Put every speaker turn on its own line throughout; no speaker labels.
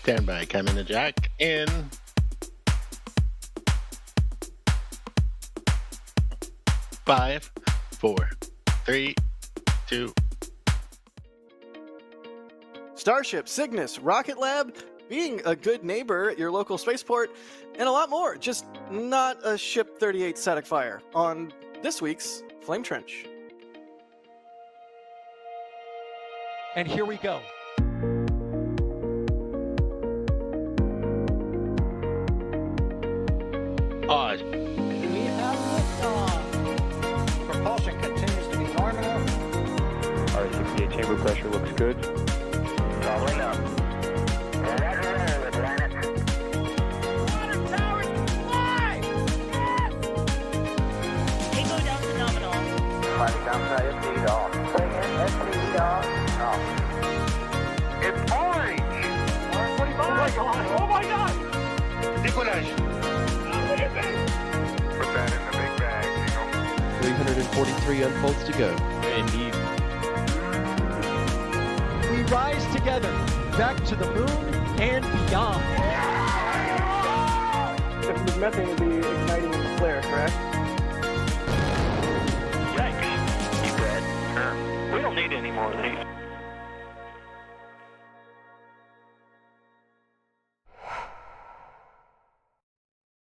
Stand by, coming to Jack in 5, 4, 3, 2.
Starship, Cygnus, Rocket Lab, being a good neighbor at your local spaceport, and a lot more. Just not a Ship 38 static fire on this week's Flame Trench.
And here we go.
Pause.
We have liftoff. Propulsion continues to be normal.
R68 chamber pressure looks good.
Following up. Roger, roger, planet.
Water towers fly! Yes! Echo down to nominal.
Flight downside FD off. Bring in FD off. It's orange!
125! Oh my god!
Décollage.
Look at this!
Put that in the big bag,
343 unfolds to go.
Indeed.
We rise together back to the moon and beyond.
The methane would be igniting the flare, correct?
Yikes. You read? Sure. We don't need any more of these.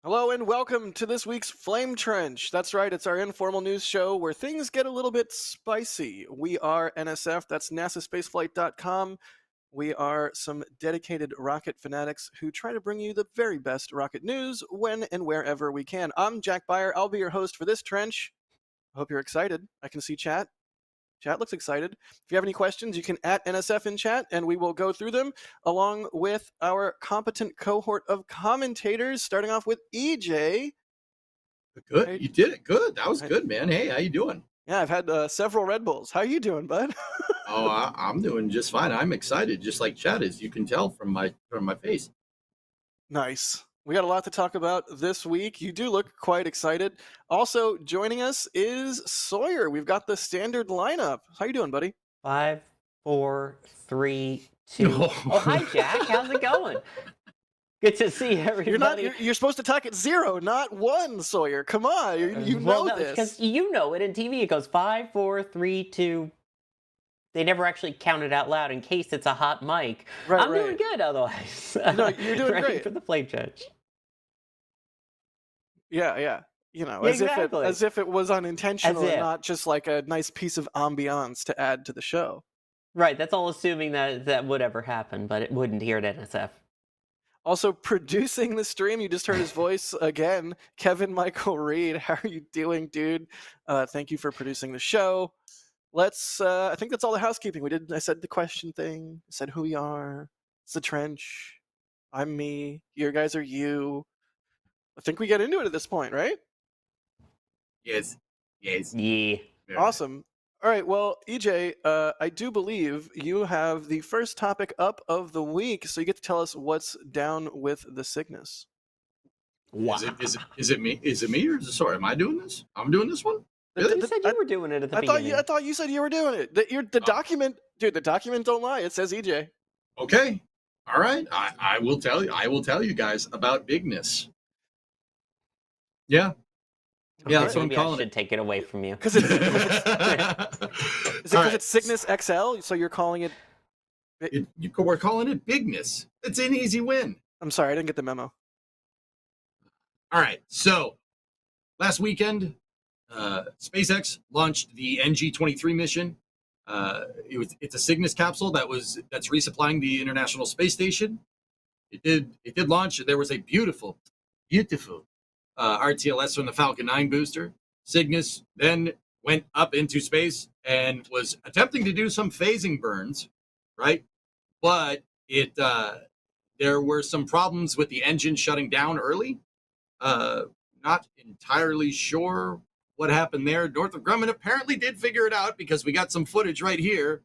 Hello and welcome to this week's Flame Trench. That's right, it's our informal news show where things get a little bit spicy. We are NSF, that's NASAspaceflight.com. We are some dedicated rocket fanatics who try to bring you the very best rocket news when and wherever we can. I'm Jack Beyer. I'll be your host for this trench. I hope you're excited. I can see chat. Chat looks excited. If you have any questions, you can @ NSF in chat, and we will go through them along with our competent cohort of commentators, starting off with EJ.
Good.
Hey.
You did it. Good. That was
Hey.
good, man. Hey, how you doing?
Yeah, I've had several Red Bulls. How you doing, bud?
Oh, I'm doing just fine. I'm excited, just like Chad is. You can tell from my face.
Nice. We got a lot to talk about this week. You do look quite excited. Also joining us is Sawyer. We've got the standard lineup. How you doing, buddy?
5, 4, 3, 2. Oh, hi, Jack. How's it going? Good to see everybody.
You're supposed to talk at 0, not 1, Sawyer. Come on, you know this.
Because you know it in TV. It goes 5, 4, 3, 2. They never actually count it out loud in case it's a hot mic.
Right,
I'm
right.
doing good otherwise.
No, you're doing
Ready
great.
for the flame judge.
Yeah. You know,
Yeah,
as
exactly.
if it was unintentional
As
and
if.
not just like a nice piece of ambiance to add to the show.
Right, that's all assuming that would ever happen, but it wouldn't here at NSF.
Also producing the stream, you just heard his voice again, Kevin Michael Reed. How are you doing, dude? Thank you for producing the show. Let's I think that's all the housekeeping we did. I said the question thing, I said who we are. It's the trench. I'm me. You guys are you. I think we get into it at this point, right?
Yes.
Yeah.
Very
Awesome. All right, well, EJ, I do believe you have the first topic up of the week, so you get to tell us what's down with the Cygnus.
Wow.
Is it me? Is it me or is it sorry? Am I doing this? I'm doing this one? Really?
You said you were doing it at the beginning.
I thought you said you were doing it. The document, dude. The document don't lie. It says EJ.
Okay. All right. I will tell you. I will tell you guys about bigness. Yeah. Yeah, that's what I'm
Maybe
calling
I should
it.
take it away from you.
Because it's is it
All
because
right.
it's Cygnus XL? So you're calling it?
We're calling it bigness. It's an easy win.
I'm sorry, I didn't get the memo.
All right. So last weekend, SpaceX launched the NG-23 mission. It's a Cygnus capsule that's resupplying the International Space Station. It did launch. There was a beautiful RTLS from the Falcon 9 booster. Cygnus then went up into space and was attempting to do some phasing burns, right? But there were some problems with the engine shutting down early. Not entirely sure what happened there. Northrop Grumman apparently did figure it out because we got some footage right here.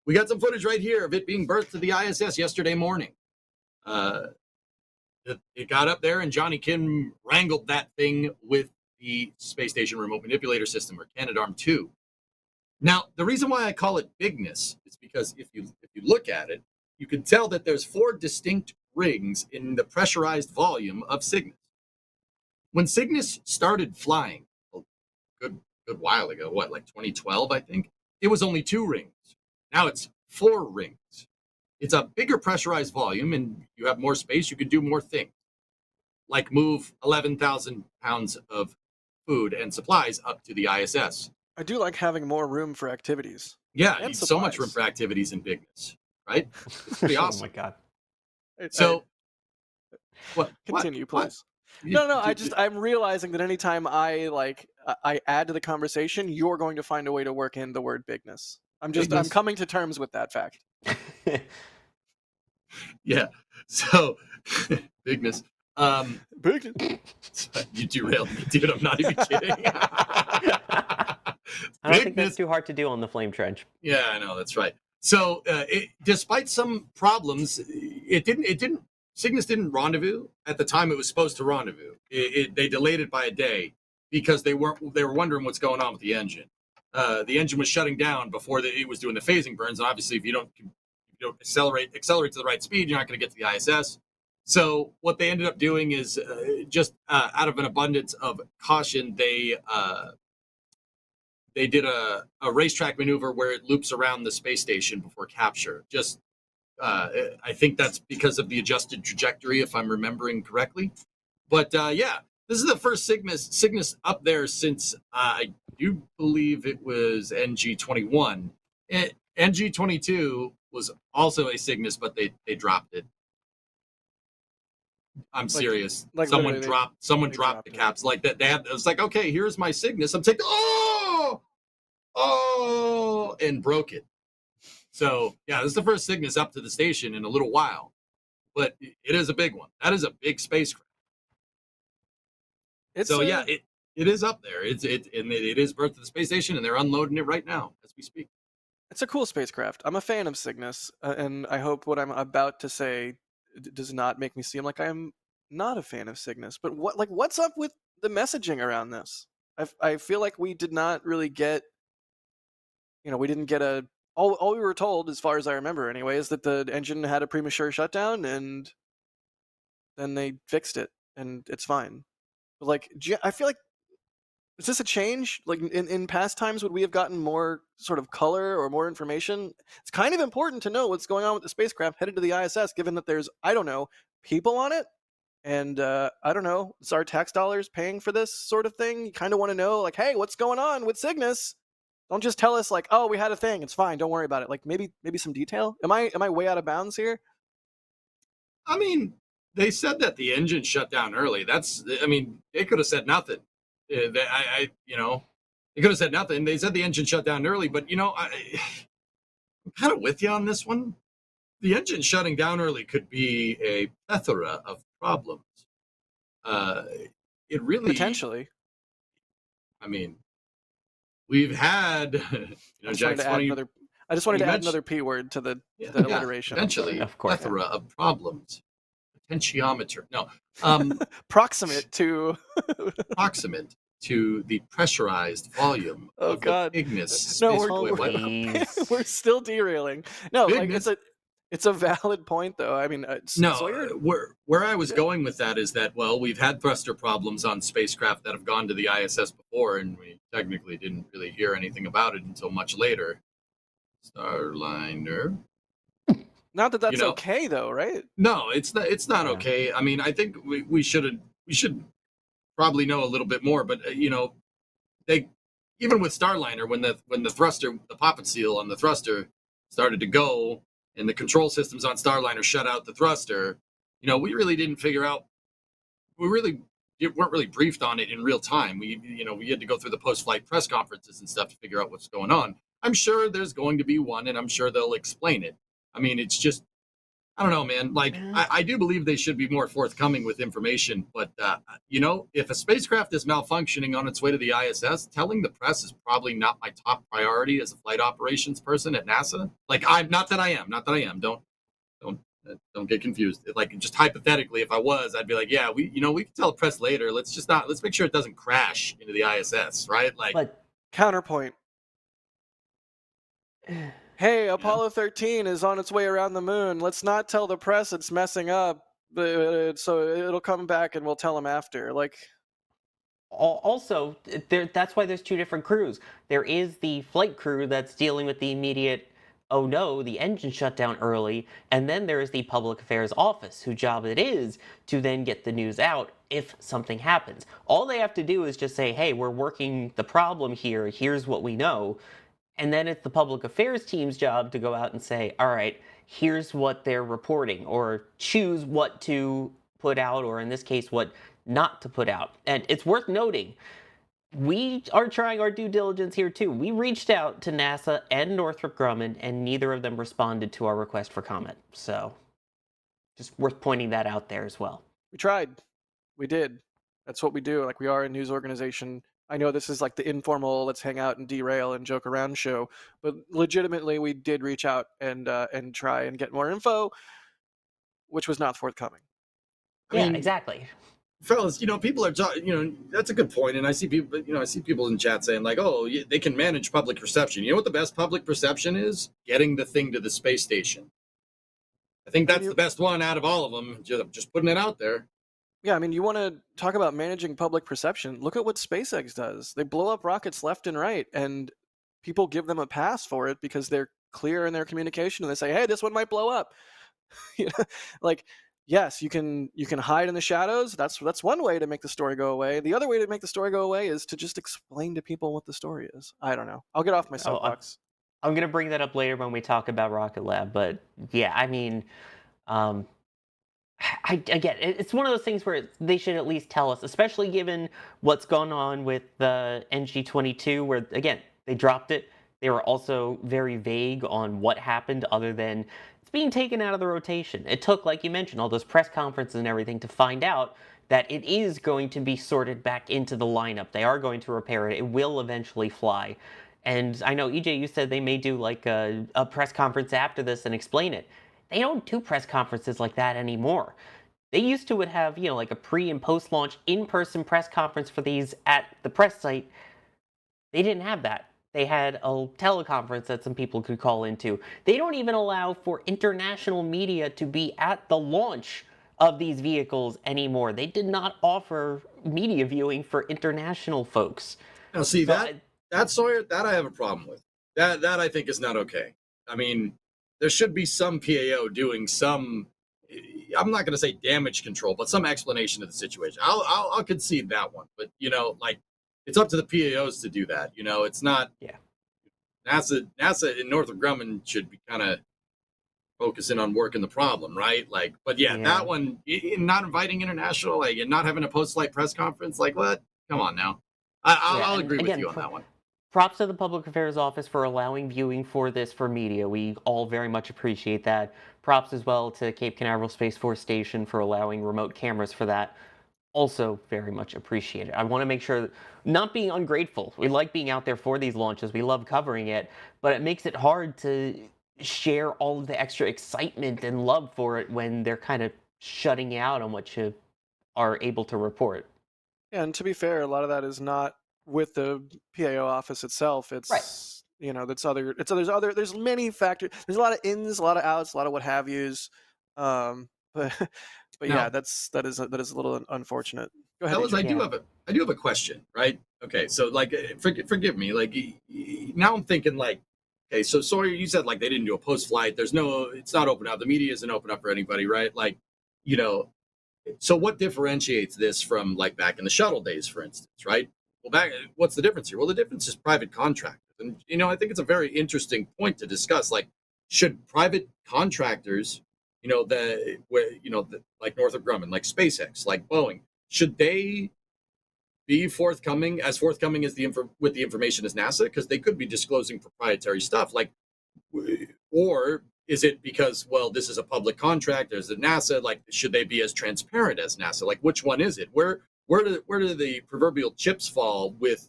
We got some footage right here of it being berthed to the ISS yesterday morning. It got up there and Johnny Kim wrangled that thing with the Space Station Remote Manipulator System, or Canadarm2. Now, the reason why I call it bigness is because if you look at it, you can tell that there's 4 distinct rings in the pressurized volume of Cygnus. When Cygnus started flying a good while ago, what, like 2012, I think, it was only 2 rings. Now it's 4 rings. It's a bigger pressurized volume, and you have more space. You can do more things, like move 11,000 pounds of food and supplies up to the ISS.
I do like having more room for activities.
Yeah,
And
so much room
supplies.
for activities in bigness, right? It's pretty awesome.
Oh my god.
So, what?
Continue,
What?
please. No. I'm realizing that anytime I add to the conversation, you're going to find a way to work in the word bigness. I'm
Bigness.
coming to terms with that fact.
Yeah. So, bigness.
Bigness.
You derailed me, dude. I'm not even kidding.
I don't think that's too hard to do on the flame trench.
Yeah, I know, that's right. So, despite some problems, Cygnus didn't rendezvous at the time it was supposed to rendezvous. They delayed it by a day because they were wondering what's going on with the engine. The engine was shutting down before it was doing the phasing burns, and obviously, if you don't accelerate to the right speed, you're not going to get to the ISS. So, what they ended up doing is just out of an abundance of caution, they did a racetrack maneuver where it loops around the space station before capture. Just, I think that's because of the adjusted trajectory, if I'm remembering correctly. But yeah, this is the first Cygnus up there since I do believe it was NG-21. NG-22 was also a Cygnus, but they dropped it. I'm serious. Someone dropped the caps like that. It was like, okay, here's my Cygnus. I'm taking, and broke it. So yeah, this is the first Cygnus up to the station in a little while, but it is a big one. That is a big spacecraft. Yeah, it is up there. It is berthed to the space station, and they're unloading it right now as we speak.
It's a cool spacecraft. I'm a fan of Cygnus, and I hope what I'm about to say does not make me seem like I'm not a fan of Cygnus. But what's up with the messaging around this? I feel like we did not really get, we didn't get all we were told, as far as I remember anyway, is that the engine had a premature shutdown, and then they fixed it, and it's fine. But I feel like, is this a change? Like in past times, would we have gotten more sort of color or more information? It's kind of important to know what's going on with the spacecraft headed to the ISS, given that there's, I don't know, people on it. And I don't know, it's our tax dollars paying for this sort of thing. You kind of want to know, like, hey, what's going on with Cygnus? Don't just tell us like, oh, we had a thing, it's fine, don't worry about it. Like maybe some detail. Am I way out of bounds here?
I mean, they said that the engine shut down early. They could have said nothing. They could have said nothing. They said the engine shut down early, but I'm kind of with you on this one. The engine shutting down early could be a plethora of problems. It really
potentially.
I mean, we've had Jack's funny.
I just wanted to add another P word to the alliteration.
Potentially, of course, plethora of problems. Potentiometer. No.
Proximate to
the pressurized volume of the Ignis.
No, we're still derailing. No,
Ignis.
like it's a valid point, though. I mean,
where I was going with that is that, well, we've had thruster problems on spacecraft that have gone to the ISS before, and we technically didn't really hear anything about it until much later. Starliner.
Not that that's okay, though, right?
No, it's not okay. I mean, I think we should probably know a little bit more, but they, even with Starliner, when the thruster, the poppet seal on the thruster started to go, and the control systems on Starliner shut out the thruster, we really didn't figure out. We weren't really briefed on it in real time. We had to go through the post-flight press conferences and stuff to figure out what's going on. I'm sure there's going to be one, and I'm sure they'll explain it. I mean, it's just, I don't know, man. Like, I do believe they should be more forthcoming with information. But, if a spacecraft is malfunctioning on its way to the ISS, telling the press is probably not my top priority as a flight operations person at NASA. Like, not that I am. Don't get confused. Like, just hypothetically, if I was, I'd be like, yeah, we can tell the press later. Let's make sure it doesn't crash into the ISS, right? Like,
but
counterpoint. Hey, Apollo 13 is on its way around the moon. Let's not tell the press it's messing up. So it'll come back and we'll tell them after. Like,
Also, that's why there's two different crews. There is the flight crew that's dealing with the immediate, oh no, the engine shut down early, and then there is the public affairs office, whose job it is to then get the news out if something happens. All they have to do is just say, hey, we're working the problem here, here's what we know. And then it's the public affairs team's job to go out and say, all right, here's what they're reporting, or choose what to put out, or in this case, what not to put out. And it's worth noting, we are trying our due diligence here too. We reached out to NASA and Northrop Grumman, and neither of them responded to our request for comment. So just worth pointing that out there as well.
we tried. We did. That's what we do. Like, we are a news organization. I know this is like the informal, let's hang out and derail and joke around show, but legitimately, we did reach out and try and get more info, which was not forthcoming.
Yeah, exactly.
Fellas, people are talking, that's a good point. And I see people, in chat saying like, oh, they can manage public perception. You know what the best public perception is? Getting the thing to the space station. I think that's the best one out of all of them. Just putting it out there.
Yeah, I mean, you want to talk about managing public perception. Look at what SpaceX does. They blow up rockets left and right, and people give them a pass for it because they're clear in their communication, and they say, hey, this one might blow up. Like, yes, you can hide in the shadows. That's one way to make the story go away. The other way to make the story go away is to just explain to people what the story is. I don't know. I'll get off my soapbox.
I'm going to bring that up later when we talk about Rocket Lab, but yeah, I mean, I get it. It's one of those things where they should at least tell us, especially given what's gone on with the NG-22, where, again, they dropped it. They were also very vague on what happened other than it's being taken out of the rotation. It took, like you mentioned, all those press conferences and everything to find out that it is going to be sorted back into the lineup. They are going to repair it. It will eventually fly. And I know, EJ, you said they may do like a press conference after this and explain it. They don't do press conferences like that anymore. They used to would have, like a pre and post launch in-person press conference for these at the press site. They didn't have that. They had a teleconference that some people could call into. They don't even allow for international media to be at the launch of these vehicles anymore. They did not offer media viewing for international folks.
Now, see, that Sawyer, that I have a problem with. That I think is not okay. I mean, there should be some PAO doing some, I'm not going to say damage control, but some explanation of the situation. I'll concede that one. But, it's up to the PAOs to do that. It's not.
Yeah.
NASA and Northrop Grumman should be kind of focusing on working the problem, right? Like, but yeah, that one, not inviting international, and not having a post-flight press conference, like what? Come on now. I'll agree with you on that one.
Props to the Public Affairs Office for allowing viewing for this for media. We all very much appreciate that. Props as well to Cape Canaveral Space Force Station for allowing remote cameras for that. Also very much appreciated. I want to make sure, not being ungrateful. We like being out there for these launches. We love covering it, but it makes it hard to share all of the extra excitement and love for it when they're kind of shutting you out on what you are able to report.
Yeah, and to be fair, a lot of that is not with the PAO office itself. It's
right.
There's many factors. There's a lot of ins, a lot of outs, a lot of what have yous. But yeah, that is a little unfortunate. Go ahead.
Fellas, I do have a question, right? Okay, so like, forgive me, like now I'm thinking like, okay, so Sawyer, you said like they didn't do a post flight. It's not open up. The media isn't open up for anybody, right? Like, so what differentiates this from like back in the shuttle days, for instance, right? Well, what's the difference here? Well, the difference is private contractors, and I think it's a very interesting point to discuss. Like, should private contractors, like Northrop Grumman, like SpaceX, like Boeing, should they be forthcoming as with the information as NASA? Because they could be disclosing proprietary stuff, like, or is it because, well, this is a public contract, there's a NASA, like, should they be as transparent as NASA? Like, which one is it? Where do the proverbial chips fall with,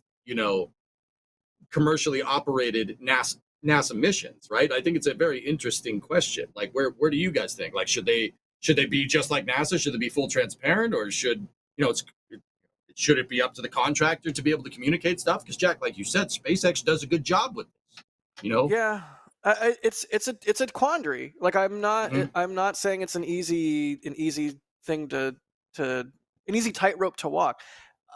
commercially operated NASA missions, right? I think it's a very interesting question. Like, where do you guys think? Like, should they be just like NASA? Should they be full transparent, or should it be up to the contractor to be able to communicate stuff? Because Jack, like you said, SpaceX does a good job with this.
Yeah, it's a quandary. Like, I'm not saying it's an easy thing to an easy tightrope to walk.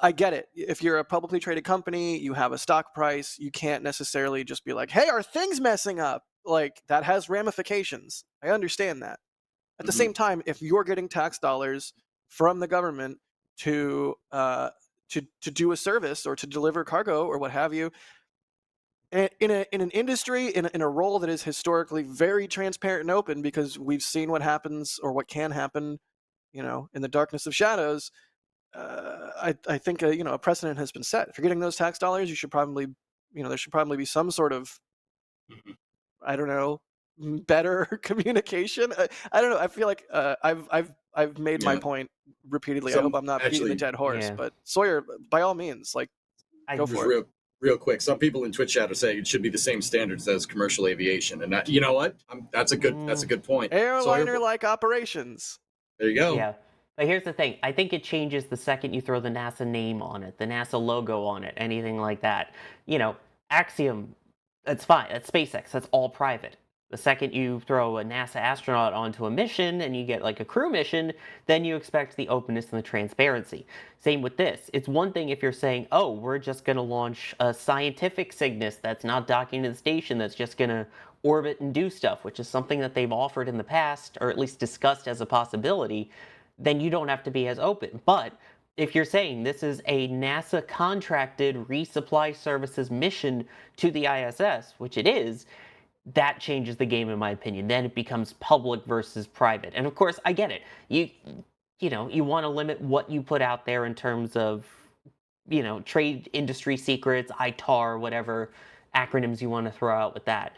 I get it. If you're a publicly traded company, you have a stock price, you can't necessarily just be like, "Hey, are things messing up?" Like, that has ramifications. I understand that. At the same time, if you're getting tax dollars from the government to do a service or to deliver cargo or what have you, in an industry in a role that is historically very transparent and open, because we've seen what happens or what can happen, in the darkness of shadows. I think a precedent has been set. If you're getting those tax dollars, you should probably, there should probably be some sort of,
Mhm.
I don't know, better communication. I don't know. I feel like I've made my
Yeah.
point repeatedly. I hope I'm not beating the dead horse.
Yeah.
But Sawyer, by all means, like,
I-
go
Just
for it.
real quick. Some people in Twitch chat are saying it should be the same standards as commercial aviation, and that, you know what? That's a good point.
Airliner-like operations.
There you go.
Yeah. But here's the thing. I think it changes the second you throw the NASA name on it, the NASA logo on it, anything like that. Axiom, that's fine. That's SpaceX. That's all private. The second you throw a NASA astronaut onto a mission and you get like a crew mission, then you expect the openness and the transparency. Same with this. It's one thing if you're saying, oh, we're just going to launch a scientific Cygnus that's not docking to the station, that's just going to orbit and do stuff, which is something that they've offered in the past, or at least discussed as a possibility, then you don't have to be as open. But if you're saying this is a NASA contracted resupply services mission to the ISS, which it is, that changes the game in my opinion. Then it becomes public versus private. And of course, I get it. You want to limit what you put out there in terms of, trade industry secrets, ITAR, whatever acronyms you want to throw out with that.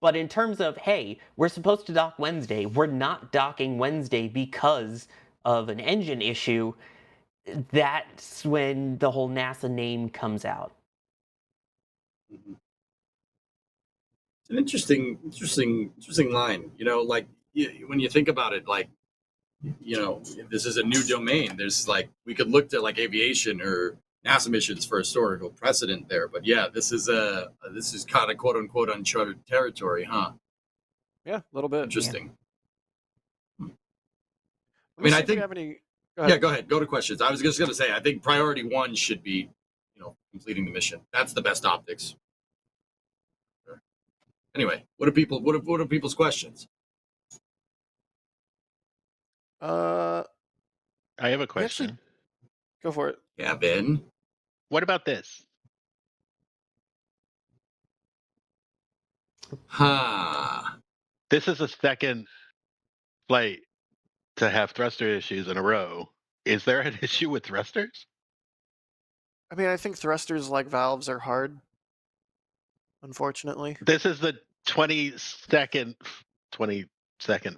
But in terms of, hey, we're supposed to dock Wednesday, we're not docking Wednesday because of an engine issue, that's when the whole NASA name comes out.
Mhm. It's an interesting line. When you think about it, like, this is a new domain. There's like, we could look to like aviation or NASA missions for historical precedent there, but yeah, this is kind of quote unquote uncharted territory, huh?
Yeah, a little bit.
Interesting.
Let
I
me
mean,
see
I
if we
think.
have any. Go
Yeah,
ahead.
go ahead. Go to questions. I was just going to say, I think priority one should be, completing the mission. That's the best optics. Anyway, what are people's questions?
Uh,
I have a
we actually
question.
go for it.
Kevin.
What about this?
Huh.
This is the second flight to have thruster issues in a row. Is there an issue with thrusters?
I mean, I think thrusters like valves are hard, unfortunately.
This is the 22nd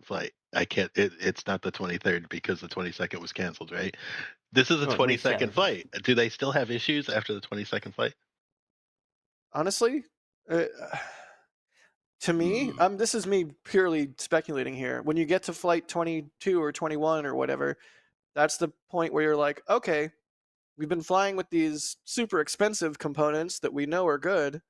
flight. I can't. It's not the 23rd because the 22nd was canceled, right? This is the
Or at least,
22nd
yeah.
flight. Do they still have issues after the 22nd flight?
Honestly, uh, to me, this is me purely speculating here. When you get to flight 22 or 21 or whatever, that's the point where you're like, okay, we've been flying with these super expensive components that we know are good.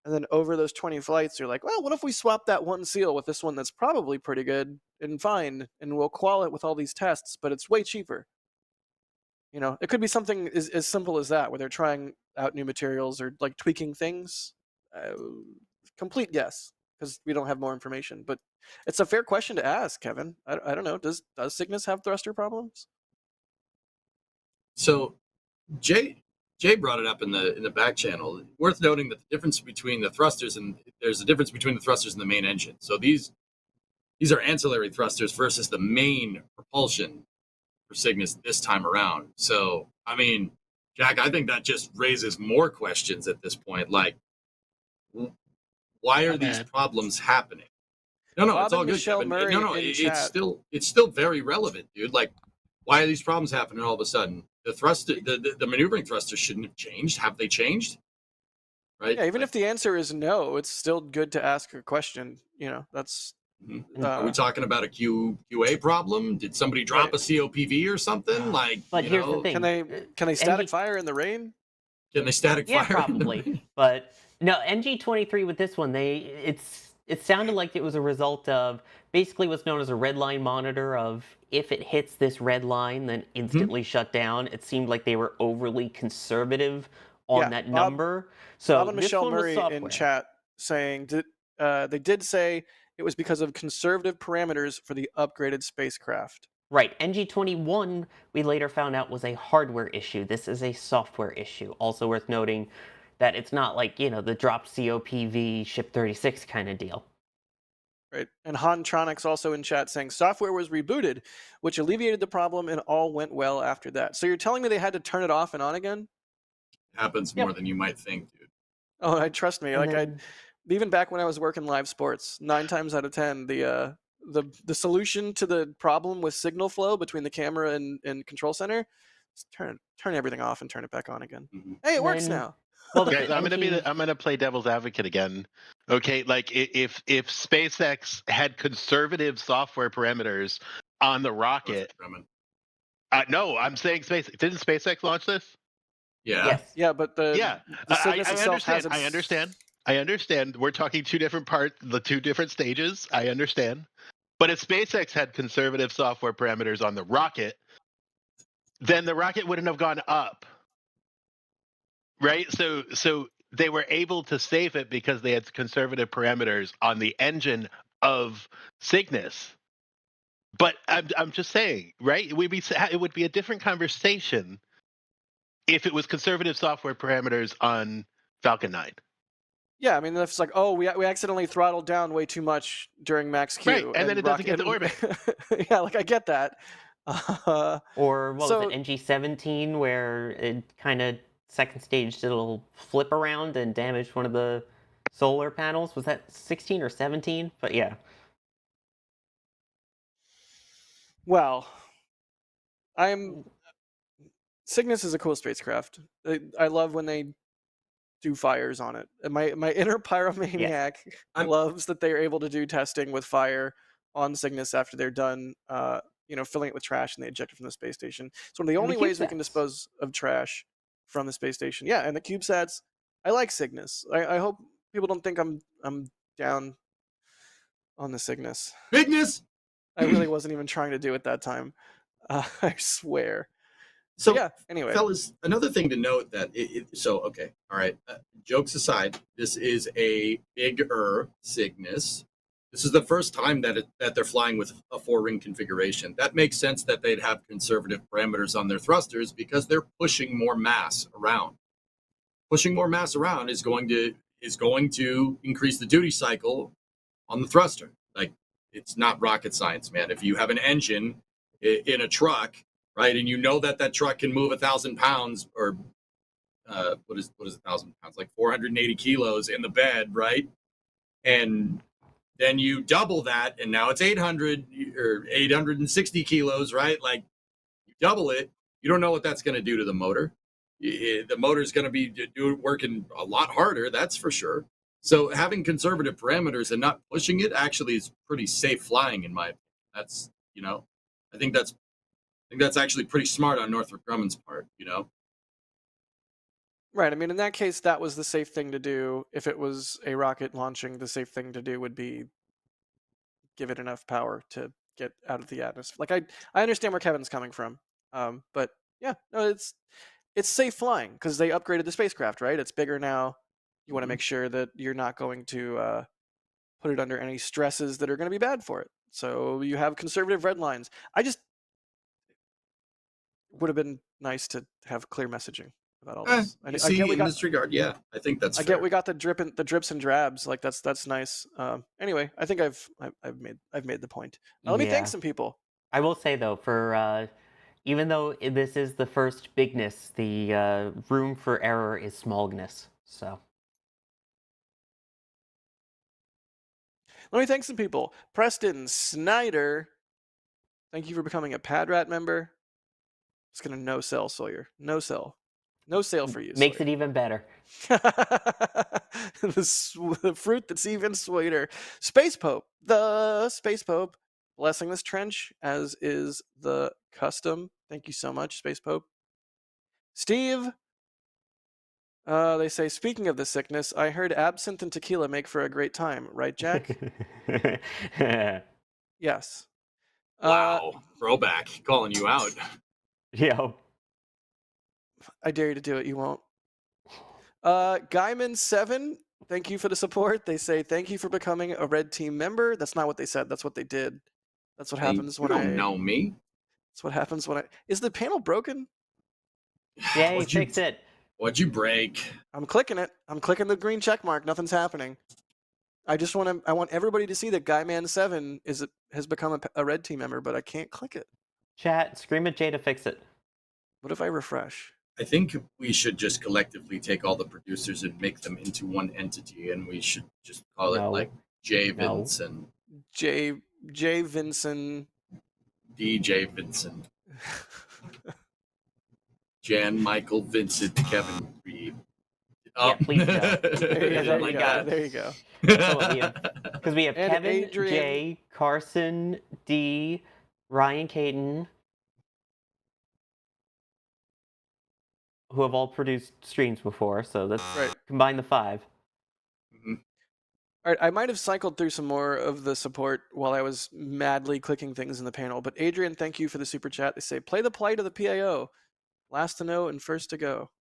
And then over those 20 flights, you're like, well, what if we swap that one seal with this one that's probably pretty good and fine, and we'll qual it with all these tests, but it's way cheaper. It could be something as simple as that, where they're trying out new materials or like tweaking things. Complete guess, because we don't have more information. But it's a fair question to ask, Kevin. I don't know. Does Cygnus have thruster problems?
So Jay brought it up in the back channel. Worth noting that the difference between the thrusters and there's a difference between the thrusters and the main engine. So these are ancillary thrusters versus the main propulsion for Cygnus this time around. So, I mean, Jack, I think that just raises more questions at this point. Like, why are these problems happening? No,
Bob
it's all
and
good,
Michelle
Kevin.
Murray
No,
in
it's
chat.
still very relevant, dude. Like, why are these problems happening all of a sudden? The thruster, the maneuvering thrusters shouldn't have changed. Have they changed? Right?
Yeah, even
Like,
if the answer is no, it's still good to ask a question. That's.
Are we talking about a QA problem? Did somebody drop a COPV or something? Like,
But here's the thing.
Can they static fire in the rain?
Can they static
Yeah,
fire?
probably. But no, NG23 with this one, it sounded like it was a result of basically what's known as a red line monitor of if it hits this red line, then instantly shut down. It seemed like they were overly conservative on
Yeah,
that
Bob
number.
Bob
So
and
this
Michelle
one was
Murray in
software.
chat saying they did say it was because of conservative parameters for the upgraded spacecraft.
Right, NG21 we later found out was a hardware issue. This is a software issue. Also worth noting that it's not like, the drop COPV ship 36 kind of deal.
Right. And Hantronics also in chat saying software was rebooted, which alleviated the problem and all went well after that. So you're telling me they had to turn it off and on again?
Happens more
Yep.
than you might think, dude.
Oh, trust me.
And
Like I
then
even back when I was working live sports, 9 times out of 10 the solution to the problem with signal flow between the camera and control center is turn everything off and turn it back on again.
Mhm.
Hey, it
and
works
then
now.
well with
Guys,
the NG
I'm gonna play devil's advocate again. Okay, like if SpaceX had conservative software parameters on the rocket,
Northrop Grumman.
no, I'm saying didn't SpaceX launch this?
Yeah.
yes.
Yeah, but
Yeah,
the Cygnus
I
itself has
understand.
its
I understand. I understand. We're talking the two different stages. I understand. But if SpaceX had conservative software parameters on the rocket, then the rocket wouldn't have gone up, right? So they were able to save it because they had conservative parameters on the engine of Cygnus. But I'm just saying, right? It would be a different conversation if it was conservative software parameters on Falcon 9.
Yeah, I mean, if it's like, oh, we accidentally throttled down way too much during max
Right,
Q,
and then it doesn't get to orbit.
yeah, like I get that. Uh,
Or what was it,
so
NG17, where it kind of second stage did a little flip around and damaged one of the solar panels. Was that 16 or 17? But yeah.
well, I'm Cygnus is a cool spacecraft. I love when they do fires on it. And my inner pyromaniac
I'm-
loves that they're able to do testing with fire on Cygnus after they're done, filling it with trash and they eject it from the space station. It's one of the
And the
only ways we can
CubeSats.
dispose of trash from the space station. Yeah, and the CubeSats. I like Cygnus. I hope people don't think I'm down on the Cygnus.
Bigness.
I really wasn't even trying to do it that time. I swear.
So,
Yeah. Anyway,
fellas, another thing to note that okay, all right. Jokes aside, this is a bigger Cygnus. This is the first time that they're flying with a 4-ring configuration. That makes sense that they'd have conservative parameters on their thrusters because they're pushing more mass around. Pushing more mass around is going to increase the duty cycle on the thruster. Like, it's not rocket science, man. If you have an engine in a truck, right, and you know that truck can move 1,000 pounds, or what is 1,000 pounds? Like 480 kilos in the bed, right? And then you double that, and now it's 800 or 860 kilos, right? Like, you double it, you don't know what that's going to do to the motor. The motor's going to be working a lot harder, that's for sure. So having conservative parameters and not pushing it actually is pretty safe flying, in my opinion. That's, I think that's actually pretty smart on Northrop Grumman's part.
right. I mean, in that case, that was the safe thing to do. If it was a rocket launching, the safe thing to do would be give it enough power to get out of the atmosphere. Like I understand where Kevin's coming from, but yeah, no, it's safe flying because they upgraded the spacecraft, right? It's bigger now. You want to
Mhm.
make sure that you're not going to put it under any stresses that are going to be bad for it. So you have conservative red lines. I just would have been nice to have clear messaging about all this.
You
I get
see, in this regard, yeah, I think that's
I
fair.
get we got the drips and drabs. Like that's nice. Anyway, I think I've made the point. Let me thank
Yeah.
some people.
I will say though, for even though this is the first bigness, the room for error is smalgness. So
Let me thank some people. Preston Snyder, thank you for becoming a Padrat member. It's gonna no sell Sawyer. No sell. No sale for you,
makes
Sawyer.
it even better.
The fruit that's even sweeter. Space Pope, the Space Pope, blessing this trench, as is the custom. Thank you so much, Space Pope. Steve, they say, speaking of the sickness, I heard absinthe and tequila make for a great time, right, Jack? Yes.
Wow. Throwback. Calling you out.
Yo.
I dare you to do it. You won't. Guyman7, thank you for the support. They say, thank you for becoming a red team member. That's not what they said. That's what they did. That's what happens
You
when
don't know me.
That's what happens when I. Is the panel broken?
Jay,
What'd you-
fix it.
What'd you break?
I'm clicking it. I'm clicking the green check mark. Nothing's happening. I want everybody to see that Guyman7 has become a red team member, but I can't click it.
Chat, scream at Jay to fix it.
What if I refresh?
I think we should just collectively take all the producers and make them into one entity, and we should just call
No.
it like J.
No.
Vincent,
J. Vincent.
DJ Vincent, Jan Michael Vincent Kevin Reed.
Yeah, please no.
There you
like
go.
that.
There you go.
So what we have, because we have
And
Kevin,
Adrian.
Jay, Carson, D, Ryan Caden, who have all produced streams before. So let's
Right.
combine the 5.
All right, I might have cycled through some more of the support while I was madly clicking things in the panel, but Adrian, thank you for the super chat. They say, play the plight of the PAO. Last to know and first to go.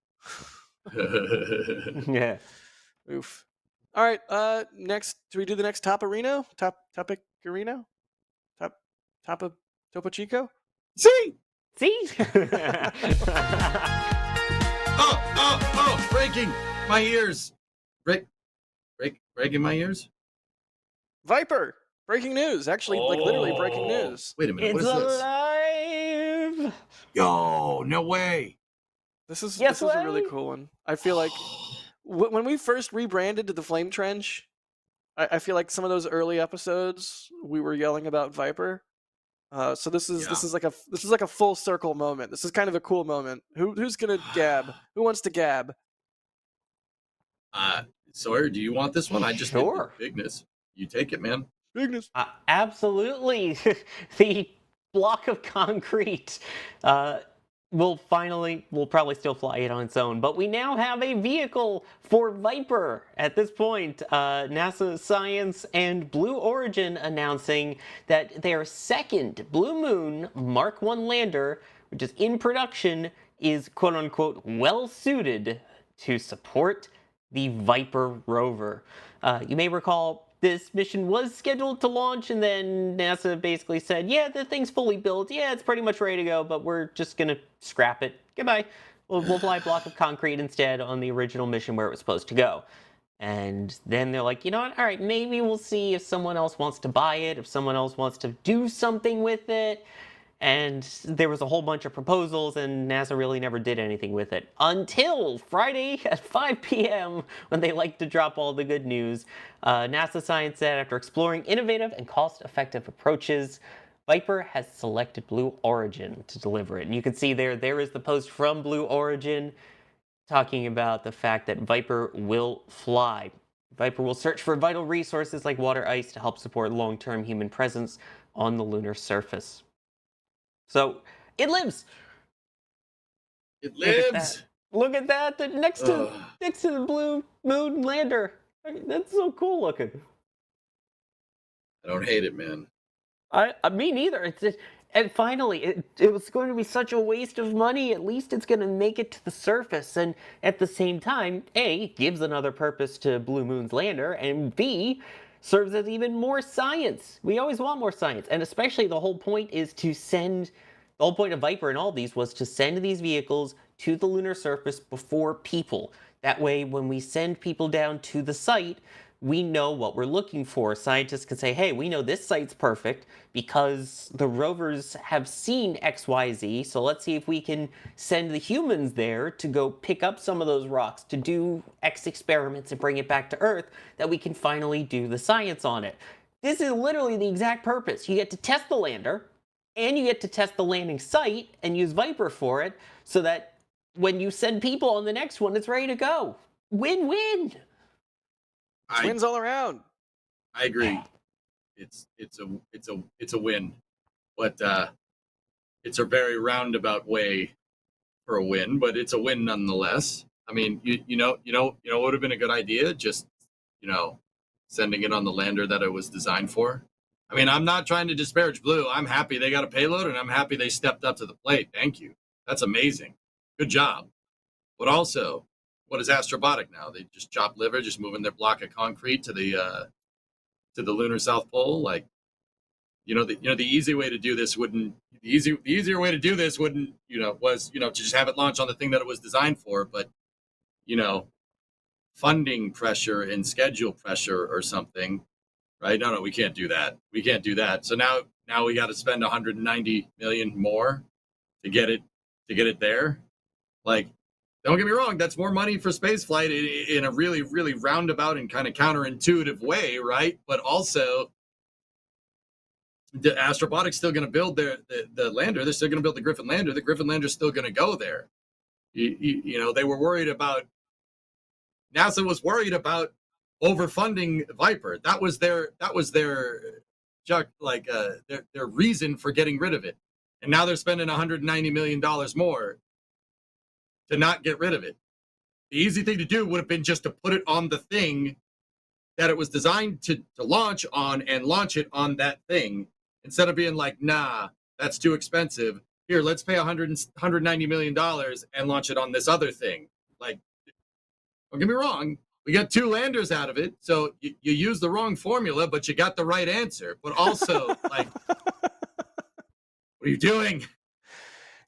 Yeah.
Oof. All right, next, do we do the next Toparino? Topic Areno? Topo Chico?
See?
See?
Oh, breaking my ears. Breaking my ears?
Viper! Breaking news. Actually, like literally breaking news.
Wait a minute,
It's
what is this?
alive!
Yo, no way.
This is
Yes,
a really
way?
cool one. I feel like when we first rebranded to the Flame Trench, I feel like some of those early episodes we were yelling about Viper. So this is like a full circle moment. This is kind of a cool moment. Who's gonna gab? Who wants to gab?
Sawyer, do you want this one? I just did
Sure.
the bigness. You take it, man.
Bigness.
Absolutely. The block of concrete will probably still fly it on its own, but we now have a vehicle for Viper. At this point, NASA Science and Blue Origin announcing that their second Blue Moon Mark 1 lander, which is in production, is quote-unquote well-suited to support the Viper rover. You may recall this mission was scheduled to launch, and then NASA basically said, yeah, the thing's fully built. Yeah, it's pretty much ready to go, but we're just going to scrap it. Goodbye. We'll fly a block of concrete instead on the original mission where it was supposed to go. And then they're like, you know what? All right, maybe we'll see if someone else wants to buy it, if someone else wants to do something with it. And there was a whole bunch of proposals, and NASA really never did anything with it. Until Friday at 5 p.m., when they like to drop all the good news. NASA Science said, after exploring innovative and cost-effective approaches, Viper has selected Blue Origin to deliver it. And you can see there is the post from Blue Origin talking about the fact that Viper will fly. Viper will search for vital resources like water, ice to help support long-term human presence on the lunar surface. So it lives.
It lives.
Look at that. Next to the Blue Moon lander. That's so cool looking.
I don't hate it, man.
Me neither. And finally, it was going to be such a waste of money. At least it's going to make it to the surface, and at the same time, A, gives another purpose to Blue Moon's lander, and B, serves as even more science. We always want more science, and especially the whole point of Viper and all these was to send these vehicles to the lunar surface before people. That way, when we send people down to the site, we know what we're looking for. Scientists can say, hey, we know this site's perfect because the rovers have seen XYZ, so let's see if we can send the humans there to go pick up some of those rocks, to do X experiments and bring it back to Earth, that we can finally do the science on it. This is literally the exact purpose. You get to test the lander, and you get to test the landing site and use Viper for it, so that when you send people on the next one, it's ready to go. Win-win.
Wins all around.
I agree. It's a win, but it's a very roundabout way for a win, but it's a win nonetheless. I mean, you know what would have been a good idea? Just sending it on the lander that it was designed for. I mean, I'm not trying to disparage Blue. I'm happy they got a payload, and I'm happy they stepped up to the plate. Thank you. That's amazing. Good job. But also, what is Astrobotic now? They just chopped liver, just moving their block of concrete to the lunar South Pole. Like, the easy way to do this wouldn't. The easier way to do this wouldn't, was to just have it launch on the thing that it was designed for. But, funding pressure and schedule pressure or something, right? No, we can't do that. We can't do that. So now we got to spend 190 million more to get it there. Like, don't get me wrong, that's more money for spaceflight in a really, really roundabout and kind of counterintuitive way, right? But also, the Astrobotic's still going to build the lander. They're still going to build the Griffin lander. The Griffin lander's still going to go there. They were worried about. NASA was worried about overfunding Viper. That was their reason for getting rid of it. And now they're spending $190 million more to not get rid of it. The easy thing to do would have been just to put it on the thing that it was designed to launch on and launch it on that thing, instead of being like, nah, that's too expensive. Here, let's pay $190 million and launch it on this other thing. Like, don't get me wrong, we got 2 landers out of it, so you used the wrong formula, but you got the right answer. But also, like, what are you doing?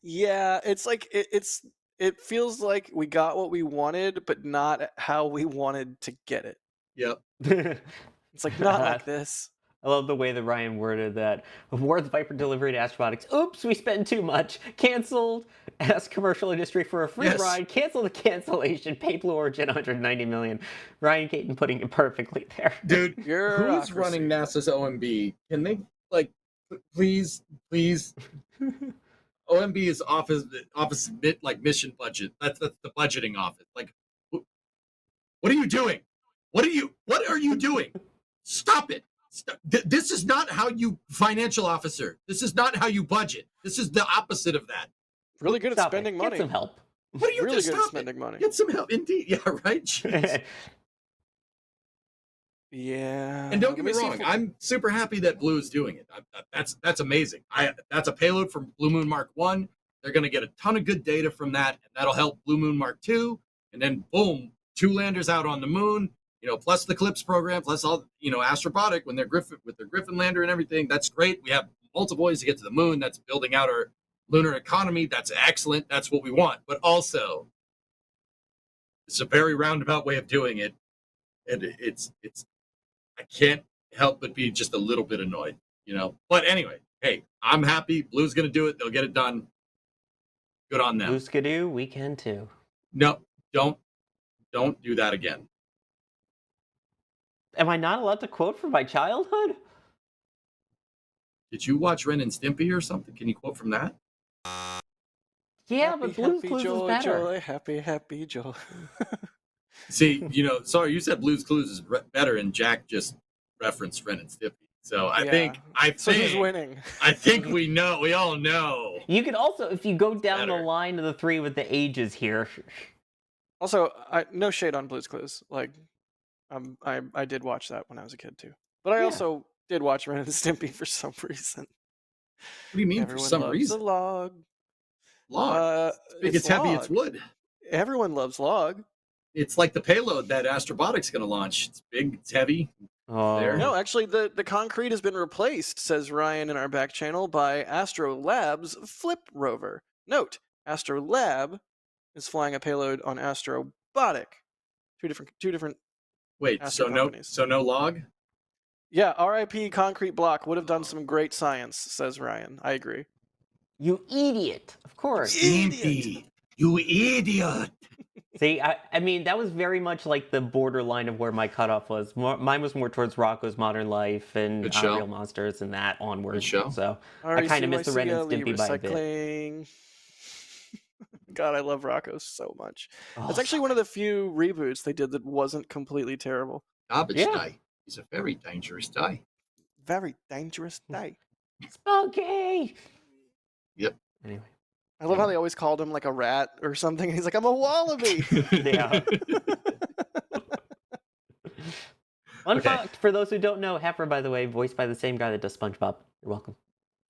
Yeah, it's like it feels like we got what we wanted, but not how we wanted to get it.
Yep.
It's like not like this.
I love the way that Ryan worded that. Award the Viper delivery to Astrobotics. Oops, we spent too much. Canceled. Ask commercial industry for a free ride. Cancel the cancellation. Pay Blue Origin $190 million. Ryan Caton putting it perfectly there.
Dude, who's running NASA's OMB? Can they, please? OMB is office mission budget. That's the budgeting office. Like, what are you doing? What are you doing? Stop it. This is not how you financial officer. This is not how you budget. This is the opposite of that.
Really good at spending money.
Get some help.
What are you really good at spending money?
Get some help, indeed. Yeah, right. Jeez.
Yeah.
And don't get me wrong, I'm super happy that Blue is doing it. That's amazing. That's a payload from Blue Moon Mark 1. They're going to get a ton of good data from that, and that'll help Blue Moon Mark 2. And then boom, 2 landers out on the moon. Plus the CLIPS program, plus all, Astrobotic with their Griffin lander and everything. That's great. We have multiple ways to get to the moon. That's building out our lunar economy. That's excellent. That's what we want. But also, it's a very roundabout way of doing it. And it's I can't help but be just a little bit annoyed, But anyway, hey, I'm happy. Blue's going to do it. They'll get it done. Good on them.
Blue Skidoo, we can too.
No, don't do that again.
Am I not allowed to quote from my childhood?
Did you watch Ren and Stimpy or something? Can you quote from that?
Yeah,
happy,
but Blue's Clues
joy,
is better.
Joy, happy joy.
See, sorry, you said Blue's Clues is better, and Jack just referenced Ren and Stimpy. So I think
he's winning.
I think we all know.
You can also, if you go down the line of the 3 with the ages here.
Also, no shade on Blue's Clues. Like, I did watch that when I was a kid too. But I also did watch Ren and Stimpy for some reason.
What do you mean for some reason?
The log.
Log. It's heavy. It's wood.
Everyone loves log.
It's like the payload that Astrobotic's going to launch. It's big. It's heavy.
Oh.
No, actually, the concrete has been replaced, says Ryan in our back channel, by Astrolab's Flip rover. Note, Astrolab is flying a payload on Astrobotic. Two different.
Wait, so no log?
Yeah, RIP concrete block would have done some great science, says Ryan. I agree.
You idiot! Of course.
Stimpy, you idiot!
See, I mean, that was very much like the borderline of where my cutoff was. Mine was more towards Rocco's Modern Life and Real Monsters and that onward. So I kind of missed the Ren and Stimpy by a bit.
God, I love Rocco's so much. It's actually one of the few reboots they did that wasn't completely terrible.
Garbage day. He's a very dangerous day.
Very dangerous day.
Spunky!
Yep.
Anyway.
I love how they always called him like a rat or something. He's like, I'm a wallaby.
Yeah. Fun
Okay.
fact for those who don't know, Heifer, by the way, voiced by the same guy that does SpongeBob. You're welcome.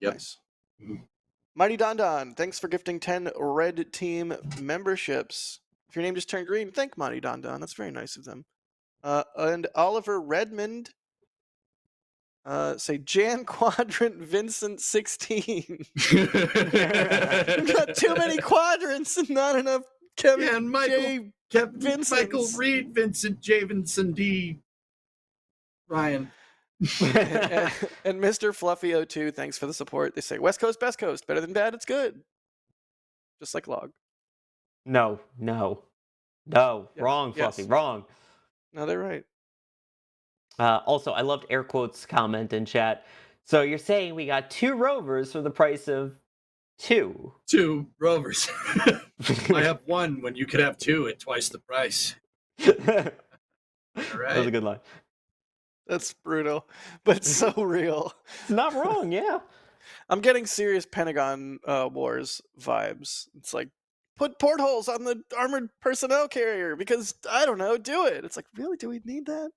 Yep.
Nice.
Mhm.
Mighty Don Don, thanks for gifting 10 Red Team memberships. If your name just turned green, thank Mighty Don Don. That's very nice of them. And Oliver Redmond, say Jan Quadrant Vincent 16. We've got too many quadrants and not enough Kevin
Yeah, and Michael,
J.
Michael
Vincents.
Reed, Vincent J. Vincent D. Ryan.
and Mr. Fluffy 02, thanks for the support. They say West Coast, best coast, better than bad, it's good. Just like log.
No.
Yes,
Wrong, Fluffy.
yes.
Wrong.
No, they're right.
Also, I loved air quotes comment in chat. So you're saying we got 2 rovers for the price of 2?
2 rovers. I have 1 when you could have 2 at twice the price. All
That was a
right.
good line.
That's brutal, but so real.
It's not wrong, yeah.
I'm getting serious Pentagon Wars vibes. It's like, put portholes on the armored personnel carrier because, I don't know, do it. It's like, really? Do we need that?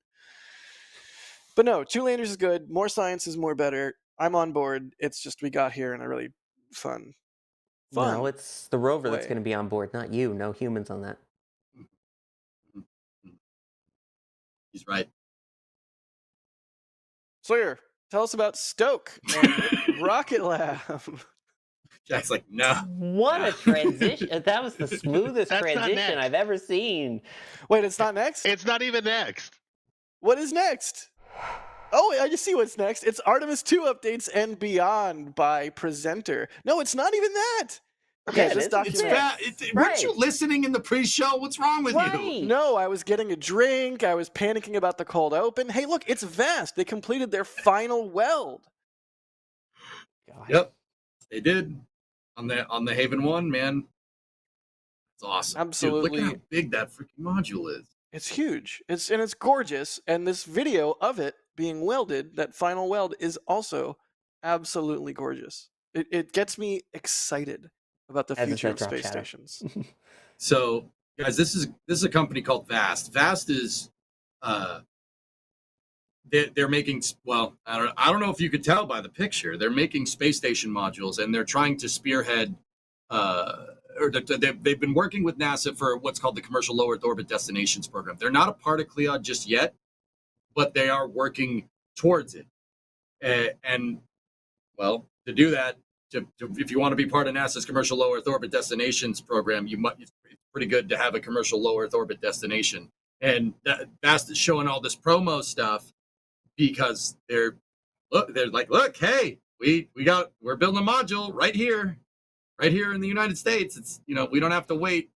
But no, 2 landers is good. More science is more better. I'm on board. It's just we got here in a really fun.
No, it's the rover that's
way.
going to be on board, not you. No humans on that.
He's right.
Sawyer, tell us about Stoke and Rocket Lab.
Jack's like, no.
What a transition. That was the smoothest
That's not
transition
next.
I've ever seen.
Wait, it's not next?
It's not even next.
What is next? Oh, I just see what's next. It's Artemis 2 updates and beyond by presenter. No, it's not even that. Okay,
Yeah,
this
it's
document.
Weren't you listening in the pre-show? What's wrong with you?
Right.
No, I was getting a drink. I was panicking about the cold open. Hey, look, it's Vast. They completed their final weld.
God.
Yep, they did on the Haven 1, man. It's awesome.
Absolutely.
Dude, look at how big that freaking module is.
It's huge. It's gorgeous. And this video of it being welded, that final weld, is also absolutely gorgeous. It gets me excited about the
As I
future
said,
of
drop
space
shadow.
stations.
So, guys, this is a company called Vast. Vast is they're making, well, I don't know if you could tell by the picture. They're making space station modules, and they're trying to spearhead or they've been working with NASA for what's called the Commercial Low Earth Orbit Destinations Program. They're not a part of CLEOD just yet, but they are working towards it. And well, to do that, if you want to be part of NASA's Commercial Low Earth Orbit Destinations Program, it's pretty good to have a commercial low Earth orbit destination. And that's showing all this promo stuff because they're like, look, hey, we're building a module right here in the United States. It's, we don't have to wait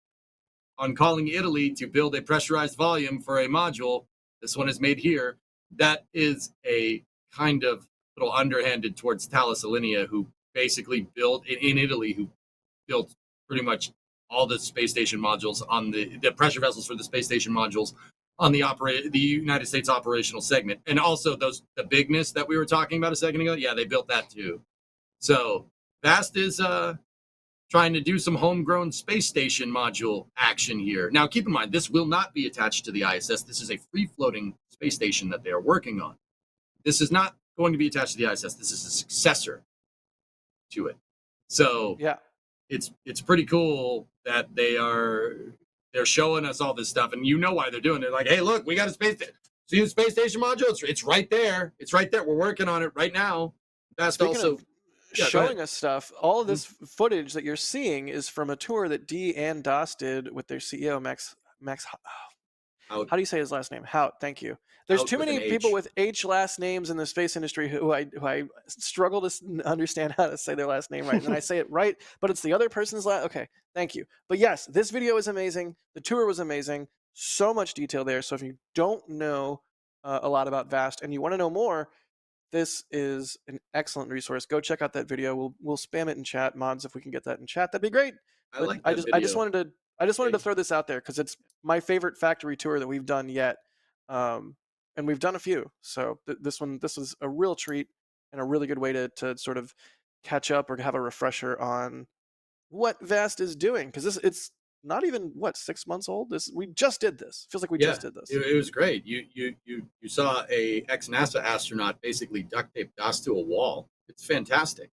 on calling Italy to build a pressurized volume for a module. This one is made here. That is a kind of little underhanded towards Thales Alenia, who basically built in Italy, who built pretty much all the space station modules on the pressure vessels for the space station modules on the United States operational segment. And also the bigness that we were talking about a second ago. Yeah, they built that too. So Vast is trying to do some homegrown space station module action here. Now, keep in mind, this will not be attached to the ISS. This is a free-floating space station that they are working on. This is not going to be attached to the ISS. This is a successor to it. So
Yeah.
It's pretty cool that they're showing us all this stuff, and you know why they're doing it. They're like, hey, look, we got a space station module. It's right there. It's right there. We're working on it right now. That's
Speaking
also
of showing us stuff, all of this footage that you're seeing is from a tour that Dee and Das did with their CEO Max. How do you say his last name? Hout. Thank you. There's too many people with H last names in the space industry who I struggle to understand how to say their last name right. And then I say it right, but it's the other person's last. Okay, thank you. But yes, this video is amazing. The tour was amazing. So much detail there. So if you don't know a lot about Vast and you want to know more, this is an excellent resource. Go check out that video. We'll spam it in chat, mods. If we can get that in chat, that'd be great.
I like that video.
I just wanted to throw this out there because it's my favorite factory tour that we've done yet, and we've done a few. So this was a real treat and a really good way to sort of catch up or have a refresher on what Vast is doing, because it's not even 6 months old. We just did this. Feels like we just did this.
It was great. You saw a ex NASA astronaut basically duct tape DOS to a wall. It's fantastic.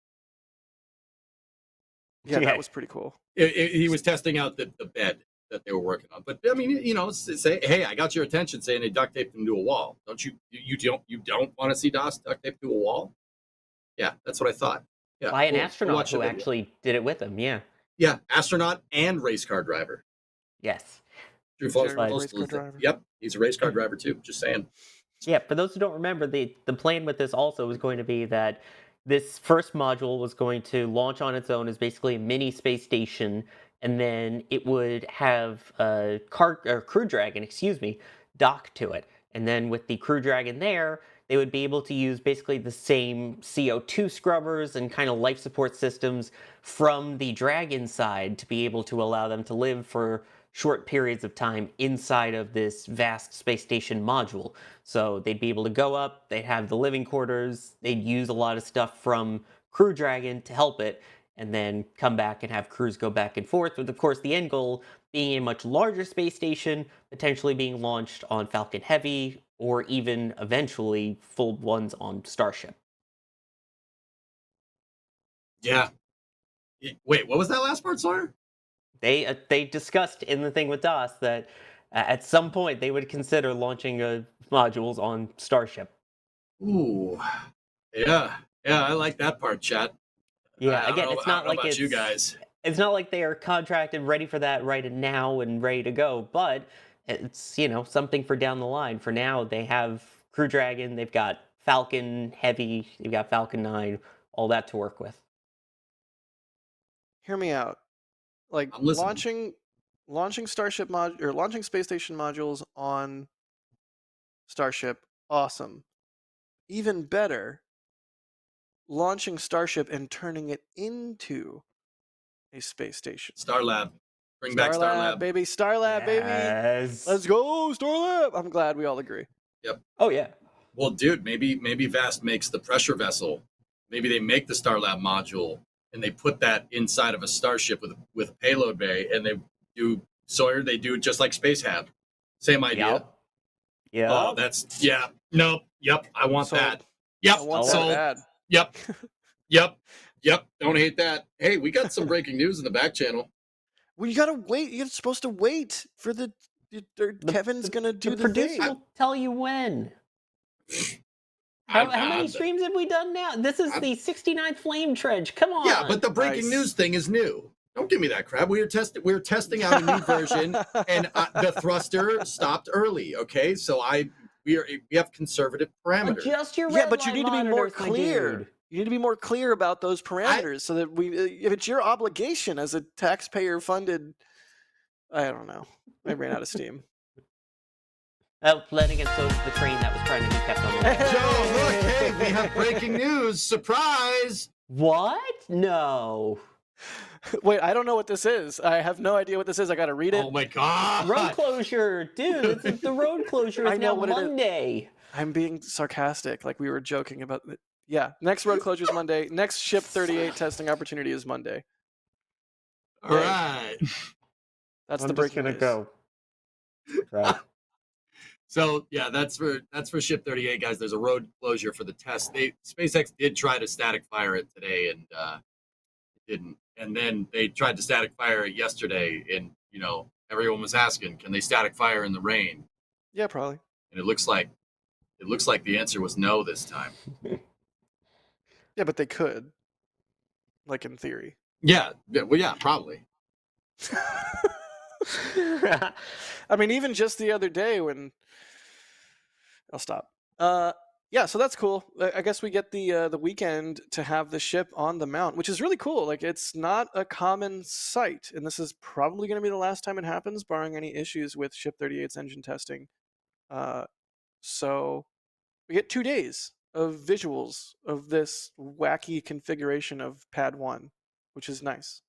Yeah, that was pretty cool.
He was testing out the bed that they were working on. But I mean, say, hey, I got your attention, saying they duct taped him to a wall. Don't you don't want to see DOS duct taped to a wall? Yeah, that's what I thought. Yeah,
By an astronaut who actually did it with him. Yeah.
Yeah, astronaut and race car driver.
Yes.
True false
Jerry was a
postal
race car driver.
Yep, he's a race car driver too. Just saying.
Yeah, for those who don't remember, the plan with this also was going to be that this first module was going to launch on its own as basically a mini space station, and then it would have a Crew Dragon, dock to it. And then with the Crew Dragon there, they would be able to use basically the same CO2 scrubbers and kind of life support systems from the Dragon side to be able to allow them to live for short periods of time inside of this vast space station module. So they'd be able to go up, they'd have the living quarters, they'd use a lot of stuff from Crew Dragon to help it, and then come back and have crews go back and forth, with of course the end goal being a much larger space station, potentially being launched on Falcon Heavy, or even eventually full ones on Starship.
Yeah. Wait, what was that last part, Sawyer?
They discussed in the thing with DOS that at some point they would consider launching modules on Starship.
Ooh, yeah, I like that part, chat.
Yeah, again, it's not like it's
you guys.
It's not like they are contracted, ready for that right now and ready to go. But it's something for down the line. For now, they have Crew Dragon, they've got Falcon Heavy, they've got Falcon 9, all that to work with.
Hear me out. Like launching Starship launching space station modules on Starship, awesome. Even better, launching Starship and turning it into a space station.
Starlab. Bring back Starlab.
Baby. Starlab, baby. Let's go, Starlab. I'm glad we all agree.
Yep.
Oh, yeah.
Well, dude, maybe Vast makes the pressure vessel. Maybe they make the Starlab module and they put that inside of a Starship with a payload bay, and they do Sawyer. They do just like Space Hab. Same idea.
Yeah.
Oh, Nope. Yep. I want that. Yep.
I want that bad.
Yep. Don't hate that. Hey, we got some breaking news in the back channel.
Well, you gotta wait. You're supposed to wait for Kevin's gonna do the
producer
thing.
will tell you when. How many streams have we done now? This is the 69th Flame Trench. Come on.
Yeah, but the breaking news thing is new. Don't give me that crap. We're testing out a new version, and the thruster stopped early. Okay, so we have conservative parameters.
Adjust your
but you need to be more clear. You need to be more clear about those parameters so that if it's your obligation as a taxpayer-funded, I don't know. I ran out of steam.
Then again, so is the train that was trying to be kept on the line.
Joe, look, hey, we have breaking news. Surprise!
What? No.
Wait, I don't know what this is. I have no idea what this is. I got to read it.
Oh my god!
Road closure, dude. The road closure is now Monday.
I'm being sarcastic, like we were joking about it. Yeah, next road closure is Monday. Next Ship 38 testing opportunity is Monday.
All right.
That's the breaking news.
Go. Right.
So yeah, that's for Ship 38, guys. There's a road closure for the test. SpaceX did try to static fire it today, and it didn't. And then they tried to static fire it yesterday, and everyone was asking, can they static fire in the rain?
Yeah, probably.
And it looks like the answer was no this time.
Yeah, but they could, like in theory.
Yeah. Well, yeah, probably.
I mean, even just the other day when I'll stop. Yeah, so that's cool. I guess we get the weekend to have the ship on the mount, which is really cool. Like, it's not a common sight, and this is probably going to be the last time it happens, barring any issues with Ship 38's engine testing. So we get 2 days of visuals of this wacky configuration of Pad 1, which is nice.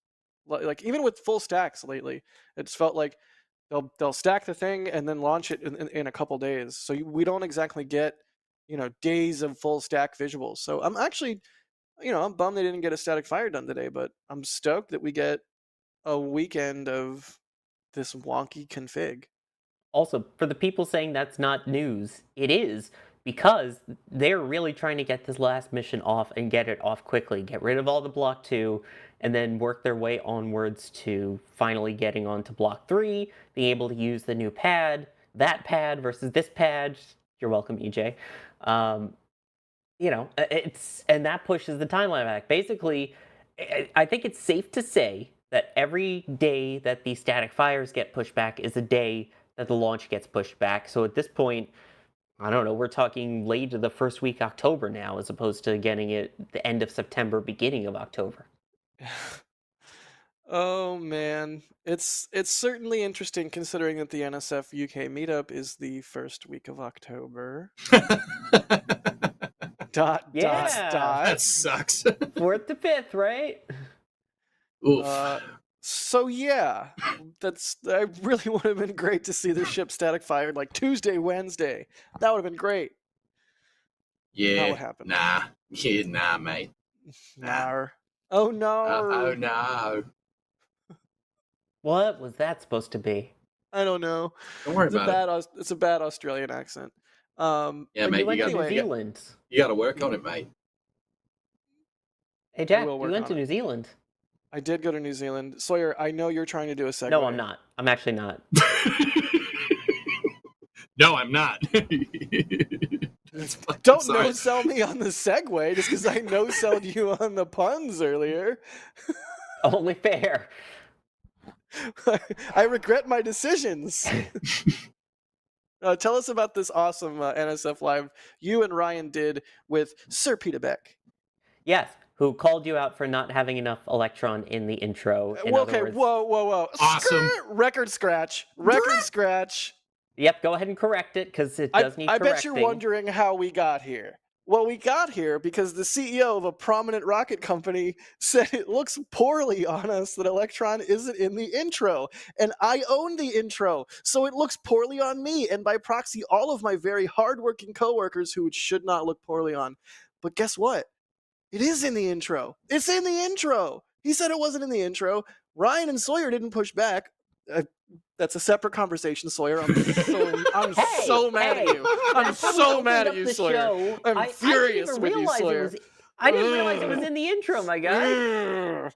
Like, even with full stacks lately, it's felt like they'll stack the thing and then launch it in a couple days. So we don't exactly get days of full stack visuals. So I'm actually, I'm bummed they didn't get a static fire done today, but I'm stoked that we get a weekend of this wonky config.
Also, for the people saying that's not news, it is, because they're really trying to get this last mission off and get it off quickly. Get rid of all the Block 2, and then work their way onwards to finally getting onto Block 3, being able to use the new pad, that pad versus this pad. You're welcome, EJ. And that pushes the timeline back. Basically, I think it's safe to say that every day that the static fires get pushed back is a day that the launch gets pushed back. So at this point, I don't know, we're talking late to the first week October now, as opposed to getting it the end of September, beginning of October.
Oh man, it's certainly interesting considering that the NSF UK meetup is the first week of October. Dot.
That sucks.
4th to 5th, right?
Oof.
So yeah, I really would have been great to see the ship static fired like Tuesday, Wednesday. That would have been great.
Yeah.
Not what happened.
Nah. Yeah, nah, mate.
Nah. Oh no.
Oh no.
What was that supposed to be?
I don't know.
Don't worry about it.
It's a bad Australian accent.
Yeah,
But
mate.
you went to New
anyway.
Zealand.
You got to work on it, mate.
Hey, Jack,
will
you
work
went
on
to
it.
New Zealand.
I did go to New Zealand. Sawyer, I know you're trying to do a segue.
No, I'm not. I'm actually not.
No, I'm not.
Don't no-sell me on the segue just because I no-selled you on the puns earlier.
Only fair.
I regret my decisions. Tell us about this awesome NSF Live you and Ryan did with Sir Peter Beck.
Yes, who called you out for not having enough Electron in the intro. In
Okay,
other words,
whoa.
Awesome.
Record scratch.
Yep, go ahead and correct it, because it does need correcting.
I bet you're wondering how we got here. Well, we got here because the CEO of a prominent rocket company said it looks poorly on us that Electron isn't in the intro. And I own the intro, so it looks poorly on me, and by proxy, all of my very hardworking coworkers who it should not look poorly on. But guess what? It is in the intro. It's in the intro. He said it wasn't in the intro. Ryan and Sawyer didn't push back. That's a separate conversation, Sawyer. I'm so mad at you. I'm so mad at you, Sawyer. I'm furious with you, Sawyer.
I didn't realize it was in the intro, my guy.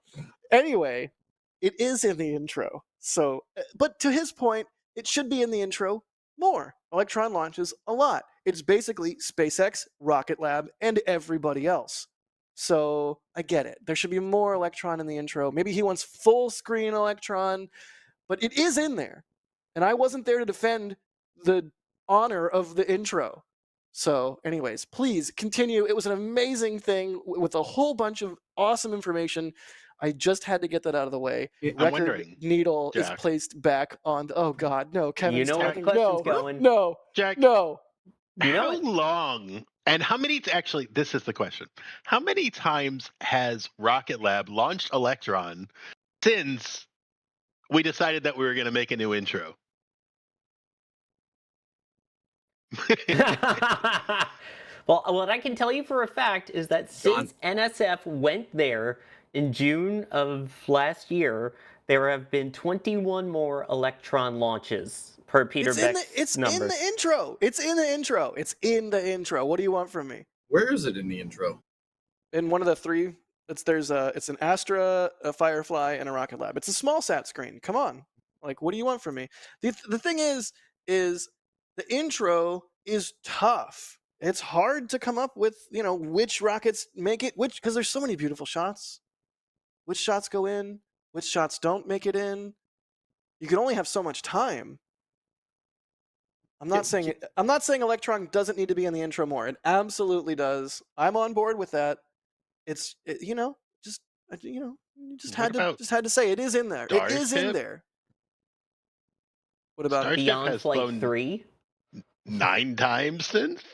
Anyway, it is in the intro. So, but to his point, it should be in the intro more. Electron launches a lot. It's basically SpaceX, Rocket Lab, and everybody else. So I get it. There should be more Electron in the intro. Maybe he wants full screen Electron. But it is in there. And I wasn't there to defend the honor of the intro. So, anyways, please continue. It was an amazing thing with a whole bunch of awesome information. I just had to get that out of the way.
I'm
Record
wondering,
needle
Jack.
is placed back on. Oh, God. No, Kevin's
You know where
talking.
the question's going.
No.
Jack,
No.
You know
how
it.
long and how many, actually, this is the question. How many times has Rocket Lab launched Electron since we decided that we were going to make a new intro?
Well, what I can tell you for a fact is that since NSF went there in June of last year, there have been 21 more Electron launches per Peter Beck's numbers.
In the intro. It's in the intro. It's in the intro. What do you want from me?
Where is it in the intro?
In one of the three. It's an Astra, a Firefly, and a Rocket Lab. It's a small sat screen. Come on. Like, what do you want from me? The thing is the intro is tough. It's hard to come up with, which rockets make it, because there's so many beautiful shots. Which shots go in, which shots don't make it in. You can only have so much time. I'm not saying Electron doesn't need to be in the intro more. It absolutely does. I'm on board with that. Just had to say it is in there. It is in there. What about
Starship
Beyond
has
Flight
flown
3?
9 times since?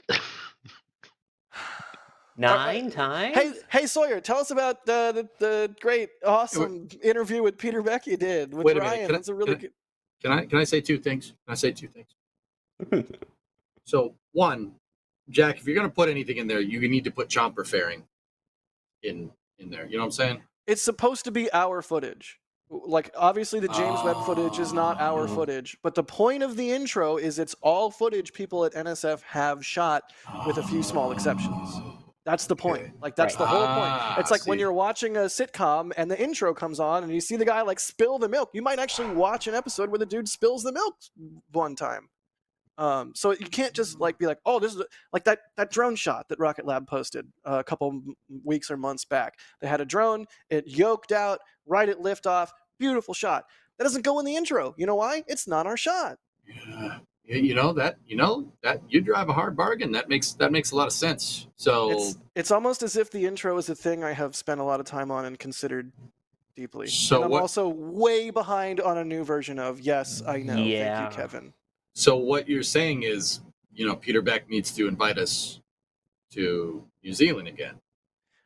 9 times?
Hey Sawyer, tell us about the great, awesome interview with Peter Beck you did with
Wait a
Ryan.
minute.
It's a really good.
Can I say two things? So, one, Jack, if you're going to put anything in there, you need to put chomper fairing in there. You know what I'm saying?
It's supposed to be our footage. Like, obviously the James Webb footage is not our
Oh.
footage, but the point of the intro is it's all footage people at NSF have shot, with a few small exceptions. That's the point.
Okay.
Like, that's
Right.
the whole point. It's like when
See.
you're watching a sitcom and the intro comes on and you see the guy like spill the milk. You might actually watch an episode where the dude spills the milk one time. So you can't just like be like, oh, this is like that drone shot that Rocket Lab posted a couple weeks or months back. They had a drone, it yoked out right at liftoff, beautiful shot. That doesn't go in the intro. You know why? It's not our shot.
Yeah. You know that you drive a hard bargain. That makes a lot of sense. So
It's almost as if the intro is a thing I have spent a lot of time on and considered deeply.
So
and I'm
what-
also way behind on a new version of Yes, I know.
Yeah.
Thank you, Kevin.
So what you're saying is, Peter Beck needs to invite us to New Zealand again,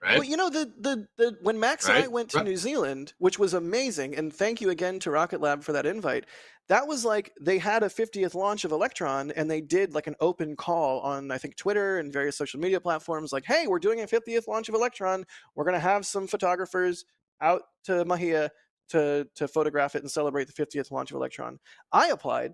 right?
Well, you know, the when Max and I
Right,
went to
right.
New Zealand, which was amazing, and thank you again to Rocket Lab for that invite. That was like they had a 50th launch of Electron, and they did like an open call on, I think, Twitter and various social media platforms, like, "Hey, we're doing a 50th launch of Electron. We're gonna have some photographers out to Mahia to photograph it and celebrate the 50th launch of Electron." I applied.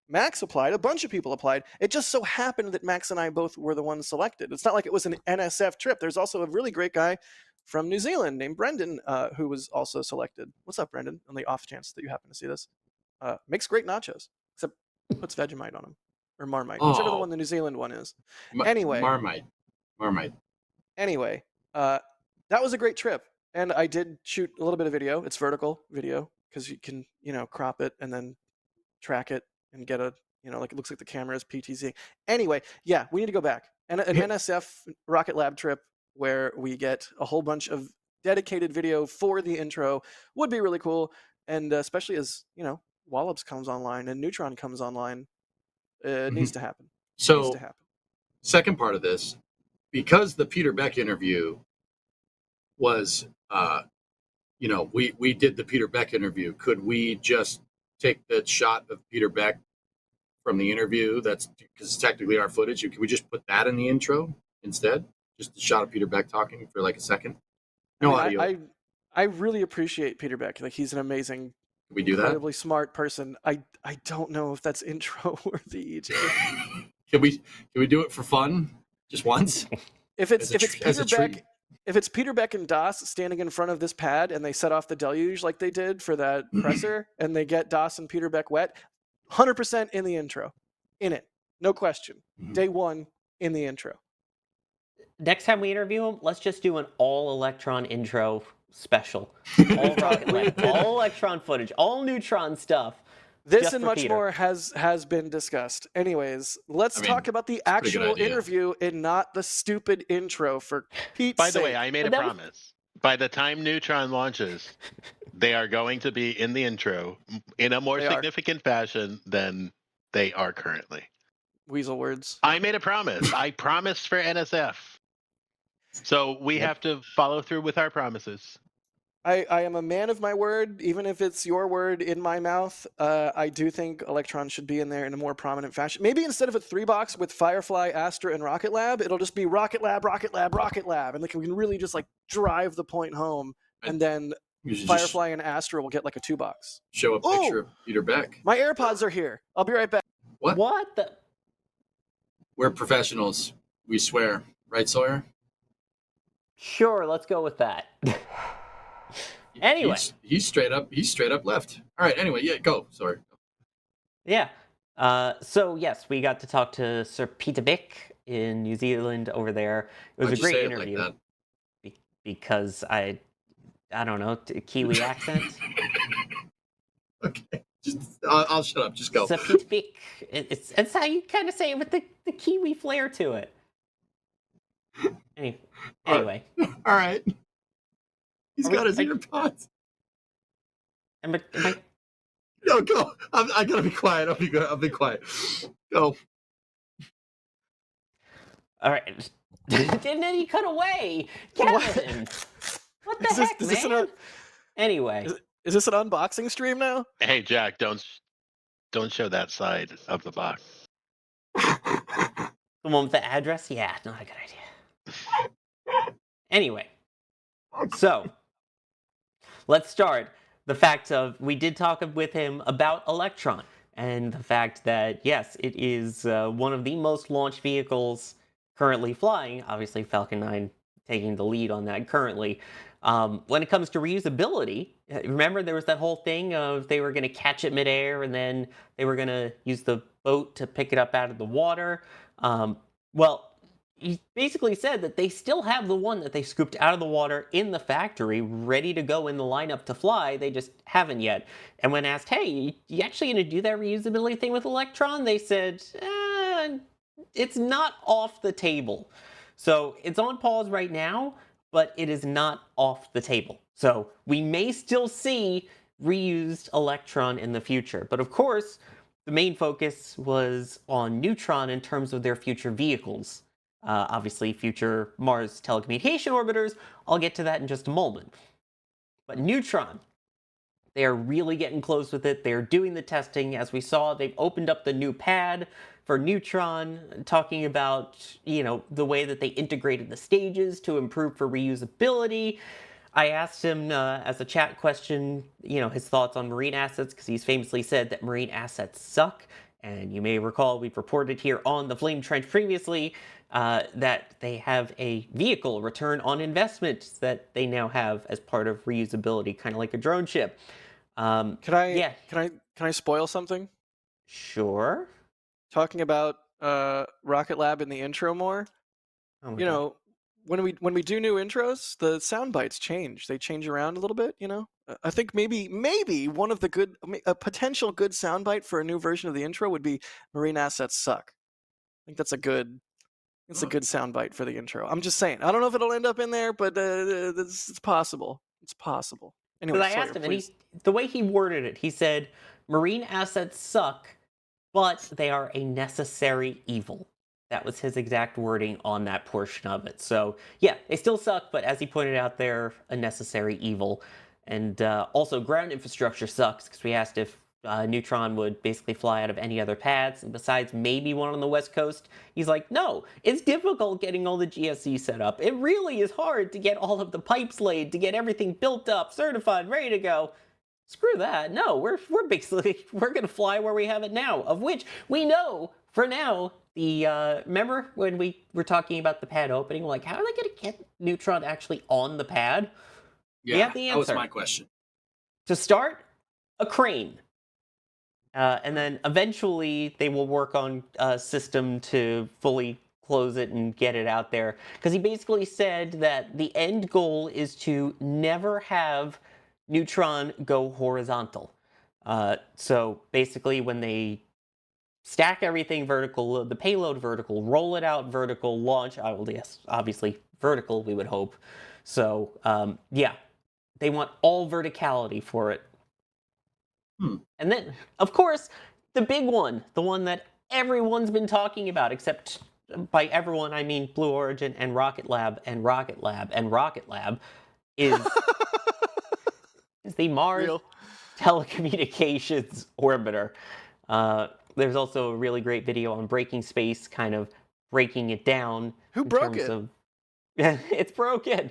Max applied. A bunch of people applied. It just so happened that Max and I both were the ones selected. It's not like it was an NSF trip. There's also a really great guy from New Zealand named Brendan who was also selected. What's up, Brendan? On the off chance that you happen to see this. Makes great nachos, except puts Vegemite on them. Or Marmite, whichever the
Oh.
one the New Zealand one is. Anyway.
Marmite.
Anyway, that was a great trip. And I did shoot a little bit of video. It's vertical video because you can, crop it and then track it and get a, like it looks like the camera is PTZ. Anyway, yeah, we need to go back. And an NSF Rocket Lab trip where we get a whole bunch of dedicated video for the intro would be really cool. And especially as, Wallops comes online and Neutron comes online, it needs to happen.
So,
needs to happen.
Second part of this, because the Peter Beck interview was, we did the Peter Beck interview. Could we just take the shot of Peter Beck from the interview? That's because it's technically our footage. Can we just put that in the intro instead? Just a shot of Peter Beck talking for like a second. No audio.
I really appreciate Peter Beck. Like, he's an amazing,
Can we do that?
incredibly smart person. I don't know if that's intro worthy, EJ.
Can we do it for fun, just once?
If it's
As a
Peter
treat.
Beck, if it's Peter Beck and Das standing in front of this pad and they set off the deluge like they did for that presser, and they get Das and Peter Beck wet, 100% in the intro, in it, no question. Day one in the intro.
Next time we interview him, let's just do an all Electron intro special. All Rocket Lab, all Electron footage, all Neutron stuff.
This
just
and
for
much
Peter.
more has been discussed. Anyways, let's talk about the
it's a pretty good
actual
idea.
interview and not the stupid intro, for Pete's
By the
sake.
way, I made a
But that was-
promise. By the time Neutron launches, they are going to be in the intro in a more
They are.
significant fashion than they are currently.
Weasel words.
I made a promise. I promised for NSF. So we have to follow through with our promises.
I am a man of my word, even if it's your word in my mouth. I do think Electron should be in there in a more prominent fashion. Maybe instead of a 3-box with Firefly, Astra, and Rocket Lab, it'll just be Rocket Lab, Rocket Lab, Rocket Lab. And like, we can really just like drive the point home. And then
You should just
Firefly and Astra will get like a 2-box.
show a
Ooh!
picture of Peter Beck.
My AirPods are here. I'll be right back.
What the?
We're professionals. We swear. Right, Sawyer?
Sure, let's go with that. Anyway.
He's straight up left. All right, anyway, yeah, go. Sorry.
Yeah. So yes, we got to talk to Sir Peter Beck in New Zealand over there. It was
Why'd
a
you
great
say
interview.
It like that?
Because I don't know, Kiwi accent.
Okay. I'll shut up. Just go.
Sir Peter Beck. It's how you kind of say it with the Kiwi flair to it. Anyway.
All right. He's got his
I-
earpods.
Am I
No, go. I gotta be quiet. I'll be quiet. Go.
all right? And then he cut away, Kevin. What the heck, man? Anyway,
Is this an unboxing stream now?
Hey Jack, don't show that side of the box.
the one with the address, yeah, not a good idea. Anyway, so let's start the fact of we did talk with him about Electron and the fact that yes, it is one of the most launched vehicles currently flying. Obviously, Falcon 9 taking the lead on that currently. When it comes to reusability, remember there was that whole thing of they were going to catch it midair and then they were going to use the boat to pick it up out of the water. Well, he basically said that they still have the one that they scooped out of the water in the factory, ready to go in the lineup to fly. They just haven't yet. And when asked, hey, you actually going to do that reusability thing with Electron? They said, it's not off the table. So it's on pause right now, but it is not off the table. So we may still see reused Electron in the future. But of course, the main focus was on Neutron in terms of their future vehicles. Obviously, future Mars telecommunication orbiters. I'll get to that in just a moment. But Neutron, they are really getting close with it. They're doing the testing. As we saw, they've opened up the new pad for Neutron, talking about, the way that they integrated the stages to improve for reusability. I asked him as a chat question, his thoughts on marine assets, because he's famously said that marine assets suck. And you may recall we've reported here on the Flame Trench previously that they have a vehicle return on investment that they now have as part of reusability, kind of like a drone ship.
Can I spoil something?
Sure.
Talking about Rocket Lab in the intro more.
Oh my God.
When we do new intros, the sound bites change. They change around a little bit, I think maybe one of the a potential good soundbite for a new version of the intro would be "Marine assets suck." I think that's a good soundbite for the intro. I'm just saying. I don't know if it'll end up in there, but it's possible. It's possible. Anyway,
Because I asked him, and the way he worded it, he said, "Marine assets suck, but they are a necessary evil." That was his exact wording on that portion of it. So, yeah, they still suck, but as he pointed out, they're a necessary evil. And also, ground infrastructure sucks, because we asked if Neutron would basically fly out of any other pads, besides maybe one on the West Coast. He's like, no, it's difficult getting all the GSE set up. It really is hard to get all of the pipes laid, to get everything built up, certified, ready to go. Screw that. No, we're going to fly where we have it now, of which we know for now. Remember when we were talking about the pad opening, like how are they going to get Neutron actually on the pad?
Yeah,
we have the answer.
That was my question.
To start, a crane. And then eventually they will work on a system to fully close it and get it out there. Because he basically said that the end goal is to never have Neutron go horizontal. So basically when they stack everything vertical, the payload vertical, roll it out vertical, launch, obviously vertical, we would hope. So, yeah, they want all verticality for it. And then, of course, the big one, the one that everyone's been talking about, except by everyone, I mean Blue Origin and Rocket Lab and Rocket Lab and Rocket Lab, is the Mars telecommunications orbiter. There's also a really great video on Breaking Space, kind of breaking it down.
Who broke it?
It's broken.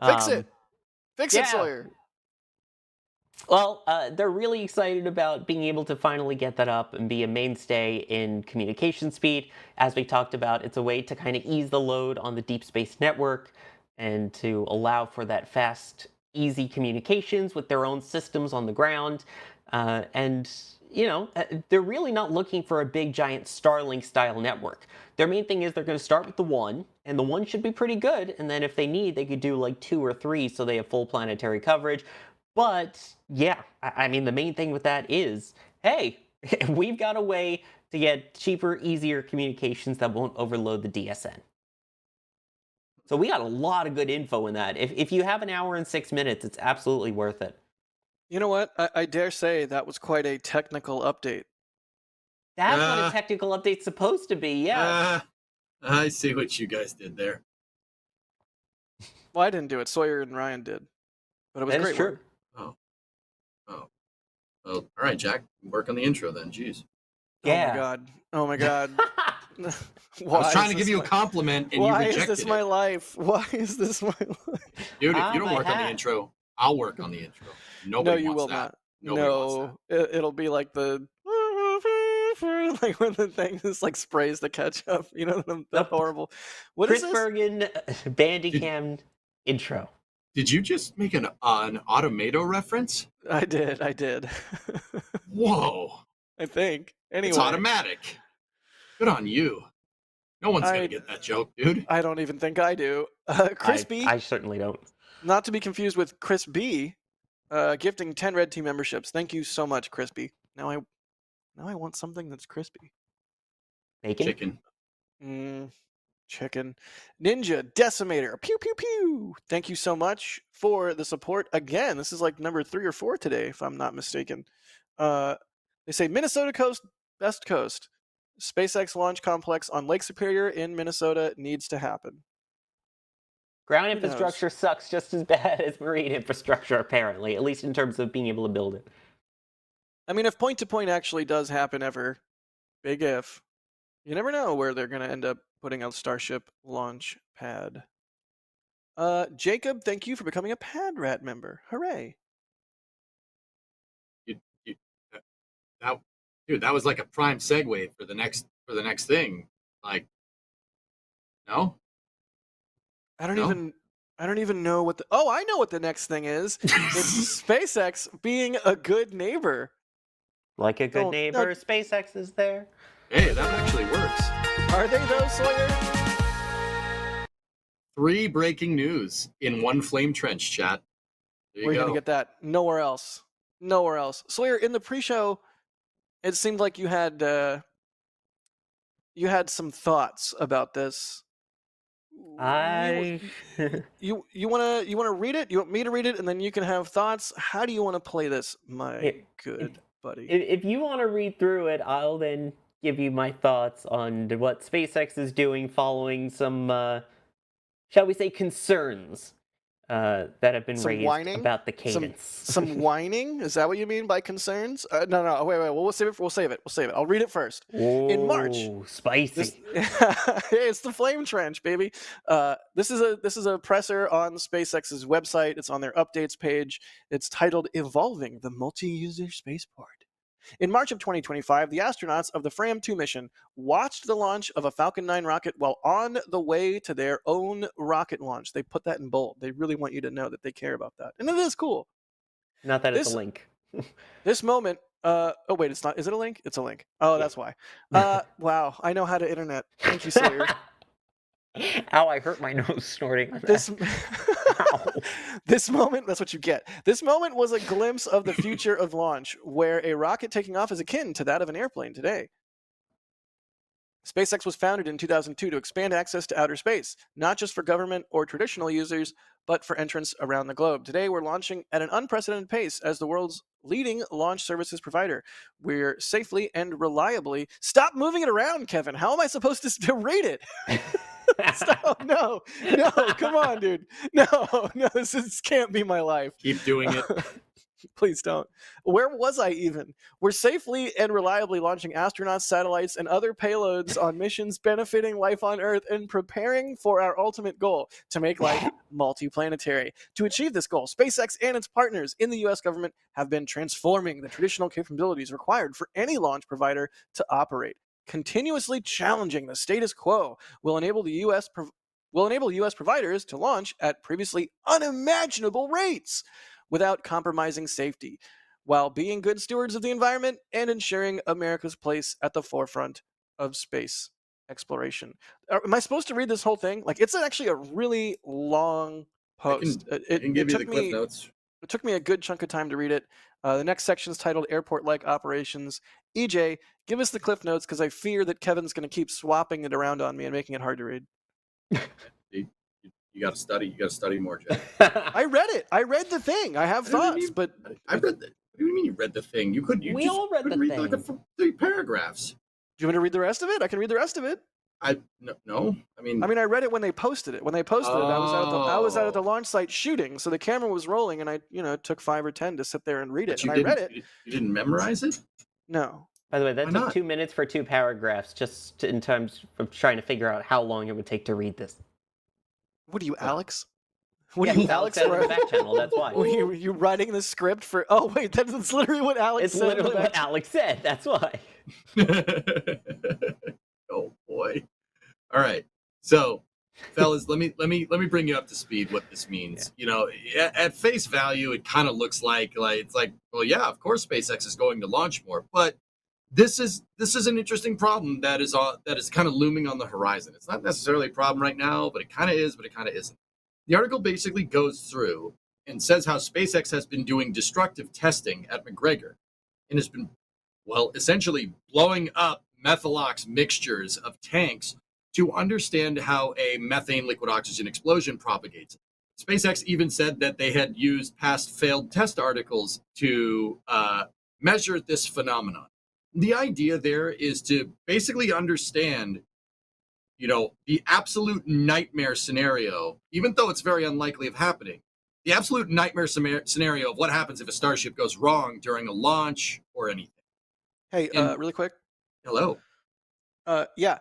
Fix it. Fix it, Sawyer.
Well, they're really excited about being able to finally get that up and be a mainstay in communication speed. As we talked about, it's a way to kind of ease the load on the deep space network and to allow for that fast, easy communications with their own systems on the ground. They're really not looking for a big, giant Starlink-style network. Their main thing is they're going to start with the one, and the one should be pretty good, and then if they need, they could do like 2 or 3 so they have full planetary coverage. But, yeah, I mean, the main thing with that is, hey, we've got a way to get cheaper, easier communications that won't overload the DSN. So we got a lot of good info in that. If you have an hour and 6 minutes, it's absolutely worth it.
You know what? I dare say that was quite a technical update.
That's what a technical update's supposed to be, yes.
I see what you guys did there.
Well, I didn't do it. Sawyer and Ryan did. But it was great work.
Oh. Well, all right, Jack. Work on the intro then. Jeez.
Yeah.
Oh my God.
I was trying to give you a compliment and you rejected it.
Why is this my life? Why is this my life?
Dude, if you don't work on the intro, I'll work on the intro. Nobody
no, you
wants
will
that.
not.
Nobody wants that.
No, it'll be like the like when the thing just like sprays the ketchup. You know, the
Nope.
horrible. What is
Chris
this?
Bergen Bandicam intro.
Did you just make an Automato reference?
I did.
Whoa.
I think. Anyway,
It's automatic. Good on you. No one's going
I-
to get that joke, dude.
I don't even think I do. Chris B,
I certainly don't.
not to be confused with Chris B, gifting 10 Red Team memberships. Thank you so much, Chris B. Now I want something that's crispy.
Bacon?
Chicken.
Chicken. Ninja Decimator. Pew pew pew. Thank you so much for the support. Again, this is like number 3 or 4 today, if I'm not mistaken. They say Minnesota coast, best coast. SpaceX launch complex on Lake Superior in Minnesota needs to happen.
Ground
Who knows?
infrastructure sucks just as bad as marine infrastructure, apparently, at least in terms of being able to build it.
I mean, if point-to-point actually does happen ever, big if, you never know where they're going to end up putting a Starship launch pad. Jacob, thank you for becoming a Pad Rat member. Hooray.
That was like a prime segue for the next thing. Like, no?
I don't
No?
even know what the Oh, I know what the next thing is. It's SpaceX being a good neighbor.
Like a good
No,
neighbor, SpaceX is there.
Hey, that actually works.
Are they though, Sawyer?
3 breaking news in one flame trench chat. There you
We're
go.
going to get that nowhere else. Nowhere else. Sawyer, in the pre-show, it seemed like you had some thoughts about this.
I
You wanna read it? You want me to read it, and then you can have thoughts? How do you want to play this, my good buddy?
if you want to read through it, I'll then give you my thoughts on what SpaceX is doing following some, shall we say, concerns that have been
Some
raised
whining?
about the cadence.
Some whining? Is that what you mean by concerns? No. Wait. We'll save it. We'll save it. I'll read it first. In March,
Ooh, spicy.
It's the flame trench, baby. This is a presser on SpaceX's website. It's on their updates page. It's titled "Evolving the Multi-User Spaceport." In March of 2025, the astronauts of the Fram-2 mission watched the launch of a Falcon 9 rocket while on the way to their own rocket launch. They put that in bold. They really want you to know that they care about that. And it is cool.
Not that it's a link.
This moment, oh wait, it's not. Is it a link? It's a link. Oh, that's why. Wow, I know how to internet. Thank you, Sawyer.
Ow, I hurt my nose snorting.
This moment, that's what you get. This moment was a glimpse of the future of launch, where a rocket taking off is akin to that of an airplane today. SpaceX was founded in 2002 to expand access to outer space, not just for government or traditional users, but for entrants around the globe. Today, we're launching at an unprecedented pace as the world's leading launch services provider. We're safely and reliably... Stop moving it around, Kevin. How am I supposed to rate it? Stop. No, come on, dude. No, this can't be my life.
Keep doing it.
Please don't. Where was I even? We're safely and reliably launching astronauts, satellites, and other payloads on missions benefiting life on Earth and preparing for our ultimate goal, to make life multiplanetary. To achieve this goal, SpaceX and its partners in the U.S. government have been transforming the traditional capabilities required for any launch provider to operate. Continuously challenging the status quo will enable U.S. providers to launch at previously unimaginable rates without compromising safety, while being good stewards of the environment and ensuring America's place at the forefront of space exploration. Am I supposed to read this whole thing? Like, it's actually a really long post.
I can give you the cliff notes.
It took me a good chunk of time to read it. The next section is titled Airport-Like Operations. EJ, give us the cliff notes, because I fear that Kevin's going to keep swapping it around on me and making it hard to read.
You got to study. You got to study more, Jay.
I read it. I read the thing. I have thoughts, but
I read the. What do you mean you read the thing? You couldn't.
We all read the
read
thing.
like 3 paragraphs.
Do you want me to read the rest of it? I can read the rest of it.
No. I mean,
I read it when they posted it. When they posted it, I was out at the launch site shooting, so the camera was rolling, and I, it took 5 or 10 to sit there and read it. And I read it.
You didn't memorize it?
No.
By the way, that
Why
took
not?
2 minutes for 2 paragraphs, just in terms of trying to figure out how long it would take to read this.
What are you, Alex? What
Yeah,
are you,
Alex
Alex?
said in the
Were,
back channel. That's why.
were you writing the script for? Oh wait, that's literally what Alex
It's
said. in the
literally
back
what Alex said. That's why.
Oh boy. All right. So, fellas, let me bring you up to speed what this means. You know, at face value, it kind of looks like it's like, well, yeah, of course SpaceX is going to launch more, but this is an interesting problem that is kind of looming on the horizon. It's not necessarily a problem right now, but it kind of is, but it kind of isn't. The article basically goes through and says how SpaceX has been doing destructive testing at McGregor and has been, well, essentially blowing up methalox mixtures of tanks to understand how a methane liquid oxygen explosion propagates. SpaceX even said that they had used past failed test articles to measure this phenomenon. The idea there is to basically understand, you know, the absolute nightmare scenario, even though it's very unlikely of happening, the absolute nightmare scenario of what happens if a Starship goes wrong during a launch or anything.
Hey,
And-
really quick.
Hello.
Yeah.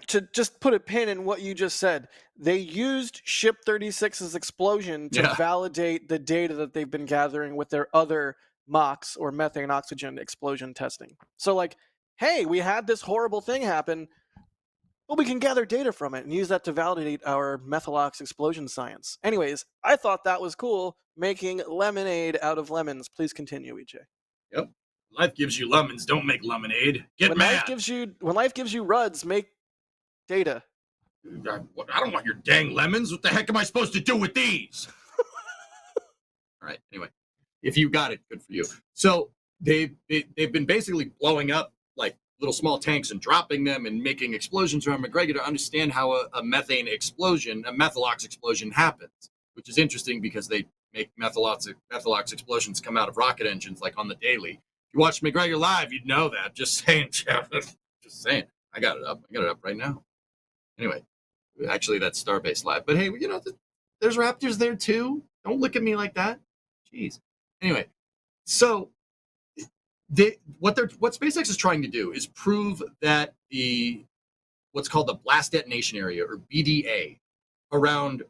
To just put a pin in what you just said, they used Ship 36's explosion to
Yeah.
validate the data that they've been gathering with their other MOX or methane oxygen explosion testing. So, like, hey, we had this horrible thing happen. Well, we can gather data from it and use that to validate our methalox explosion science. Anyways, I thought that was cool, making lemonade out of lemons. Please continue, EJ.
Yep. Life gives you lemons. Don't make lemonade. Get
when
mad.
life gives you ruds, make data.
I don't want your dang lemons. What the heck am I supposed to do with these? All right. Anyway, if you got it, good for you. So they've been basically blowing up like little small tanks and dropping them and making explosions around McGregor to understand how a methane explosion, a methalox explosion happens, which is interesting because they make methalox explosions come out of rocket engines like on the daily. If you watch McGregor live, you'd know that. Just saying, Jeff. Just saying. I got it up right now. Anyway, actually, that's Starbase Live. But hey, you know, there's Raptors there too. Don't look at me like that. Jeez. Anyway, so what SpaceX is trying to do is prove that what's called the blast detonation area, or BDA, around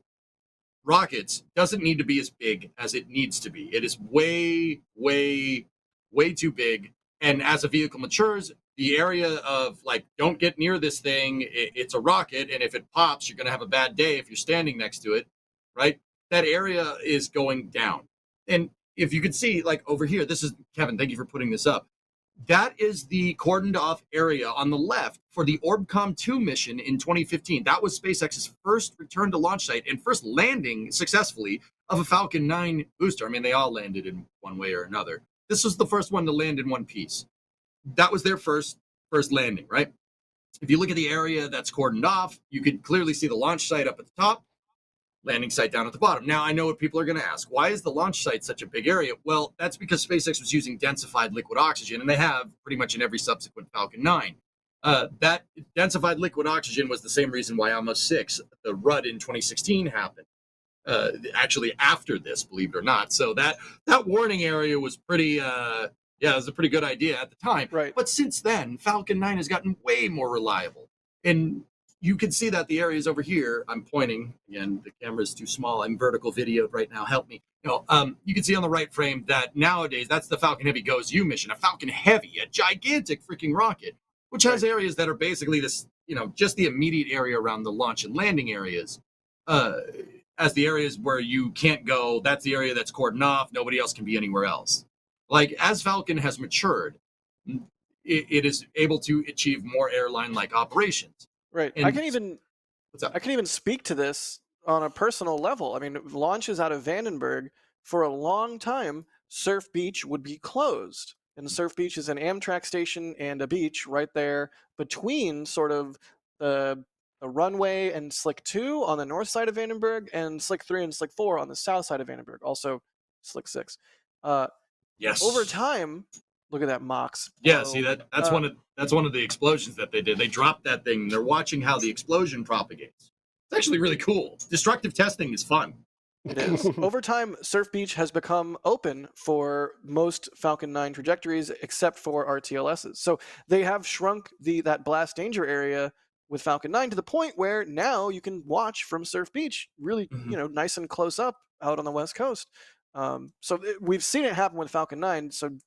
rockets doesn't need to be as big as it needs to be. It is way, way, way too big. And as a vehicle matures, the area of like, don't get near this thing. It's a rocket, and if it pops, you're going to have a bad day if you're standing next to it, right? That area is going down. And if you could see, like over here, this is Kevin. Thank you for putting this up. That is the cordoned off area on the left for the Orbcomm 2 mission in 2015. That was SpaceX's first return to launch site and first landing successfully of a Falcon 9 booster. I mean, they all landed in one way or another. This was the first one to land in one piece. That was their first landing, right? If you look at the area that's cordoned off, you could clearly see the launch site up at the top, landing site down at the bottom. Now, I know what people are going to ask. Why is the launch site such a big area? Well, that's because SpaceX was using densified liquid oxygen, and they have pretty much in every subsequent Falcon 9. That densified liquid oxygen was the same reason why Almost 6, the RUD in 2016, happened. Actually, after this, believe it or not. So that warning area was pretty, it was a pretty good idea at the time.
Right.
But since then, Falcon 9 has gotten way more reliable. And you can see that the areas over here, I'm pointing, again, the camera's too small. I'm vertical videoed right now. Help me. You can see on the right frame that nowadays, that's the Falcon Heavy Goes U mission, a Falcon Heavy, a gigantic freaking rocket, which has areas that are basically this, just the immediate area around the launch and landing areas. As the areas where you can't go, that's the area that's cordoned off. Nobody else can be anywhere else. Like, as Falcon has matured, it is able to achieve more airline-like operations.
Right.
And
I can even speak to this on a personal level. I mean, launches out of Vandenberg, for a long time, Surf Beach would be closed. And Surf Beach is an Amtrak station and a beach right there between sort of the runway and Slick 2 on the north side of Vandenberg, and Slick 3 and Slick 4 on the south side of Vandenberg, also Slick 6.
Yes.
Over time, look at that Mox.
Yeah, see that's one of the explosions that they did. They dropped that thing. They're watching how the explosion propagates. It's actually really cool. Destructive testing is fun.
It is. Over time, Surf Beach has become open for most Falcon 9 trajectories except for RTLSs. So they have shrunk that blast danger area with Falcon 9 to the point where now you can watch from Surf Beach really,
Mhm.
nice and close up out on the West Coast. We've seen it happen with Falcon 9. So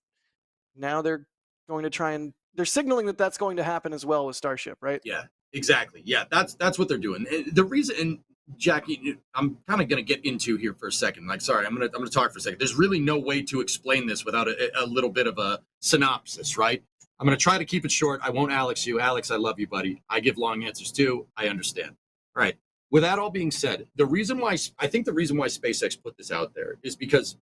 now they're going to try and they're signaling that that's going to happen as well with Starship, right?
Yeah, exactly. Yeah, that's what they're doing. The reason, and Jackie, I'm kind of going to get into here for a second. Like, sorry, I'm gonna talk for a second. There's really no way to explain this without a little bit of a synopsis, right? I'm going to try to keep it short. I won't Alex you. Alex, I love you, buddy. I give long answers too. I understand. All right. With that all being said, the reason why SpaceX put this out there is because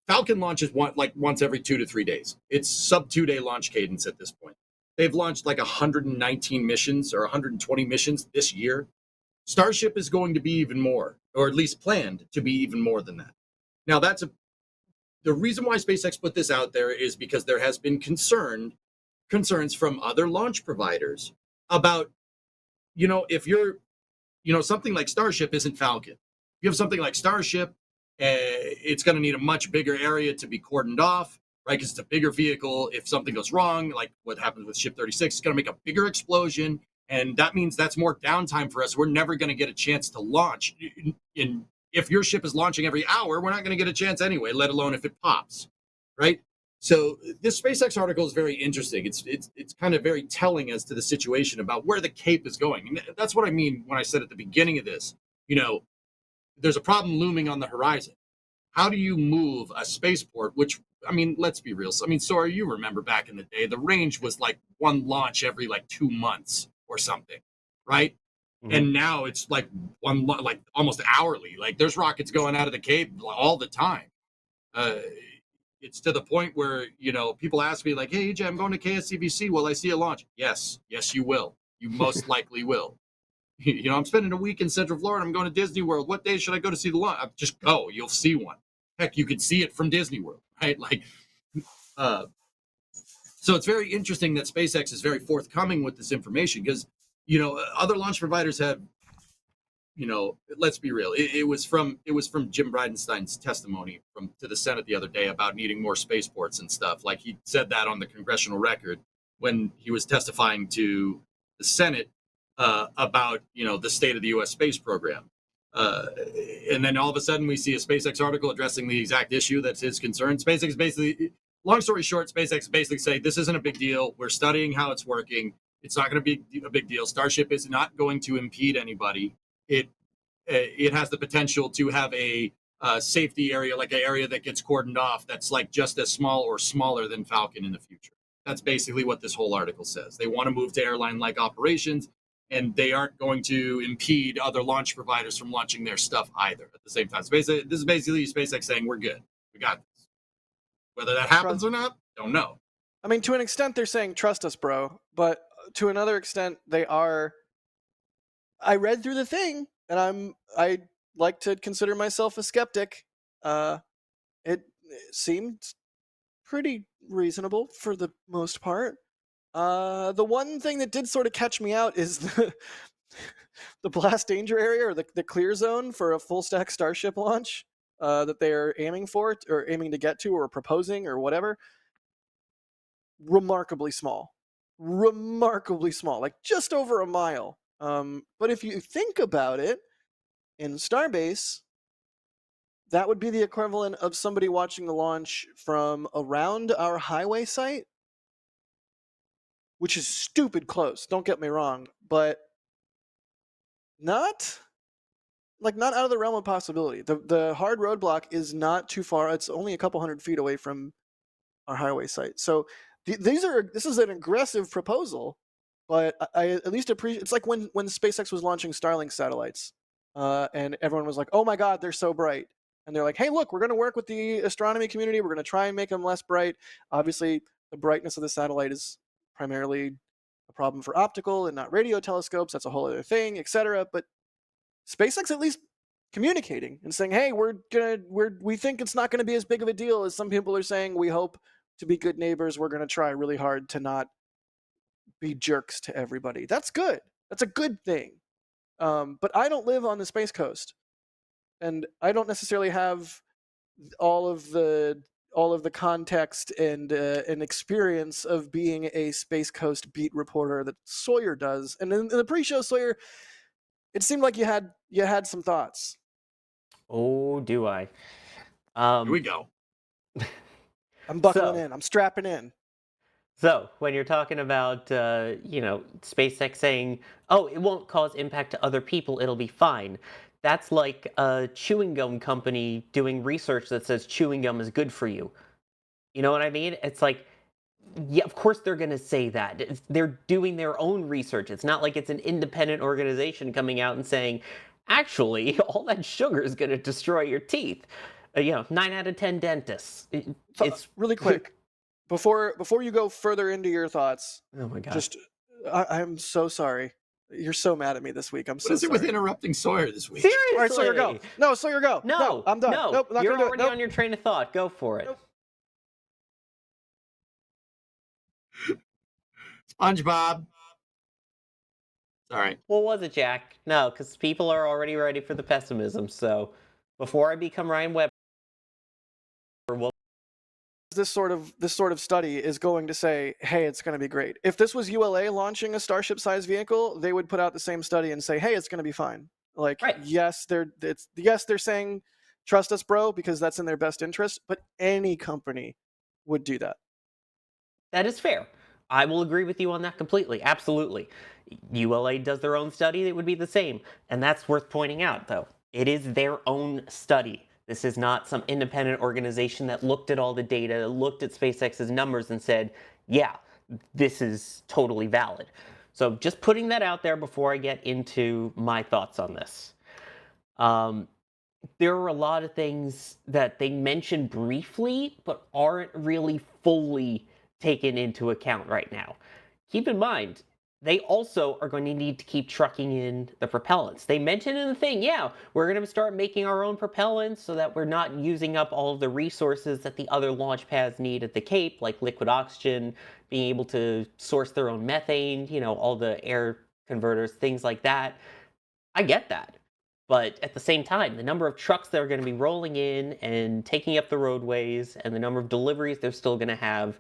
Falcon launches once every 2 to 3 days. It's sub 2 day launch cadence at this point. They've launched like 119 missions or 120 missions this year. Starship is going to be even more, or at least planned to be even more than that. Now, the reason why SpaceX put this out there is because there has been concerns from other launch providers about, if you're, something like Starship isn't Falcon. If you have something like Starship, it's going to need a much bigger area to be cordoned off, right? Because it's a bigger vehicle. If something goes wrong, like what happens with Ship 36, it's going to make a bigger explosion. And that means that's more downtime for us. We're never going to get a chance to launch. If your ship is launching every hour, we're not going to get a chance anyway, let alone if it pops, right? So this SpaceX article is very interesting. It's kind of very telling as to the situation about where the Cape is going. And that's what I mean when I said at the beginning of this, there's a problem looming on the horizon. How do you move a spaceport, which, I mean, let's be real. I mean, Sora, you remember back in the day, the range was like one launch every like 2 months or something, right? And now it's like like almost hourly. Like there's rockets going out of the Cape all the time. It's to the point where, people ask me like, hey, EJ, I'm going to KSCVC. Will I see a launch? Yes, you will. You most likely will. I'm spending a week in Central Florida. I'm going to Disney World. What day should I go to see the launch? Just go. You'll see one. Heck, you could see it from Disney World, right? So it's very interesting that SpaceX is very forthcoming with this information because, other launch providers have, let's be real. It was from Jim Bridenstine's testimony to the Senate the other day about needing more spaceports and stuff. Like he said that on the congressional record when he was testifying to the Senate about the state of the U.S. space program. And then all of a sudden we see a SpaceX article addressing the exact issue that's his concern. SpaceX basically, long story short, SpaceX basically say this isn't a big deal. We're studying how it's working. It's not going to be a big deal. Starship is not going to impede anybody. It has the potential to have a safety area, like an area that gets cordoned off that's like just as small or smaller than Falcon in the future. That's basically what this whole article says. They want to move to airline-like operations, and they aren't going to impede other launch providers from launching their stuff either at the same time. So this is basically SpaceX saying, we're good. We got this. Whether that happens or not, don't know.
I mean, to an extent, they're saying, trust us, bro. But to another extent, they are. I read through the thing, and I like to consider myself a skeptic. It seemed pretty reasonable for the most part. The one thing that did sort of catch me out is the blast danger area, or the clear zone for a full stack Starship launch that they're aiming for, or aiming to get to, or proposing, or whatever. Remarkably small, like just over a mile. But if you think about it, in Starbase, that would be the equivalent of somebody watching the launch from around our highway site, which is stupid close. Don't get me wrong, but not out of the realm of possibility. The hard roadblock is not too far. It's only a couple 100 feet away from our highway site. So this is an aggressive proposal, but I at least appreciate. It's like when SpaceX was launching Starlink satellites, and everyone was like, "Oh my God, they're so bright," and they're like, "Hey, look, we're going to work with the astronomy community. We're going to try and make them less bright." Obviously, the brightness of the satellite is primarily a problem for optical and not radio telescopes. That's a whole other thing, etc. But SpaceX at least communicating and saying, "Hey, we think it's not going to be as big of a deal as some people are saying. We hope to be good neighbors. We're going to try really hard to not be jerks to everybody." That's good. That's a good thing. But I don't live on the Space Coast, and I don't necessarily have all of the all of the context and experience of being a Space Coast beat reporter that Sawyer does. And in the pre-show, Sawyer, it seemed like you had some thoughts.
Oh, do I?
Here we go.
I'm buckling
So-
in. I'm strapping in.
So when you're talking about, SpaceX saying, "Oh, it won't cause impact to other people; it'll be fine," that's like a chewing gum company doing research that says chewing gum is good for you. You know what I mean? It's like, yeah, of course they're going to say that. They're doing their own research. It's not like it's an independent organization coming out and saying, "Actually, all that sugar is going to destroy your teeth." 9 out of 10 dentists. It's
really quick. Before you go further into your thoughts,
oh my god.
just I'm so sorry. You're so mad at me this week. I'm
What
so
is it
sorry.
with interrupting Sawyer this week?
Seriously.
All right, Sawyer, go. No, Sawyer, go.
No,
Go. I'm done.
No,
Nope, not
you're
gonna do it.
already
Nope.
on your train of thought. Go for it.
Nope.
SpongeBob. All right.
What was it, Jack? No, because people are already ready for the pessimism. So before I become Ryan Webber,
This sort of study is going to say, hey, it's going to be great. If this was ULA launching a Starship-sized vehicle, they would put out the same study and say, hey, it's going to be fine. Like,
Right.
yes, they're saying, trust us, bro, because that's in their best interest. But any company would do that.
that is fair. I will agree with you on that completely. Absolutely. ULA does their own study, it would be the same. And that's worth pointing out, though. It is their own study. This is not some independent organization that looked at all the data, looked at SpaceX's numbers and said, yeah, this is totally valid. So just putting that out there before I get into my thoughts on this. There are a lot of things that they mention briefly, but aren't really fully taken into account right now. Keep in mind, they also are going to need to keep trucking in the propellants. They mentioned in the thing, yeah, we're going to start making our own propellants so that we're not using up all of the resources that the other launch pads need at the Cape, like liquid oxygen, being able to source their own methane, all the air converters, things like that. I get that. But at the same time, the number of trucks that are going to be rolling in and taking up the roadways and the number of deliveries they're still going to have.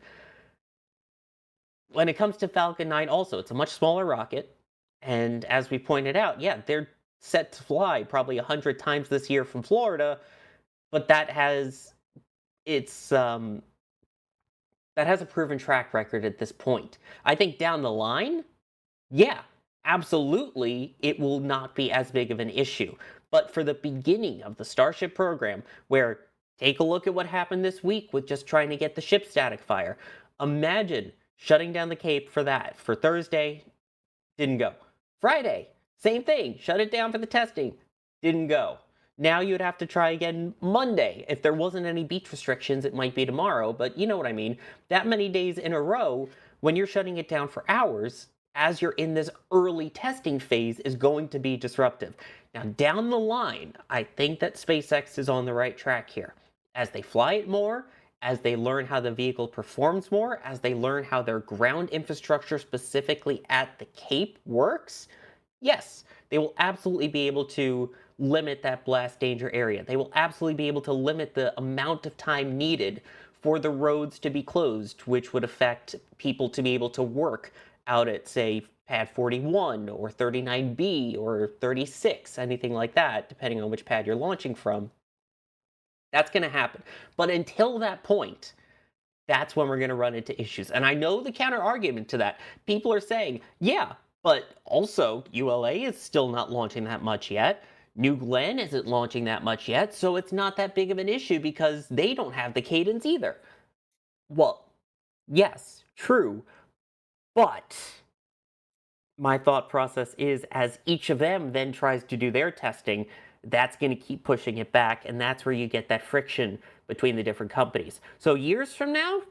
When it comes to Falcon 9 also, it's a much smaller rocket. And as we pointed out, yeah, they're set to fly probably 100 times this year from Florida, but that has a proven track record at this point. I think down the line, yeah, absolutely, it will not be as big of an issue. But for the beginning of the Starship program, where take a look at what happened this week with just trying to get the ship static fire. Imagine shutting down the Cape for that. For Thursday, didn't go. Friday, same thing. Shut it down for the testing. Didn't go. Now you'd have to try again Monday. If there wasn't any beach restrictions, it might be tomorrow, but you know what I mean. That many days in a row, when you're shutting it down for hours, as you're in this early testing phase, is going to be disruptive. Now, down the line, I think that SpaceX is on the right track here. As they fly it more, as they learn how the vehicle performs more, as they learn how their ground infrastructure specifically at the Cape works, yes, they will absolutely be able to limit that blast danger area. They will absolutely be able to limit the amount of time needed for the roads to be closed, which would affect people to be able to work out at, say, pad 41 or 39B or 36, anything like that, depending on which pad you're launching from. That's going to happen. But until that point, that's when we're going to run into issues. And I know the counter argument to that. People are saying, yeah, but also ULA is still not launching that much yet. New Glenn isn't launching that much yet, so it's not that big of an issue because they don't have the cadence either. Well, yes, true, but my thought process is as each of them then tries to do their testing, that's going to keep pushing it back, and that's where you get that friction between the different companies. So years from now,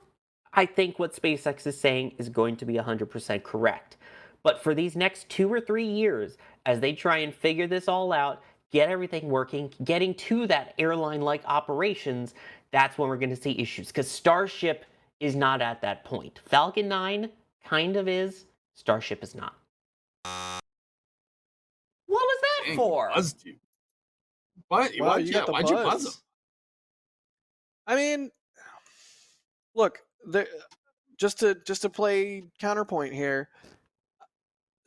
I think what SpaceX is saying is going to be 100% correct. But for these next 2 or 3 years, as they try and figure this all out, get everything working, getting to that airline-like operations, that's when we're going to see issues. Because Starship is not at that point. Falcon 9 kind of is. Starship is not. What was that
Dang,
for?
Buzzed you. What?
Wow,
Why'd you buzz him?
I mean, Look, just to play counterpoint here,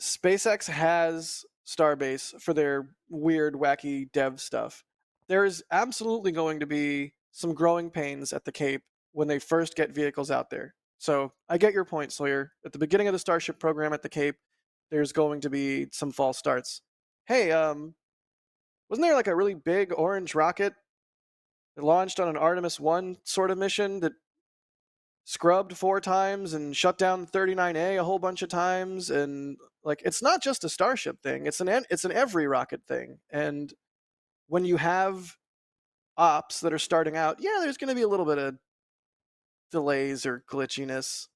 SpaceX has Starbase for their weird, wacky dev stuff. There is absolutely going to be some growing pains at the Cape when they first get vehicles out there. So I get your point, Sawyer. At the beginning of the Starship program at the Cape, there's going to be some false starts. Hey, wasn't there like a really big orange rocket that launched on an Artemis 1 sort of mission that scrubbed 4 times and shut down 39A a whole bunch of times? And like, it's not just a Starship thing, it's an every rocket thing. And when you have ops that are starting out, yeah, there's going to be a little bit of delays or glitchiness,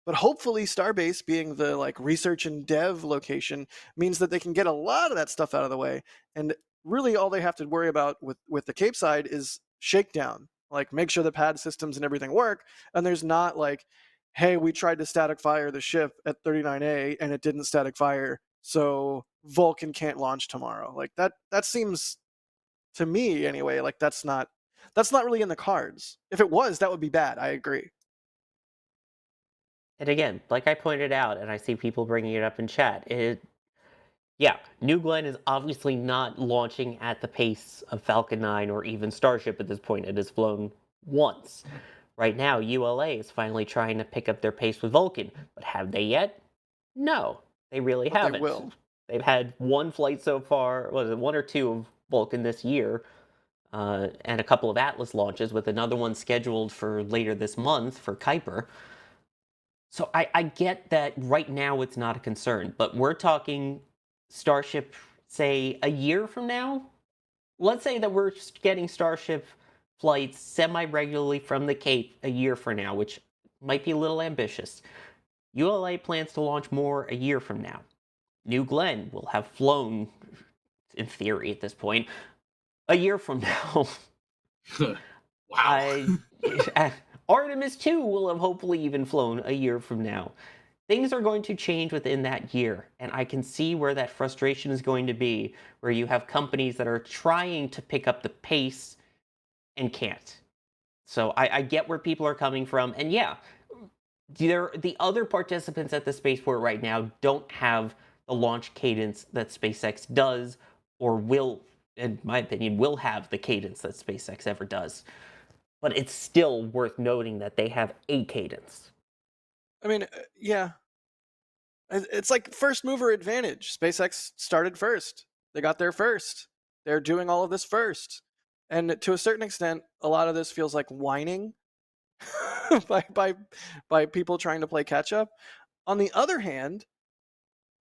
but hopefully Starbase, being the like research and dev location, means that they can get a lot of that stuff out of the way. And really all they have to worry about with the Cape side is shakedown, like make sure the pad systems and everything work. And there's not like, hey, we tried to static fire the ship at 39A and it didn't static fire, so Vulcan can't launch tomorrow. Like that seems, to me anyway, like that's not really in the cards. If it was, that would be bad. I agree.
And again, like I pointed out, and I see people bringing it up in chat, yeah, New Glenn is obviously not launching at the pace of Falcon 9 or even Starship at this point. It has flown once. Right now, ULA is finally trying to pick up their pace with Vulcan, but have they yet? No, they really
But they
haven't.
will.
They've had one flight so far, was it one or two of Vulcan this year, and a couple of Atlas launches, with another one scheduled for later this month for Kuiper. So I get that right now it's not a concern, but we're talking Starship, say, a year from now? Let's say that we're getting Starship flights semi-regularly from the Cape a year from now, which might be a little ambitious. ULA plans to launch more a year from now. New Glenn will have flown, in theory at this point, a year from now.
Wow.
Artemis 2 will have hopefully even flown a year from now. Things are going to change within that year, and I can see where that frustration is going to be, where you have companies that are trying to pick up the pace and can't. So I get where people are coming from, and yeah, the other participants at the spaceport right now don't have the launch cadence that SpaceX does, or will, in my opinion, will have the cadence that SpaceX ever does. But it's still worth noting that they have a cadence.
I mean, yeah. It's like first mover advantage. SpaceX started first. They got there first. They're doing all of this first. And to a certain extent, a lot of this feels like whining by people trying to play catch up. On the other hand,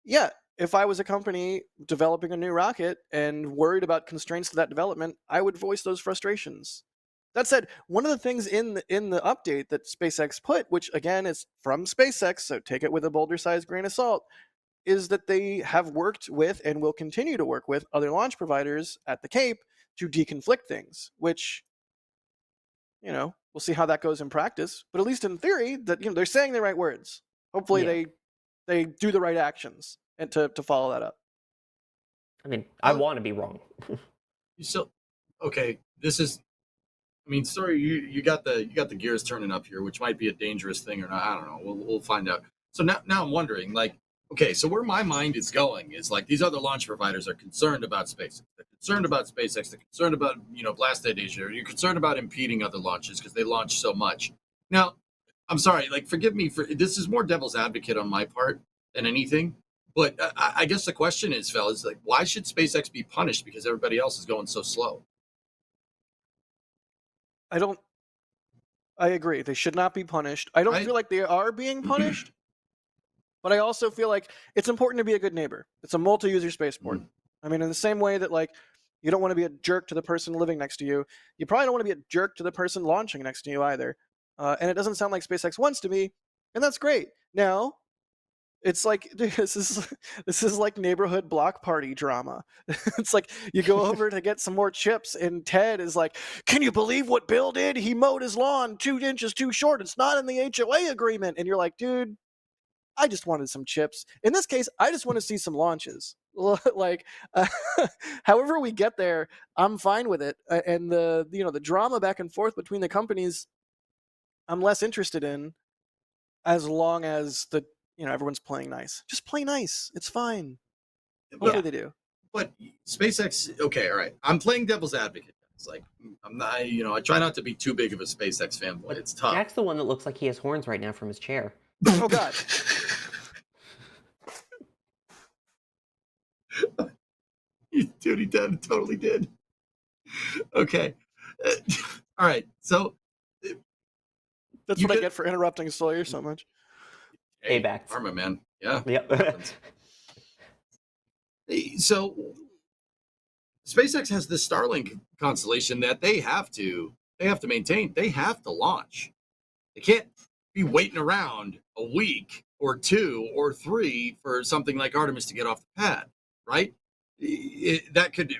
yeah, if I was a company developing a new rocket and worried about constraints to that development, I would voice those frustrations. That said, one of the things in the update that SpaceX put, which again is from SpaceX, so take it with a boulder-sized grain of salt, is that they have worked with and will continue to work with other launch providers at the Cape to deconflict things, which, we'll see how that goes in practice. But at least in theory, that they're saying the right words. Hopefully
Yeah.
they do the right actions and to follow that up.
I mean, I want to be wrong.
You still okay? This is, I mean, sorry, you got the gears turning up here, which might be a dangerous thing or not. I don't know. We'll find out. So now I'm wondering, like, okay, so where my mind is going is like these other launch providers are concerned about SpaceX. They're concerned about SpaceX. They're concerned about blast Asia. You're concerned about impeding other launches because they launch so much. Now, I'm sorry, like, forgive me for this is more devil's advocate on my part than anything. But I guess the question is, fellas, like, why should SpaceX be punished because everybody else is going so slow?
I agree. They should not be punished. I don't
Right?
feel like they are being punished, but I also feel like it's important to be a good neighbor. It's a multi-user spaceport. I mean, in the same way that like you don't want to be a jerk to the person living next to you, you probably don't want to be a jerk to the person launching next to you either. And it doesn't sound like SpaceX wants to be, and that's great. Now, it's like this is like neighborhood block party drama. It's like you go over to get some more chips, and Ted is like, "Can you believe what Bill did? He mowed his lawn 2 inches too short. It's not in the HOA agreement." And you're like, "Dude, I just wanted some chips. In this case, I just want to see some launches." Like, however we get there, I'm fine with it. And the drama back and forth between the companies, I'm less interested in, as long as everyone's playing nice. Just play nice. It's fine. Hopefully they do.
But SpaceX, okay, all right. I'm playing devil's advocate. It's like I'm not, I try not to be too big of a SpaceX fanboy. It's tough.
Jack's the one that looks like he has horns right now from his chair.
Oh God.
Dude, he did, totally did. Okay. All right. So
That's what I get for interrupting Sawyer so much.
hey,
Paybacks.
Karma, man. Yeah.
Yep.
So SpaceX has this Starlink constellation that they have to maintain. They have to launch. They can't be waiting around a week or 2 or 3 for something like Artemis to get off the pad, right? That could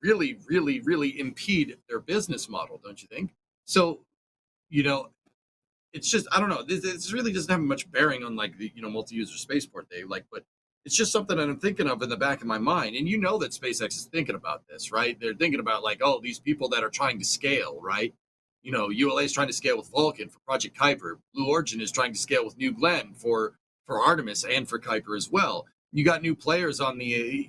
really, really, really impede their business model, don't you think? So, it's just, I don't know. This really doesn't have much bearing on like the multi-user spaceport day, but it's just something that I'm thinking of in the back of my mind. And that SpaceX is thinking about this, right? They're thinking about these people that are trying to scale, right? ULA is trying to scale with Vulcan for Project Kuiper. Blue Origin is trying to scale with New Glenn for Artemis and for Kuiper as well. You got new players on the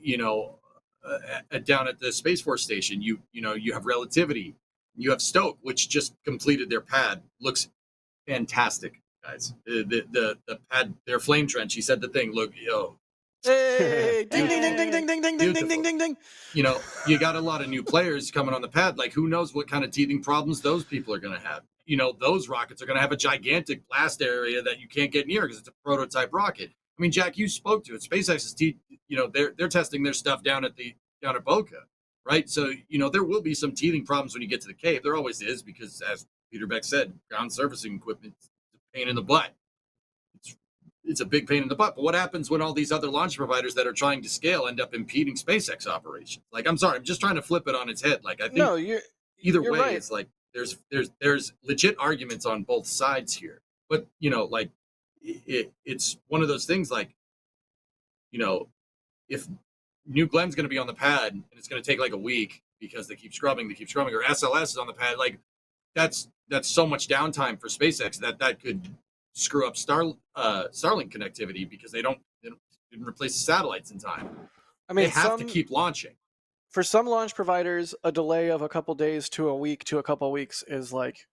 down at the Space Force Station. You have Relativity. You have Stoke, which just completed their pad. Looks fantastic, guys. The pad, their flame trench. He said the thing. Look,
Hey, ding ding ding ding ding ding ding ding ding ding ding ding.
You got a lot of new players coming on the pad. Like, who knows what kind of teething problems those people are going to have. Those rockets are going to have a gigantic blast area that you can't get near because it's a prototype rocket. I mean, Jack, you spoke to it. SpaceX is, they're testing their stuff down at Boca, right? So, there will be some teething problems when you get to the cave. There always is, because as Peter Beck said, ground surfacing equipment is a pain in the butt. It's a big pain in the butt. But what happens when all these other launch providers that are trying to scale end up impeding SpaceX operations? Like, I'm sorry, I'm just trying to flip it on its head. Like, I think either way, right. It's like there's legit arguments on both sides here. But it's one of those things. Like, if New Glenn's going to be on the pad and it's going to take like a week because they keep scrubbing, or SLS is on the pad, like that's so much downtime for SpaceX that could screw up Starlink connectivity because they didn't replace the satellites in time. I mean, they have to keep launching.
For some launch providers, a delay of a couple days to a week to a couple weeks is like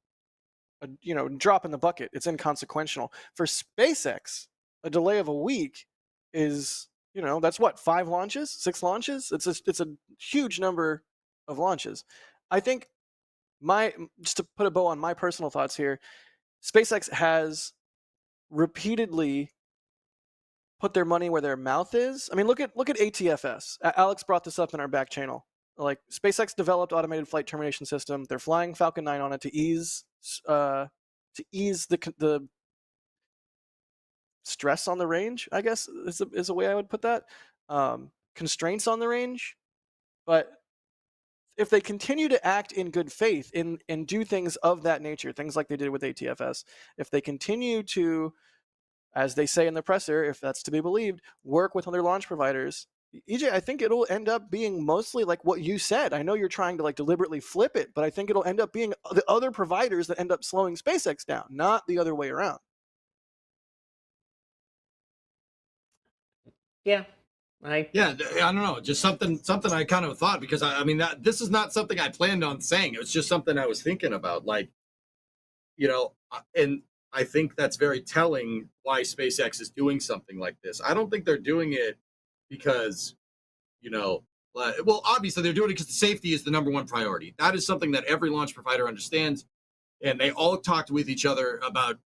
a drop in the bucket. It's inconsequential. For SpaceX, a delay of a week is that's what, 5 launches, 6 launches. It's a huge number of launches. I think just to put a bow on my personal thoughts here, SpaceX has repeatedly put their money where their mouth is. I mean, look at ATFS. Alex brought this up in our back channel. Like, SpaceX developed automated flight termination system. They're flying Falcon 9 on it to ease the stress on the range, I guess is a way I would put that. Constraints on the range. But if they continue to act in good faith and do things of that nature, things like they did with ATFS, if they continue to, as they say in the presser, if that's to be believed, work with other launch providers, EJ, I think it'll end up being mostly like what you said. I know you're trying to deliberately flip it, but I think it'll end up being the other providers that end up slowing SpaceX down, not the other way around.
Yeah.
I don't know, just something I kind of thought, because I mean, that this is not something I planned on saying. It was just something I was thinking about, and I think that's very telling why SpaceX is doing something like this. I don't think they're doing it because, well, obviously they're doing it because the safety is the number one priority. That is something that every launch provider understands, and they all talked with each other about,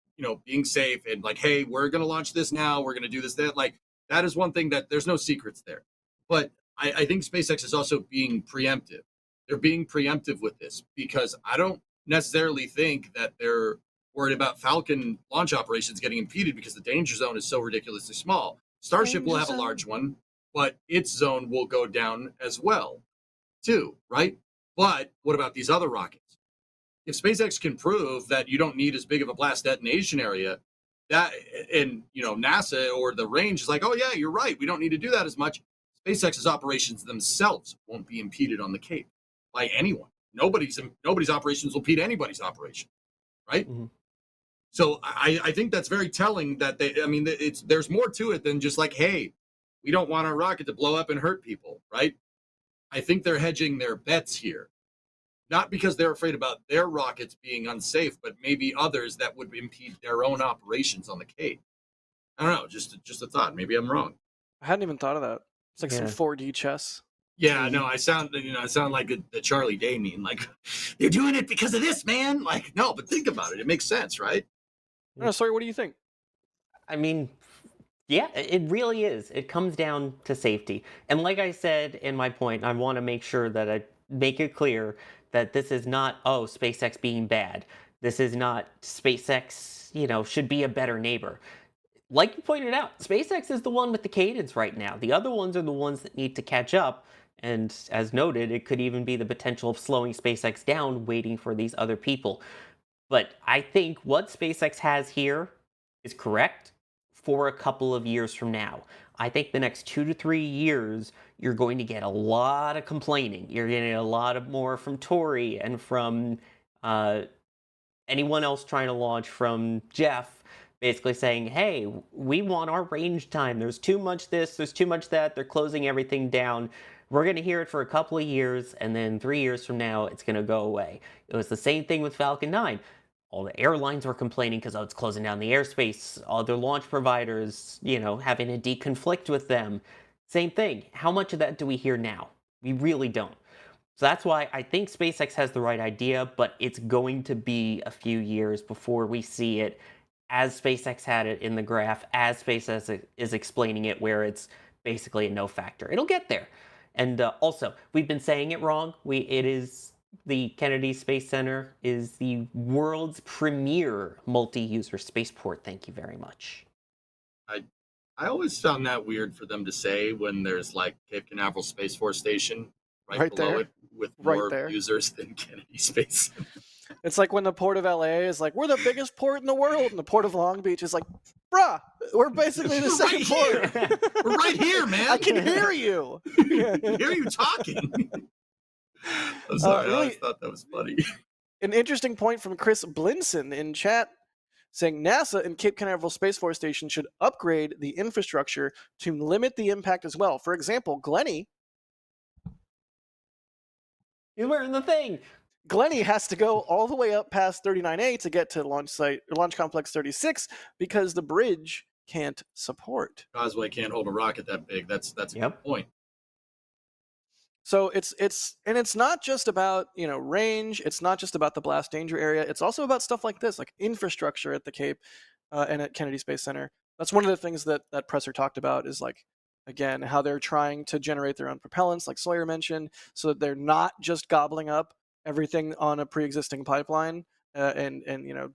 being safe and like, hey, we're going to launch this now. We're going to do this, that. Like, that is one thing that there's no secrets there. But I think SpaceX is also being preemptive. They're being preemptive with this because I don't necessarily think that they're worried about Falcon launch operations getting impeded because the danger zone is so ridiculously small. Starship will have a large one, but its zone will go down as well, too, right? But what about these other rockets? If SpaceX can prove that you don't need as big of a blast detonation area, that, and NASA or the range is like, oh yeah, you're right, we don't need to do that as much. SpaceX's operations themselves won't be impeded on the Cape by anyone. Nobody's operations will impede anybody's operation, right?
Mm-hmm.
So I think that's very telling that there's more to it than just like, hey, we don't want our rocket to blow up and hurt people, right? I think they're hedging their bets here. Not because they're afraid about their rockets being unsafe, but maybe others that would impede their own operations on the Cape. I don't know, just a thought. Maybe I'm wrong.
I hadn't even thought of that. It's like some
Yeah.
4D chess.
Yeah, no, I sound like the Charlie Day meme. Like, they're doing it because of this, man. Like, no, but think about it. It makes sense, right?
No, sorry, what do you think?
I mean, yeah, it really is. It comes down to safety. And like I said in my point, I want to make sure that I make it clear that this is not, oh, SpaceX being bad. This is not SpaceX, should be a better neighbor. Like you pointed out, SpaceX is the one with the cadence right now. The other ones are the ones that need to catch up. And as noted, it could even be the potential of slowing SpaceX down, waiting for these other people. But I think what SpaceX has here is correct for a couple of years from now. I think the next 2 to 3 years, you're going to get a lot of complaining. You're getting a lot of more from Tory and from anyone else trying to launch, from Jeff, basically saying, hey, we want our range time. There's too much this, there's too much that. They're closing everything down. We're going to hear it for a couple of years, and then 3 years from now, it's going to go away. It was the same thing with Falcon 9. All the airlines were complaining because it's closing down the airspace. Other launch providers, having to deconflict with them. Same thing. How much of that do we hear now? We really don't. So that's why I think SpaceX has the right idea, but it's going to be a few years before we see it as SpaceX had it in the graph, as SpaceX is explaining it, where it's basically a no factor. It'll get there. And also, we've been saying it wrong. The Kennedy Space Center is the world's premier multi-user spaceport. Thank you very much.
I always found that weird for them to say when there's like Cape Canaveral Space Force Station right below
there.
it with
Right
more
there.
users than Kennedy Space.
It's like when the port of LA is like, we're the biggest port in the world, and the port of Long Beach is like, bruh, we're basically the
We're
same
right
port.
We're right here, man.
I can hear you.
I can hear you talking. I'm sorry, I
really-
always thought that was funny.
An interesting point from Chris Blinson in chat saying NASA and Cape Canaveral Space Force Station should upgrade the infrastructure to limit the impact as well. For example, Glenny
He's wearing the thing.
has to go all the way up past 39A to get to Launch Complex 36 because the bridge can't support.
Causeway can't hold a rocket that big. That's a good point.
So it's not just about range. It's not just about the blast danger area. It's also about stuff like this, like infrastructure at the Cape and at Kennedy Space Center. That's one of the things that Presser talked about is like, again, how they're trying to generate their own propellants, like Sawyer mentioned, so that they're not just gobbling up everything on a pre-existing pipeline and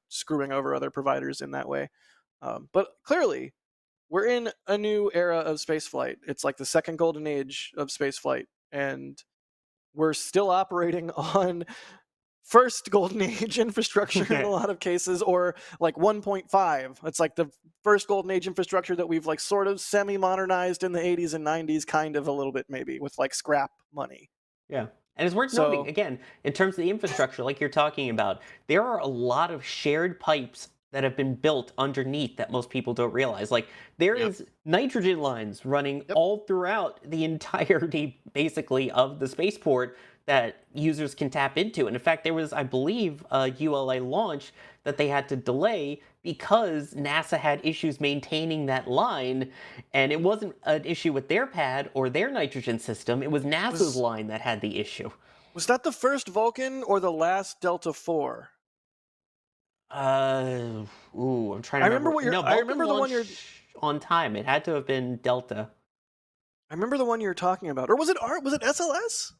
screwing over other providers in that way. But clearly, we're in a new era of spaceflight. It's like the second golden age of spaceflight, and we're still operating on first golden age infrastructure in a lot of cases, or like 1.5. It's like the first golden age infrastructure that we've like sort of semi-modernized in the 80s and 90s, kind of a little bit maybe, with like scrap money.
Yeah. And it's worth noting, again, in terms of the infrastructure, like you're talking about, there are a lot of shared pipes that have been built underneath that most people don't realize. Like, there is nitrogen lines running all throughout the entirety, basically, of the spaceport that users can tap into. And in fact, there was, I believe, a ULA launch that they had to delay because NASA had issues maintaining that line, and it wasn't an issue with their pad or their nitrogen system, it was NASA's line that had the issue.
Was that the first Vulcan or the last Delta IV?
I'm trying to remember.
I remember the one you're
on time. It had to have been Delta.
I remember the one you're talking about, or was it SLS?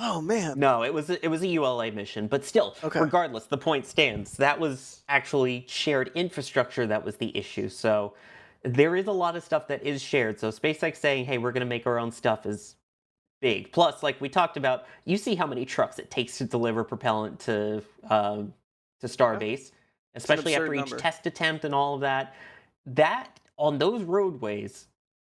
Oh man.
No, it was a ULA mission, but still, regardless, the point stands. That was actually shared infrastructure that was the issue. So there is a lot of stuff that is shared. So SpaceX saying, "Hey, we're going to make our own stuff," is big. Plus, like we talked about, you see how many trucks it takes to deliver propellant to Starbase, especially after each test attempt and all of that. That on those roadways,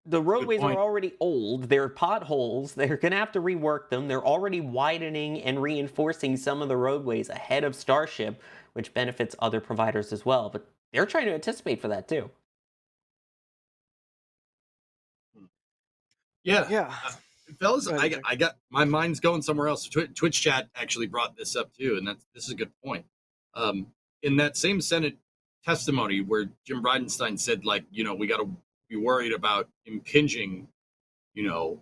The roadways are
point.
already old. They're potholes. They're going to have to rework them. They're already widening and reinforcing some of the roadways ahead of Starship, which benefits other providers as well. But they're trying to anticipate for that too.
Yeah.
Yeah.
Fellas,
Go ahead, Jack.
I got my mind's going somewhere else. Twitch chat actually brought this up too, and this is a good point. In that same Senate testimony where Jim Bridenstine said, like, we got to be worried about impinging, the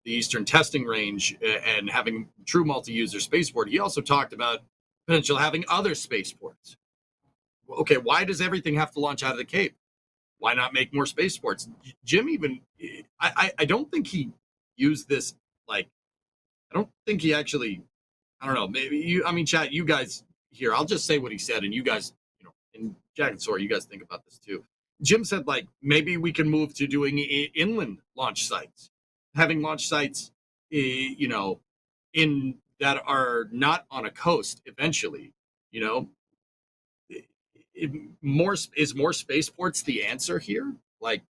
Eastern Testing Range and having true multi-user spaceport. He also talked about potential having other spaceports. Okay, why does everything have to launch out of the Cape? Why not make more spaceports? Jim even, I don't think he used this, like, I don't think he actually, I don't know, maybe chat, you guys here, I'll just say what he said, and you guys, and Jack and Sora, you guys think about this too. Jim said, like, maybe we can move to doing inland launch sites, having launch sites, in that are not on a coast eventually, you know, more spaceports the answer here? Like,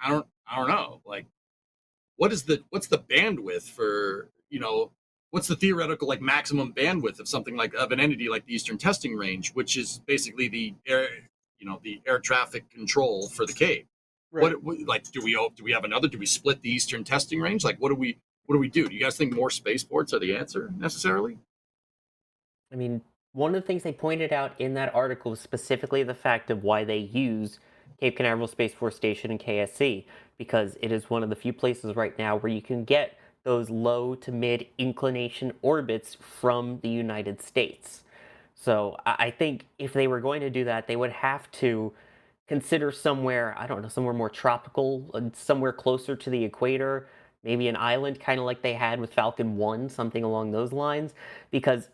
I don't know. Like, what's the bandwidth for, what's the theoretical, like, maximum bandwidth of something like, of an entity like the Eastern Testing Range, which is basically the air traffic control for the Cape?
Right.
What, like, do we have another? Do we split the Eastern Testing Range? Like, what do we do? Do you guys think more spaceports are the answer necessarily?
I mean, one of the things they pointed out in that article was specifically the fact of why they use Cape Canaveral Space Force Station and KSC, because it is one of the few places right now where you can get those low to mid inclination orbits from the United States. So I think if they were going to do that, they would have to consider somewhere, I don't know, somewhere more tropical, somewhere closer to the equator, maybe an island, kind of like they had with Falcon 1, something along those lines, because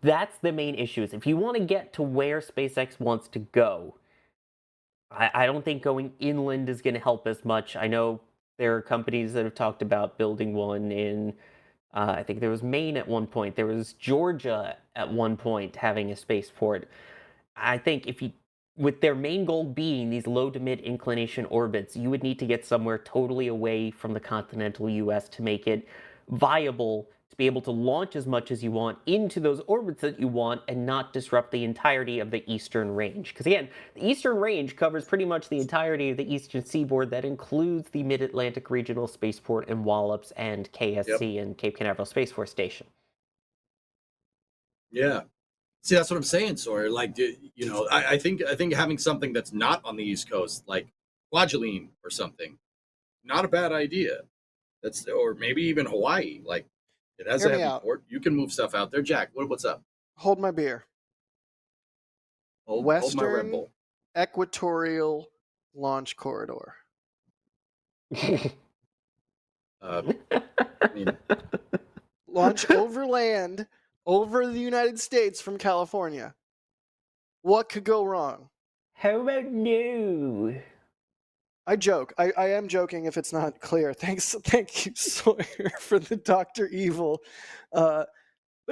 that's the main issue. Is if you want to get to where SpaceX wants to go, I don't think going inland is going to help as much. I know there are companies that have talked about building one in, I think there was Maine at one point. There was Georgia at one point having a spaceport. I think if you, with their main goal being these low to mid inclination orbits, you would need to get somewhere totally away from the continental US to make it viable to be able to launch as much as you want into those orbits that you want and not disrupt the entirety of the eastern range. Because again, the eastern range covers pretty much the entirety of the eastern seaboard. That includes the Mid-Atlantic Regional Spaceport in Wallops and KSC and Cape Canaveral Space Force Station.
Yeah. See, that's what I'm saying, Sawyer. Like, I think having something that's not on the East Coast, like Kwajalein or something, not a bad idea. Or maybe even Hawaii. Like, it has
Hear
a
me
heavy
out.
port. You can move stuff out there. Jack, what's up?
Hold my beer.
Hold my Red
Western
Bull.
Equatorial Launch Corridor.
I mean,
Launch overland over the United States from California. What could go wrong?
How about no?
I joke. I am joking if it's not clear. Thank you, Sawyer, for the Dr. Evil. But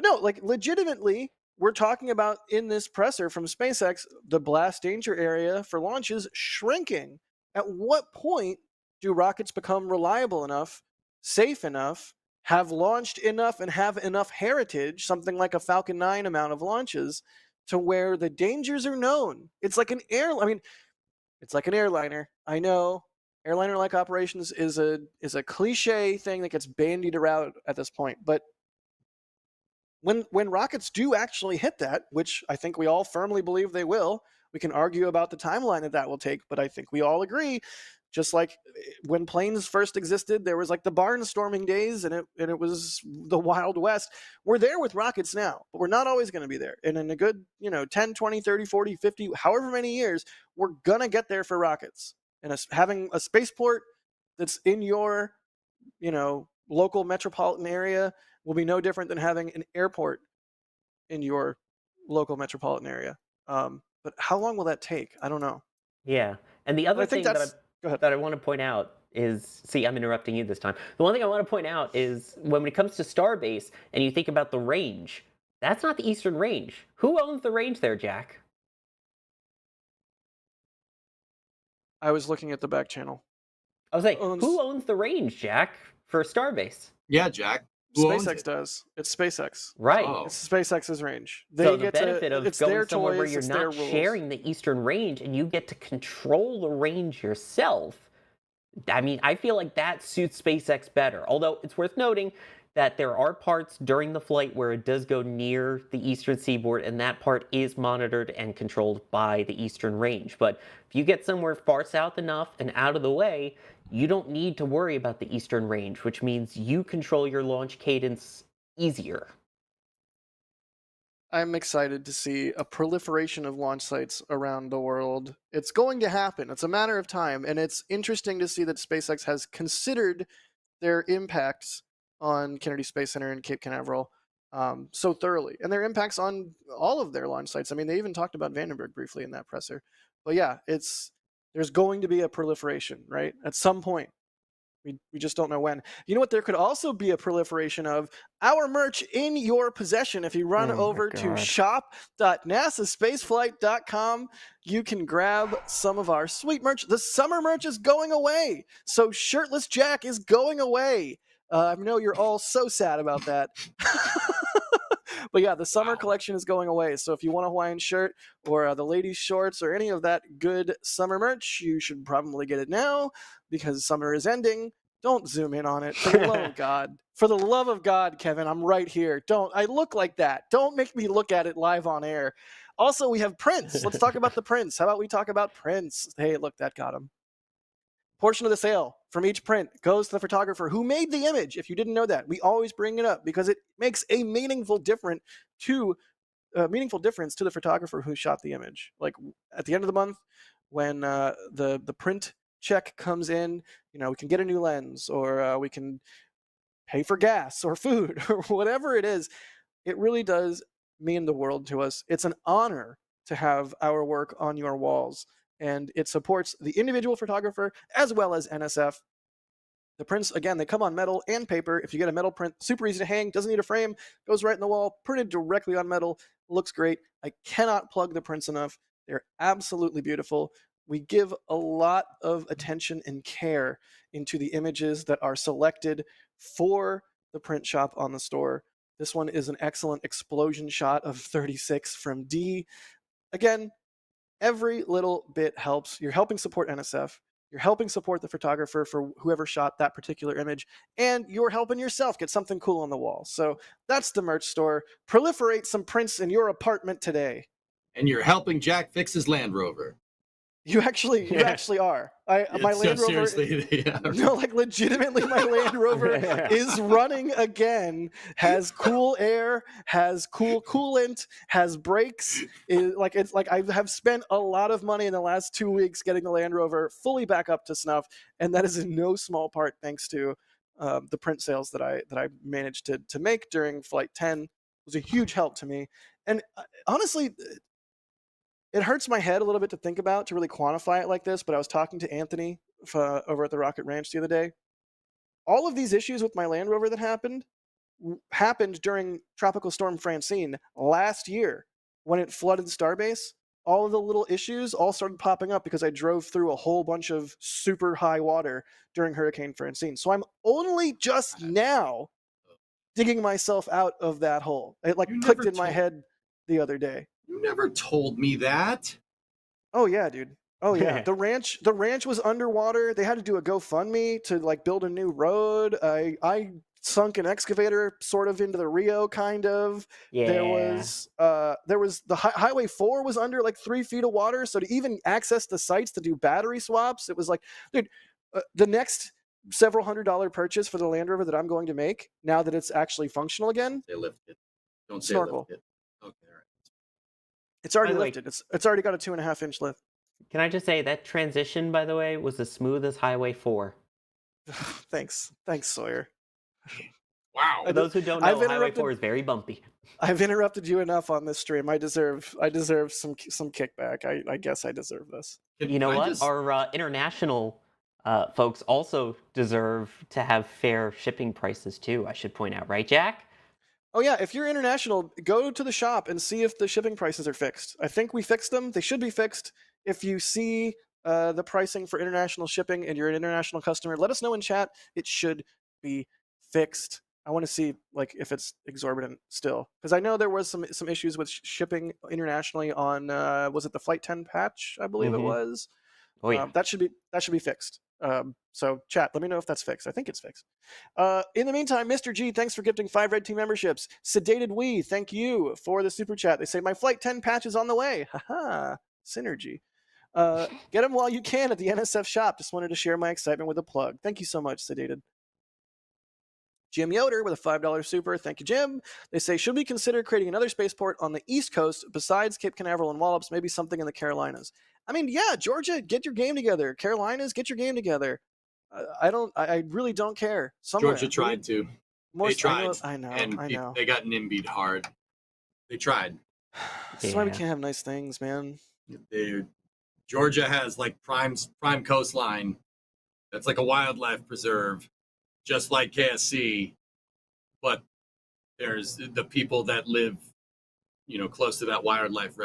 no, like, legitimately, we're talking about in this presser from SpaceX, the blast danger area for launches shrinking. At what point do rockets become reliable enough, safe enough, have launched enough, and have enough heritage, something like a Falcon 9 amount of launches, to where the dangers are known? It's like it's like an airliner. I know airliner-like operations is a cliche thing that gets bandied around at this point, but when rockets do actually hit that, which I think we all firmly believe they will, we can argue about the timeline that will take, but I think we all agree. Just like when planes first existed, there was like the barnstorming days, and it was the Wild West. We're there with rockets now, but we're not always going to be there. And in a good 10, 20, 30, 40, 50, however many years, we're going to get there for rockets. And having a spaceport that's in your local metropolitan area will be no different than having an airport in your local metropolitan area. But how long will that take? I don't know.
Yeah. And the
But
other
I think
thing
that's go ahead.
that I want to point out is, see, I'm interrupting you this time. The one thing I want to point out is when it comes to Starbase and you think about the range, that's not the Eastern Range. Who owns the range there, Jack?
I was looking at the back channel.
I was like,
owns-
who owns the range, Jack, for Starbase?
Yeah, Jack. Who owns
SpaceX
it?
does. It's SpaceX.
Right.
Oh.
It's SpaceX's range. They
So the
get
benefit
to,
of
it's
going
their
somewhere
toys,
where you're
it's their
not
rules.
sharing the Eastern Range and you get to control the range yourself. I mean, I feel like that suits SpaceX better. Although it's worth noting that there are parts during the flight where it does go near the eastern seaboard, and that part is monitored and controlled by the Eastern Range. But if you get somewhere far south enough and out of the way, you don't need to worry about the Eastern Range, which means you control your launch cadence easier.
I'm excited to see a proliferation of launch sites around the world. It's going to happen. It's a matter of time. And it's interesting to see that SpaceX has considered their impacts on Kennedy Space Center and Cape Canaveral so thoroughly, and their impacts on all of their launch sites. I mean, they even talked about Vandenberg briefly in that presser. But yeah, there's going to be a proliferation, right? At some point. We just don't know when. You know what? There could also be a proliferation of our merch in your possession. If you run
Oh my
over to
God.
shop.nasaspaceflight.com, you can grab some of our sweet merch. The summer merch is going away. So Shirtless Jack is going away. I know you're all so sad about that. But yeah, the summer collection is going away. So if you want a Hawaiian shirt or the ladies' shorts or any of that good summer merch, you should probably get it now because summer is ending. Don't zoom in on it. For the love of God. For the love of God, Kevin, I'm right here. I look like that. Don't make me look at it live on air. Also, we have Prince. Let's talk about the Prince. How about we talk about Prince? Hey, look, that got him. Portion of the sale from each print goes to the photographer who made the image. If you didn't know that, we always bring it up because it makes a meaningful difference to the photographer who shot the image. Like at the end of the month, when the print check comes in, we can get a new lens, or we can pay for gas or food or whatever it is. It really does mean the world to us. It's an honor to have our work on your walls, and it supports the individual photographer as well as NSF. The prints, again, they come on metal and paper. If you get a metal print, super easy to hang, doesn't need a frame, goes right in the wall, printed directly on metal, looks great. I cannot plug the prints enough. They're absolutely beautiful. We give a lot of attention and care into the images that are selected for the print shop on the store. This one is an excellent explosion shot of 36 from D. Again, every little bit helps. You're helping support NSF. You're helping support the photographer for whoever shot that particular image, and you're helping yourself get something cool on the wall. So that's the merch store. Proliferate some prints in your apartment today.
And you're helping Jack fix his Land Rover.
You actually are. My Land Rover.
Seriously, yeah.
No, like legitimately, my Land Rover is running again. Has cool air, has cool coolant, has brakes. It's like I have spent a lot of money in the last 2 weeks getting the Land Rover fully back up to snuff, and that is in no small part thanks to the print sales that I managed to make during Flight 10. It was a huge help to me, and honestly, it hurts my head a little bit to think about, to really quantify it like this, but I was talking to Anthony over at the Rocket Ranch the other day. All of these issues with my Land Rover that happened during Tropical Storm Francine last year when it flooded Starbase. All of the little issues all started popping up because I drove through a whole bunch of super high water during Hurricane Francine. So I'm only just now digging myself out of that hole. It clicked in my head the other day.
You never told me that.
Oh yeah, dude. Oh yeah. The ranch was underwater. They had to do a GoFundMe to build a new road. I sunk an excavator sort of into the Rio, kind of.
Yeah.
There was the Highway 4 was under 3 feet of water. So to even access the sites to do battery swaps, it was dude, the next several $100 purchase for the Land Rover that I'm going to make now that it's actually functional again.
They lifted. Don't say
Snorkel.
lifted. Okay, all right.
It's already
By the way-
lifted. It's already got a 2.5-inch lift.
Can I just say that transition, by the way, was as smooth as Highway 4.
Thanks, Sawyer.
Wow.
For those who don't know, Highway 4 is very bumpy.
I've interrupted you enough on this stream. I deserve some kickback. I guess I deserve this.
You know what? Our international folks also deserve to have fair shipping prices too, I should point out, right, Jack?
Oh yeah, if you're international, go to the shop and see if the shipping prices are fixed. I think we fixed them. They should be fixed. If you see the pricing for international shipping and you're an international customer, let us know in chat. It should be fixed. I want to see like if it's exorbitant still, because I know there was some issues with shipping internationally on was it the Flight 10 patch? I believe it was.
Oh yeah.
That should be fixed. So chat, let me know if that's fixed. I think it's fixed. In the meantime, Mr. G, thanks for gifting 5 Red Team memberships. Sedated We, thank you for the super chat. They say my Flight 10 patch is on the way. Haha, synergy. Get them while you can at the NSF shop. Just wanted to share my excitement with a plug. Thank you so much, Sedated. Jim Yoder with a $5 super. Thank you, Jim. They say, should we consider creating another spaceport on the East Coast besides Cape Canaveral and Wallops, maybe something in the Carolinas? I mean, yeah, Georgia, get your game together. Carolinas, get your game together. I really don't care. Somewhere.
Georgia tried to.
More,
They tried.
I know.
And they got nimbied hard. They tried.
This is why we can't have nice things, man.
Georgia has like prime coastline. That's like a wildlife preserve, just like KSC. But there's the people that live, close to that wildlife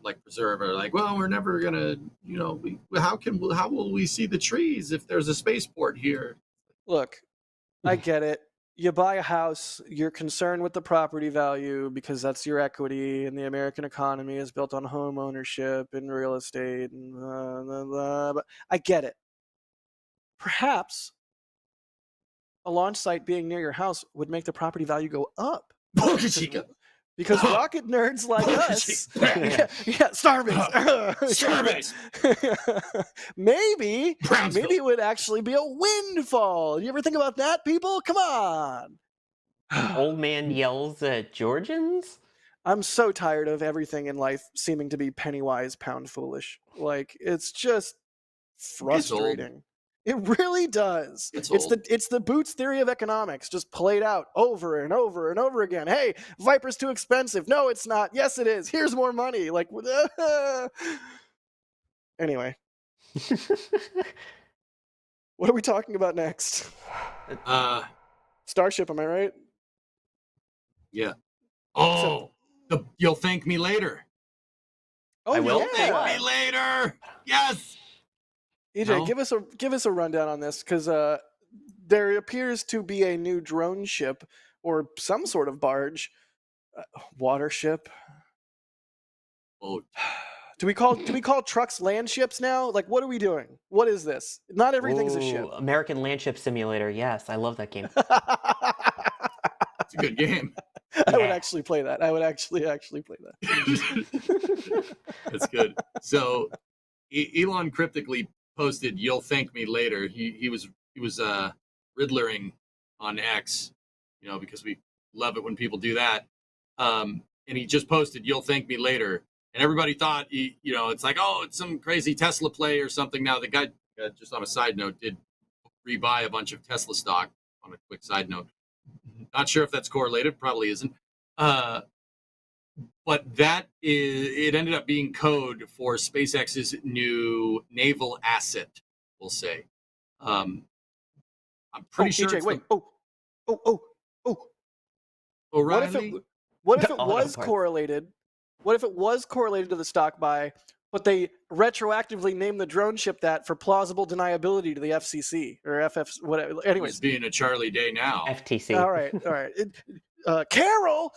like preserve are like, well, we're never gonna, how will we see the trees if there's a spaceport here?
Look, I get it. You buy a house, you're concerned with the property value because that's your equity, and the American economy is built on home ownership and real estate, and blah, blah, blah. But I get it. Perhaps a launch site being near your house would make the property value go up.
Boca Chica.
Because rocket nerds like us, Starbase, maybe it would actually be a windfall. You ever think about that, people? Come on.
Old man yells at Georgians?
I'm so tired of everything in life seeming to be penny wise, pound foolish. Like, it's just frustrating. It really does. It's the Boots theory of economics, just played out over and over and over again. Hey, Viper's too expensive. No, it's not. Yes, it is. Here's more money. Like, anyway. What are we talking about next? Starship, am I right?
Yeah. Oh, you'll thank me later.
Oh,
I will
thank me later. Yes.
EJ,
No?
give us a rundown on this, because there appears to be a new drone ship or some sort of barge, water ship.
Oh,
do we call trucks land ships now? Like, what are we doing? What is this? Not everything's a ship.
American Landship Simulator. Yes, I love that game.
it's a good game.
I would actually play that. I would actually play that.
That's good. So, Elon cryptically posted, "You'll thank me later." He was Riddlering on X, because we love it when people do that. And he just posted, "You'll thank me later," and everybody thought it's like, oh, it's some crazy Tesla play or something. Now the guy, just on a side note, did rebuy a bunch of Tesla stock. On a quick side note, not sure if that's correlated. Probably isn't. But it ended up being code for SpaceX's new naval asset, we'll say. I'm pretty sure.
EJ, wait.
O'Reilly?
What if it was correlated? What if it was correlated to the stock buy, but they retroactively named the drone ship that for plausible deniability to the FCC or FF, whatever. Anyways,
it's being a Charlie day now.
FTC.
All right. Carol.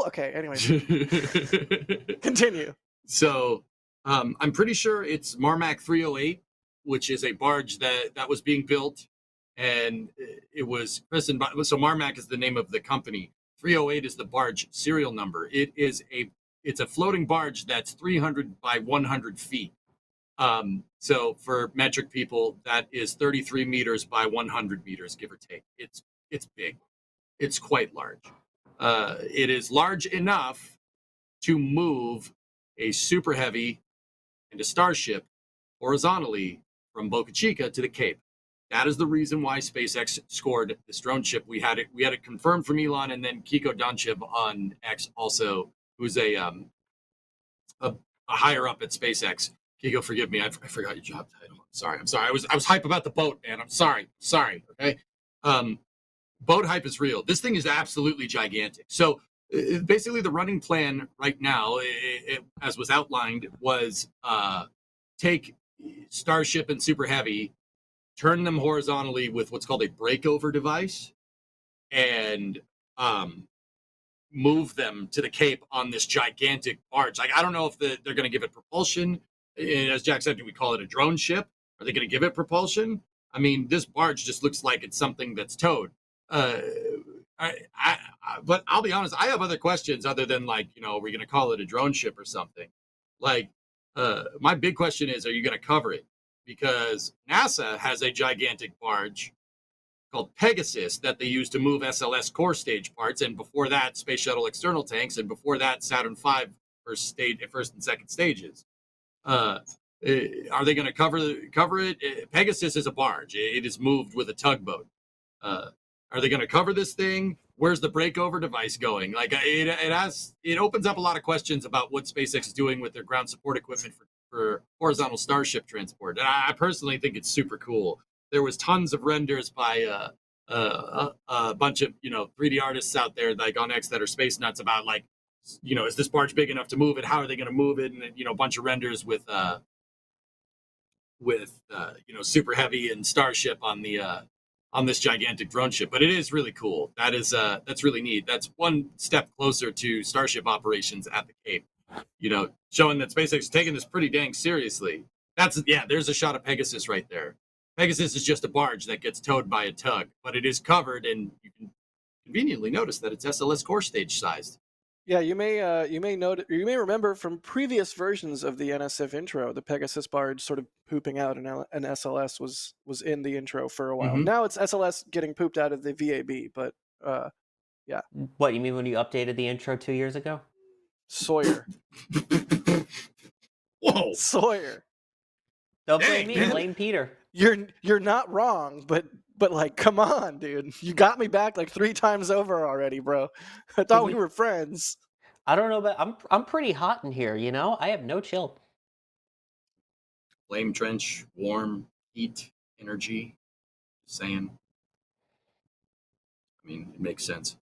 Okay. Anyways, continue.
So, I'm pretty sure it's Marmac 308, which is a barge that was being built, and it was christened by. So Marmac is the name of the company. 308 is the barge serial number. It's a floating barge that's 300 by 100 feet. So for metric people, that is 33 meters by 100 meters, give or take. It's big. It's quite large. It is large enough to move a super heavy and a Starship horizontally from Boca Chica to the Cape. That is the reason why SpaceX scored this drone ship. We had it confirmed from Elon, and then Kiko Donchev on X also, who's a higher up at SpaceX. Kiko, forgive me, I forgot your job title. I'm sorry. I was hype about the boat, man. I'm sorry. Okay. Boat hype is real. This thing is absolutely gigantic. So basically, the running plan right now, as was outlined, was take Starship and Super Heavy, turn them horizontally with what's called a breakover device, and move them to the Cape on this gigantic barge. Like, I don't know if they're going to give it propulsion. As Jack said, do we call it a drone ship? Are they going to give it propulsion? I mean, this barge just looks like it's something that's towed. But I'll be honest, I have other questions other than, like, are we going to call it a drone ship or something? Like, my big question is, are you going to cover it? Because NASA has a gigantic barge called Pegasus that they use to move SLS core stage parts, and before that, Space Shuttle external tanks, and before that, Saturn V first and second stages. Are they going to cover it? Pegasus is a barge. It is moved with a tugboat. Are they going to cover this thing? Where's the breakover device going? Like, it opens up a lot of questions about what SpaceX is doing with their ground support equipment for horizontal Starship transport. And I personally think it's super cool. There was tons of renders by a bunch of 3D artists out there, like on X, that are space nuts about, like, is this barge big enough to move it? How are they going to move it? And a bunch of renders with Super Heavy and Starship on this gigantic drone ship. But it is really cool. That's really neat. That's one step closer to Starship operations at the Cape. Showing that SpaceX is taking this pretty dang seriously. There's a shot of Pegasus right there. Pegasus is just a barge that gets towed by a tug, but it is covered, and you can conveniently notice that it's SLS core stage sized.
Yeah, you may remember from previous versions of the NSF intro, the Pegasus barge sort of pooping out, and an SLS was in the intro for a while.
Mhm.
Now it's SLS getting pooped out of the VAB, but yeah.
What, you mean when you updated the intro 2 years ago?
Sawyer.
Whoa!
Sawyer.
Don't
Dang,
blame me,
man.
blame Peter.
You're not wrong, but like, come on, dude. You got me back like 3 times over already, bro. I thought we were friends.
I don't know, but I'm pretty hot in here, I have no chill.
Flame trench, warm, heat, energy. Just saying. I mean, it makes sense.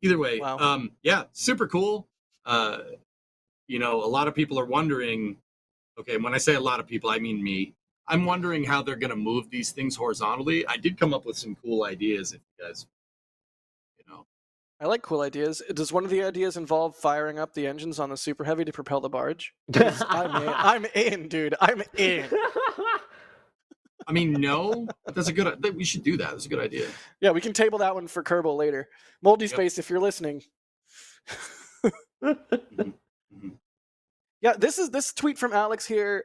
Either way,
Wow.
super cool. A lot of people are wondering. Okay, when I say a lot of people, I mean me. I'm wondering how they're going to move these things horizontally. I did come up with some cool ideas. If you guys,
I like cool ideas. Does one of the ideas involve firing up the engines on the Super Heavy to propel the barge? 'Cause I'm in, dude. I'm in.
I mean, no, but that's a good. We should do that. That's a good idea.
Yeah, we can table that one for Kerbal later. Moldy
Yep.
Space, if you're listening.
Mhm.
Yeah, this tweet from Alex here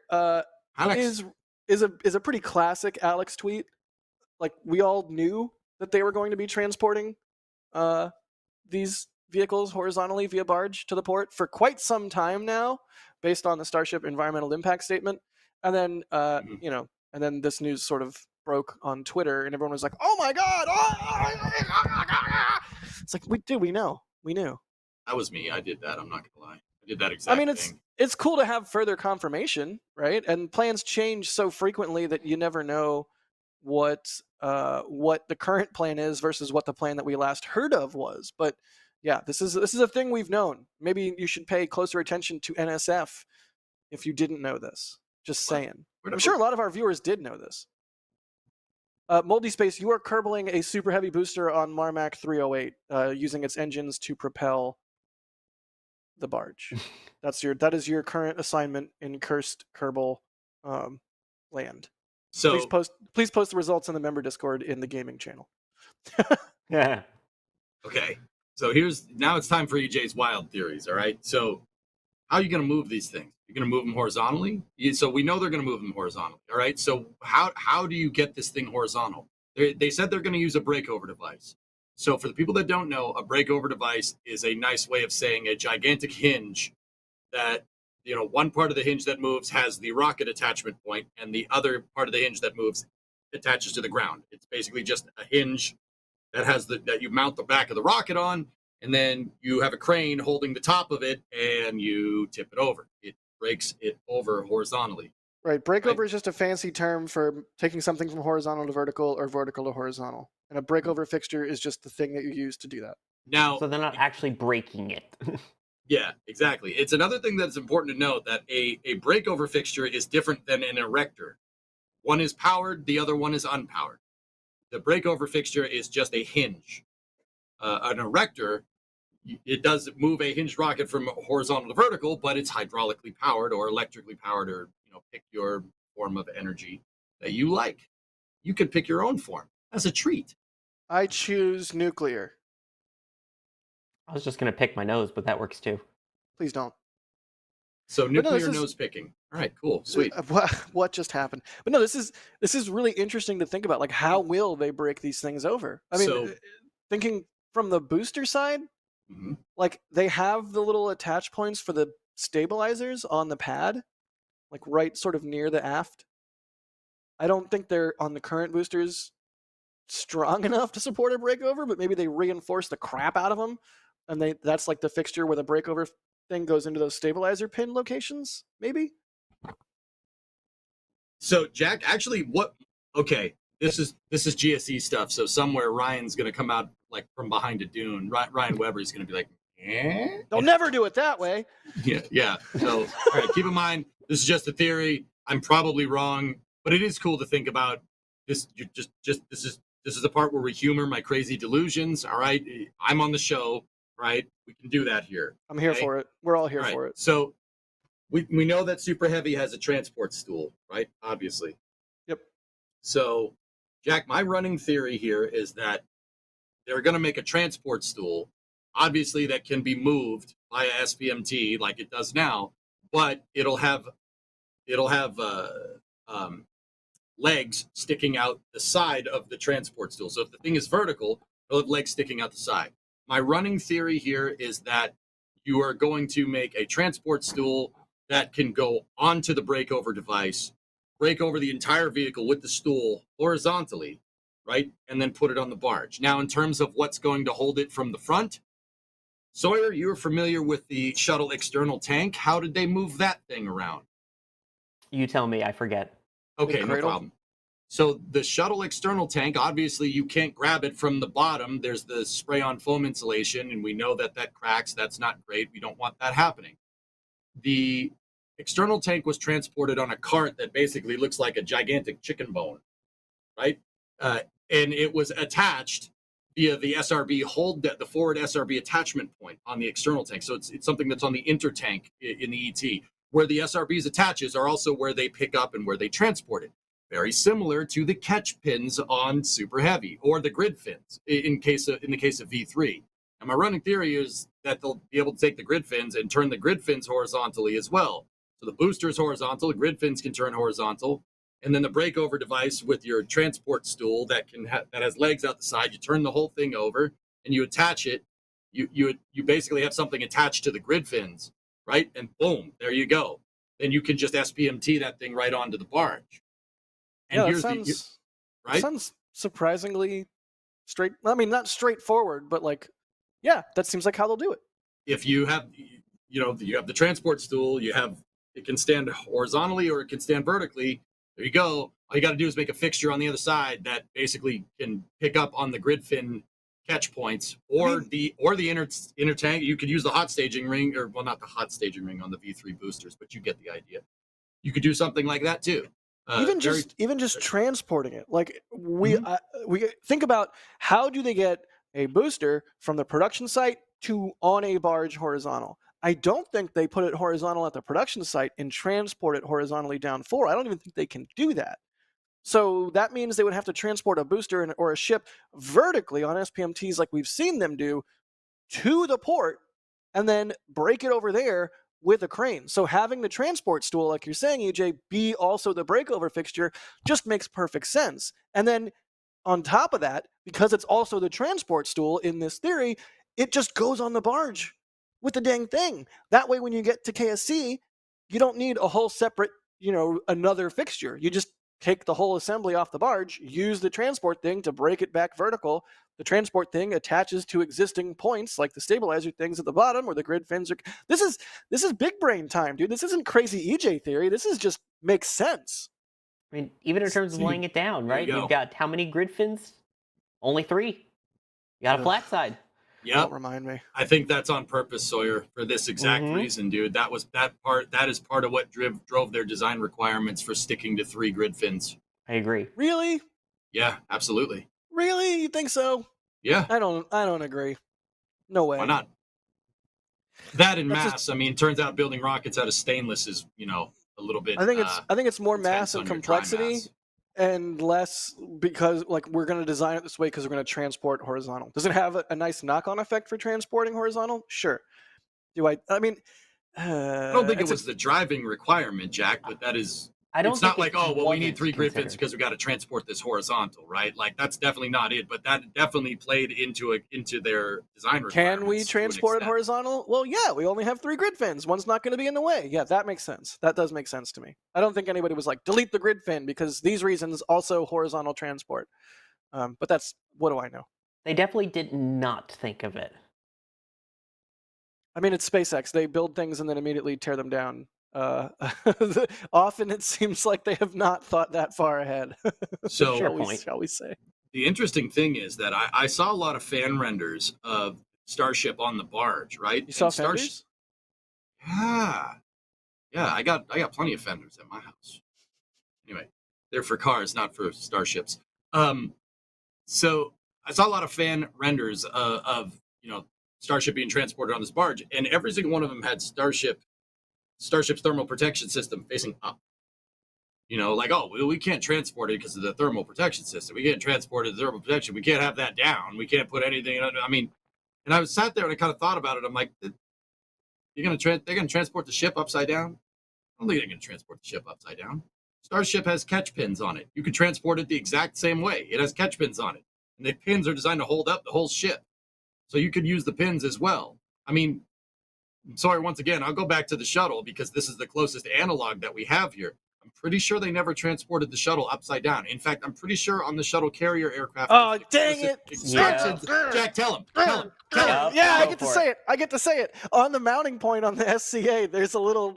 Alex,
is a pretty classic Alex tweet. Like, we all knew that they were going to be transporting these vehicles horizontally via barge to the port for quite some time now, based on the Starship environmental impact statement. And then and then this news sort of broke on Twitter, and everyone was like, "Oh my god!" It's like, we know, we knew.
that was me. I did that. I'm not gonna lie. I did that exact
I mean,
thing.
it's cool to have further confirmation, right? And plans change so frequently that you never know what the current plan is versus what the plan that we last heard of was. But yeah, this is a thing we've known. Maybe you should pay closer attention to NSF if you didn't know this. Just saying. I'm sure a lot of our viewers did know this. Moldy Space, you are kerbling a Super Heavy booster on Marmac 308, using its engines to propel the barge. That is your current assignment in cursed Kerbal land.
So
Please post the results in the member Discord in the gaming channel.
Yeah.
okay. So now it's time for EJ's wild theories. All right. So how are you going to move these things? You're going to move them horizontally. So we know they're going to move them horizontally. All right. So how do you get this thing horizontal? They said they're going to use a breakover device. So for the people that don't know, a breakover device is a nice way of saying a gigantic hinge that, one part of the hinge that moves has the rocket attachment point, and the other part of the hinge that moves attaches to the ground. It's basically just a hinge that has that you mount the back of the rocket on, and then you have a crane holding the top of it, and you tip it over. It breaks it over horizontally.
Right. Breakover is just a fancy term for taking something from horizontal to vertical or vertical to horizontal. And a breakover fixture is just the thing that you use to do that.
Now,
So they're not actually breaking it.
Yeah, exactly. It's another thing that's important to note that a breakover fixture is different than an erector. One is powered, the other one is unpowered. The breakover fixture is just a hinge. An erector, it does move a hinged rocket from horizontal to vertical, but it's hydraulically powered or electrically powered, or pick your form of energy that you like. You can pick your own form. That's a treat.
I choose nuclear.
I was just gonna pick my nose, but that works too.
Please don't.
So
no,
nuclear
this is-
nose picking. All right, cool, sweet.
What just happened? But no, this is really interesting to think about. Like, how will they break these things over? I mean,
So-
thinking from the booster side,
Mhm.
like they have the little attach points for the stabilizers on the pad, like right sort of near the aft. I don't think they're on the current boosters strong enough to support a breakover, but maybe they reinforce the crap out of them, and that's like the fixture where the breakover thing goes into those stabilizer pin locations. Maybe.
So Jack, actually, what? Okay, this is GSE stuff. So somewhere Ryan's gonna come out like from behind a dune. Ryan Weber's gonna be like, eh?
They'll never do it that way.
Yeah. So all right, keep in mind this is just a theory. I'm probably wrong, but it is cool to think about. This this is the part where we humor my crazy delusions. All right, I'm on the show, right? We can do that here.
I'm here
okay?
for it. We're all here
All right,
for it.
So we know that Super Heavy has a transport stool, right? Obviously.
Yep.
So, Jack, my running theory here is that they're going to make a transport stool, obviously that can be moved via SPMT like it does now, but it'll have legs sticking out the side of the transport stool. So if the thing is vertical, it'll have legs sticking out the side. My running theory here is that you are going to make a transport stool that can go onto the breakover device, break over the entire vehicle with the stool horizontally, right? And then put it on the barge. Now, in terms of what's going to hold it from the front, Sawyer, you're familiar with the shuttle external tank. How did they move that thing around?
You tell me, I forget.
Okay,
The
no
cradle?
problem. So the shuttle external tank, obviously you can't grab it from the bottom. There's the spray-on foam insulation, and we know that that cracks. That's not great. We don't want that happening. The external tank was transported on a cart that basically looks like a gigantic chicken bone, right? And it was attached via the SRB the forward SRB attachment point on the external tank. So it's something that's on the intertank in the ET. Where the SRB's attaches are also where they pick up and where they transport it. Very similar to the catch pins on Super Heavy or the grid fins in the case of V3. And my running theory is that they'll be able to take the grid fins and turn the grid fins horizontally as well. So the booster is horizontal, the grid fins can turn horizontal, and then the breakover device with your transport stool that has legs out the side, you turn the whole thing over and you attach it. You basically have something attached to the grid fins, right? And boom, there you go. Then you can just SPMT that thing right onto the barge. And
Yeah,
here's
that sounds surprisingly straight. I mean, not straightforward, but like, yeah, that seems like how they'll do it.
If you have, you have the transport stool, it can stand horizontally or it can stand vertically. There you go. All you got to do is make a fixture on the other side that basically can pick up on the grid fin catch points, or the inner tank. You could use the hot staging ring, or well, not the hot staging ring on the V3 boosters, but you get the idea. You could do something like that too.
Even just transporting it, like we think about, how do they get a booster from the production site to on a barge horizontal? I don't think they put it horizontal at the production site and transport it horizontally down 4. I don't even think they can do that. So that means they would have to transport a booster or a ship vertically on SPMTs like we've seen them do to the port and then break it over there with a crane. So having the transport stool, like you're saying, EJ, be also the breakover fixture just makes perfect sense. And then on top of that, because it's also the transport stool in this theory, it just goes on the barge with the dang thing. That way, when you get to KSC, you don't need a whole separate, another fixture. You just take the whole assembly off the barge, use the transport thing to break it back vertical. The transport thing attaches to existing points like the stabilizer things at the bottom or the grid fins. This is big brain time, dude. This isn't crazy EJ theory. This is just makes sense.
I mean, even in terms of laying it down, right? You've got how many grid fins? Only 3. You got a flat side.
Yep.
Don't remind me.
I think that's on purpose, Sawyer, for this exact
Mhm.
reason, dude. That is part of what drove their design requirements for sticking to 3 grid fins.
I agree.
Really?
Yeah, absolutely.
Really? You think so?
Yeah,
I don't agree. No way.
why not? That in
That's
mass,
just-
I mean, turns out building rockets out of stainless is, a little bit.
I think it's more
intense
mass and
on your dry
complexity
mass.
and less because like we're going to design it this way because we're going to transport horizontal. Does it have a nice knock-on effect for transporting horizontal? Sure. I mean,
I don't think it was the driving requirement, Jack, but that is.
I don't.
It's not
think
like,
it
we need
wasn't
3 grid fins
considered.
because we got to transport this horizontal, right? Like that's definitely not it, but that definitely played into their design requirements.
Can we
to an
transport it
extent.
horizontal? Well, yeah, we only have 3 grid fins. One's not going to be in the way. Yeah, that makes sense. That does make sense to me. I don't think anybody was like, delete the grid fin because these reasons also horizontal transport. But that's, what do I know?
They definitely did not think of it.
I mean, it's SpaceX. They build things and then immediately tear them down. Often it seems like they have not thought that far ahead.
So
shall we say?
the interesting thing is that I saw a lot of fan renders of Starship on the barge, right?
You saw
And
fenders?
Yeah, I got plenty of fenders at my house. Anyway, they're for cars, not for starships. So I saw a lot of fan renders of Starship being transported on this barge, and every single one of them had Starship's thermal protection system facing up. Like, we can't transport it because of the thermal protection system. We can't transport it, the thermal protection. We can't have that down. We can't put anything. I mean, and I sat there and I kind of thought about it. I'm like, they're gonna transport the ship upside down? I don't think they're gonna transport the ship upside down. Starship has catch pins on it. You can transport it the exact same way. It has catch pins on it, and the pins are designed to hold up the whole ship, so you could use the pins as well. I mean, sorry, once again, I'll go back to the shuttle because this is the closest analog that we have here. I'm pretty sure they never transported the shuttle upside down. In fact, I'm pretty sure on the shuttle carrier aircraft.
Oh, dang it!
Instructions.
Yeah.
Jack, tell him.
Yeah, I
Go
get to
for
say it. I get to say it. On the mounting point on the SCA, there's a little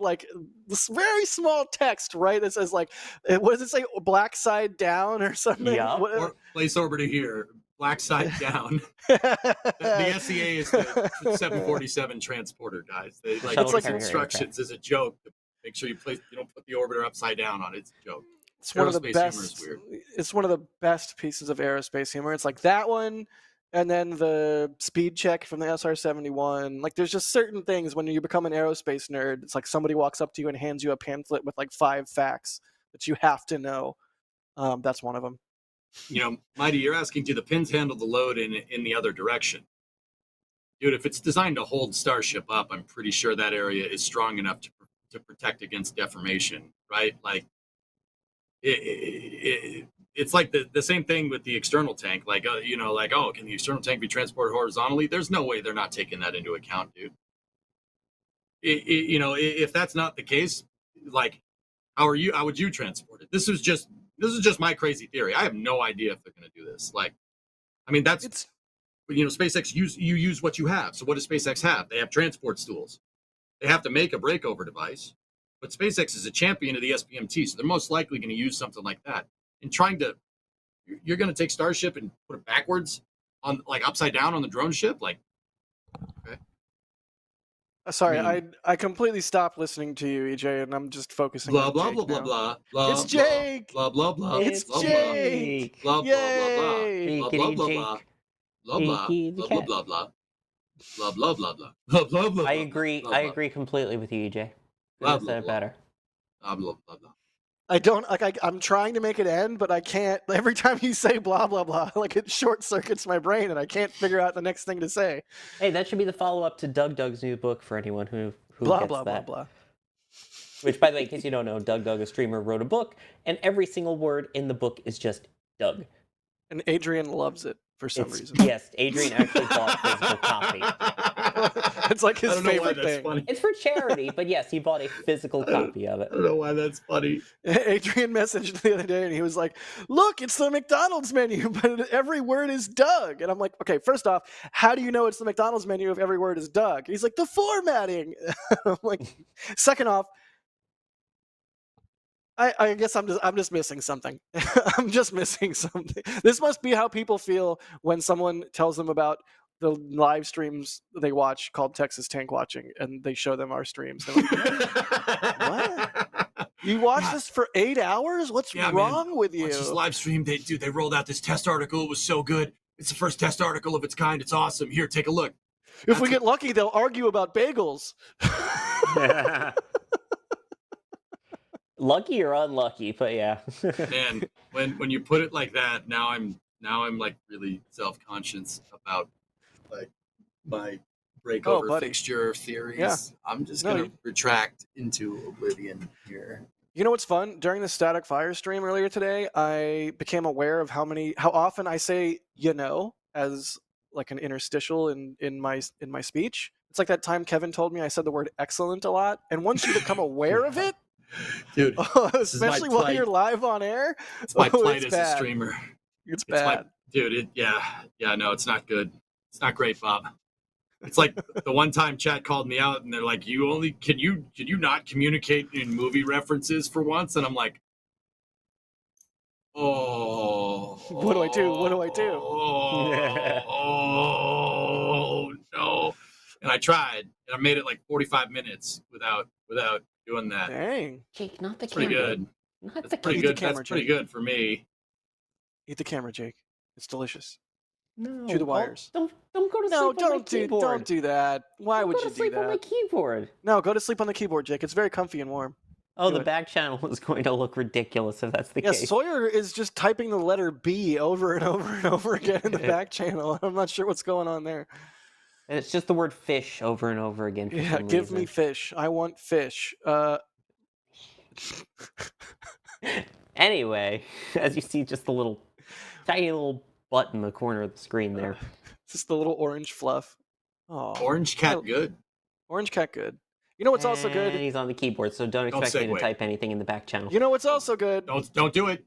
this very small text, right? That says what does it say? Black side down or something?
Yeah.
Or place orbiter here, black side down. The SCA is the 747 transporter, guys. They
Shuttle
it's
carrier
instructions as a joke. Make sure you don't put the orbiter upside down on it. It's a joke.
It's one of the
Aerospace
best.
humor is weird.
It's one of the best pieces of aerospace humor. It's like that one, and then the speed check from the SR-71. Like, there's just certain things when you become an aerospace nerd. It's like somebody walks up to you and hands you a pamphlet with like 5 facts that you have to know. That's one of them.
Mighty, you're asking, do the pins handle the load in the other direction? Dude, if it's designed to hold Starship up, I'm pretty sure that area is strong enough to protect against deformation, right? Like, it's like the same thing with the external tank. Like, can the external tank be transported horizontally? There's no way they're not taking that into account, dude. If that's not the case, like, how would you transport it? This is just my crazy theory. I have no idea if they're going to do this. Like, I mean, SpaceX use what you have. So what does SpaceX have? They have transport stools. They have to make a breakover device, but SpaceX is a champion of the SPMT, so they're most likely going to use something like that. And you're going to take Starship and put it backwards on, like, upside down on the drone ship, like. Okay.
Sorry,
I mean-
I completely stopped listening to you, EJ, and I'm just focusing
Blah
on
blah
Jake
blah blah
now.
blah blah.
It's Jake.
Blah blah blah.
It's
blah,
Jake.
Blah blah blah blah.
Yay.
Blah
Jakey
blah blah
Jake.
blah. Blah blah
Jakey the
blah blah
cat.
blah blah. Blah blah blah blah. Blah blah blah.
I agree. I agree completely with you, EJ.
Blah,
Couldn't have
blah,
said it
blah.
better.
Blah blah blah blah.
I don't like. I'm trying to make it end, but I can't. Every time you say blah blah blah, like it short circuits my brain, and I can't figure out the next thing to say.
Hey, that should be the follow-up to Doug's new book for anyone who
Blah
gets
blah blah
that.
blah.
Which, by the way, in case you don't know, Doug, a streamer, wrote a book, and every single word in the book is just Doug.
And Adrian loves it for some
It's-
reason.
Yes, Adrian actually bought a physical copy.
It's like his
I don't know why
favorite
that's
thing.
funny.
It's for charity, but yes, he bought a physical copy of it.
I don't know why that's funny.
Adrian messaged the other day, and he was like, "Look, it's the McDonald's menu, but every word is Doug." And I'm like, "Okay, first off, how do you know it's the McDonald's menu if every word is Doug?" And he's like, "The formatting." I'm like, second off, I guess I'm just missing something. I'm just missing something. This must be how people feel when someone tells them about the live streams they watch called Texas Tank Watching, and they show them our streams. They're like, what? You watch this for 8 hours? What's wrong with you?
Watch this live stream. They rolled out this test article. It was so good. It's the first test article of its kind. It's awesome. Here, take a look.
If we get lucky, they'll argue about bagels.
Lucky or unlucky, but yeah.
Man, when you put it like that, now I'm like really self-conscious about like my breakover fixture theories.
Yeah.
I'm just gonna retract into oblivion here.
You know what's fun? During the Static Fire stream earlier today, I became aware of how often I say as like an interstitial in my speech. It's like that time Kevin told me I said the word excellent a lot, and once you become aware of it,
dude,
especially while you're live on air,
it's my plight as a streamer.
It's bad.
Dude, no, it's not good. It's not great, Bob. It's like the one time chat called me out and they're like, can you not communicate in movie references for once? And I'm like,
what do I do?
Oh no. And I tried, and I made it like 45 minutes without doing that.
Dang.
Jake, not the
That's pretty
camera.
good.
Not
That's
the
pretty
camera.
good. That's pretty good for me.
Eat the camera, Jake. It's delicious.
No.
Chew the wires.
Don't go to
No,
sleep on my keyboard.
don't do that. Why would you do
Go to sleep
that?
on my keyboard.
No, go to sleep on the keyboard, Jake. It's very comfy and warm.
Oh,
Do
the
it.
back channel is going to look ridiculous if that's the
Yeah,
case.
Sawyer is just typing the letter B over and over and over again in the back channel. I'm not sure what's going on there.
And it's just the word fish over and over again. For
Yeah,
some
give
reason.
me fish. I want fish.
Anyway, as you see, just the little tiny little button in the corner of the screen there.
Just the little orange fluff. Oh,
Orange cat good.
Orange cat good. You know what's also good?
And he's on the keyboard, so don't expect me to
segue.
type anything in the back channel.
You know what's also good?
Don't do it.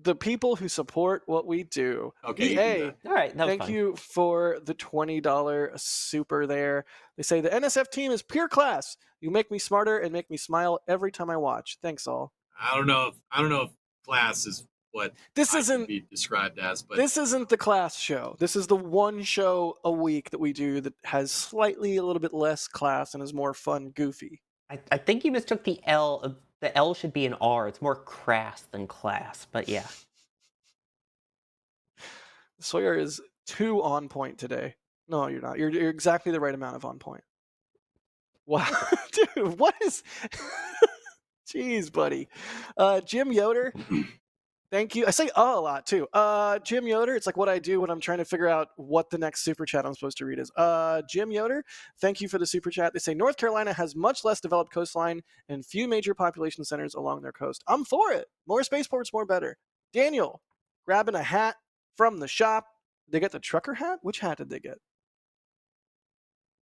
The people who support what we do.
Okay. You can do
EA,
that.
All right, that was
thank
fun.
you for the $20 super there. They say the NSF team is pure class. You make me smarter and make me smile every time I watch. Thanks all.
I don't know if class is what
This
I
isn't
could be described as, but
This isn't the class show. This is the one show a week that we do that has slightly a little bit less class and is more fun, goofy.
I think you mistook the L. The L should be an R. It's more crass than class, but yeah.
Sawyer is too on point today. No, you're not. You're exactly the right amount of on point. Wow, dude, what is? Jeez, buddy. Jim Yoder, thank you. I say a lot too. Jim Yoder, it's like what I do when I'm trying to figure out what the next super chat I'm supposed to read is. Jim Yoder, thank you for the super chat. They say North Carolina has much less developed coastline and few major population centers along their coast. I'm for it. More spaceports, more better. Daniel, grabbing a hat from the shop. They get the trucker hat? Which hat did they get?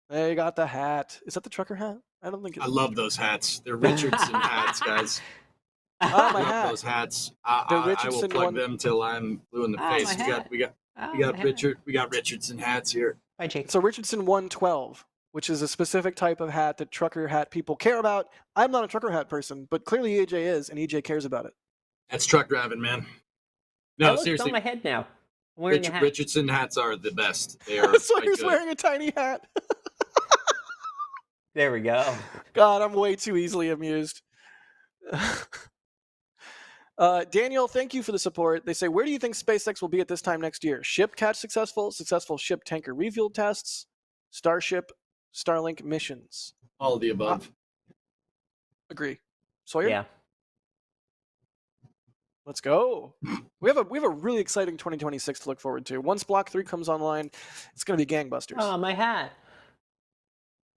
They got the hat. Is that the trucker hat? I don't think it's
I love those hats. They're Richardson hats, guys.
Oh,
I
my
love
hat.
those hats.
The
I will
Richardson
plug
one-
them till I'm blue in the
Oh,
face.
my hat.
We got Richardson hats here.
Bye, Jake.
It's a Richardson 112, which is a specific type of hat that trucker hat people care about. I'm not a trucker hat person, but clearly EJ is, and EJ cares about it.
That's truck driving, man.
Oh,
No,
look, it's
seriously.
on my head now. I'm wearing a hat.
Richardson hats are the best. They are quite
Sawyer's
good.
wearing a tiny hat.
There we go.
God, I'm way too easily amused. Daniel, thank you for the support. They say, where do you think SpaceX will be at this time next year? Ship catch successful ship tanker refuel tests, Starship, Starlink missions.
All of the above.
Agree. Sawyer?
Yeah.
Let's go. We have a really exciting 2026 to look forward to. Once Block 3 comes online, it's going to be gangbusters.
Oh, my hat.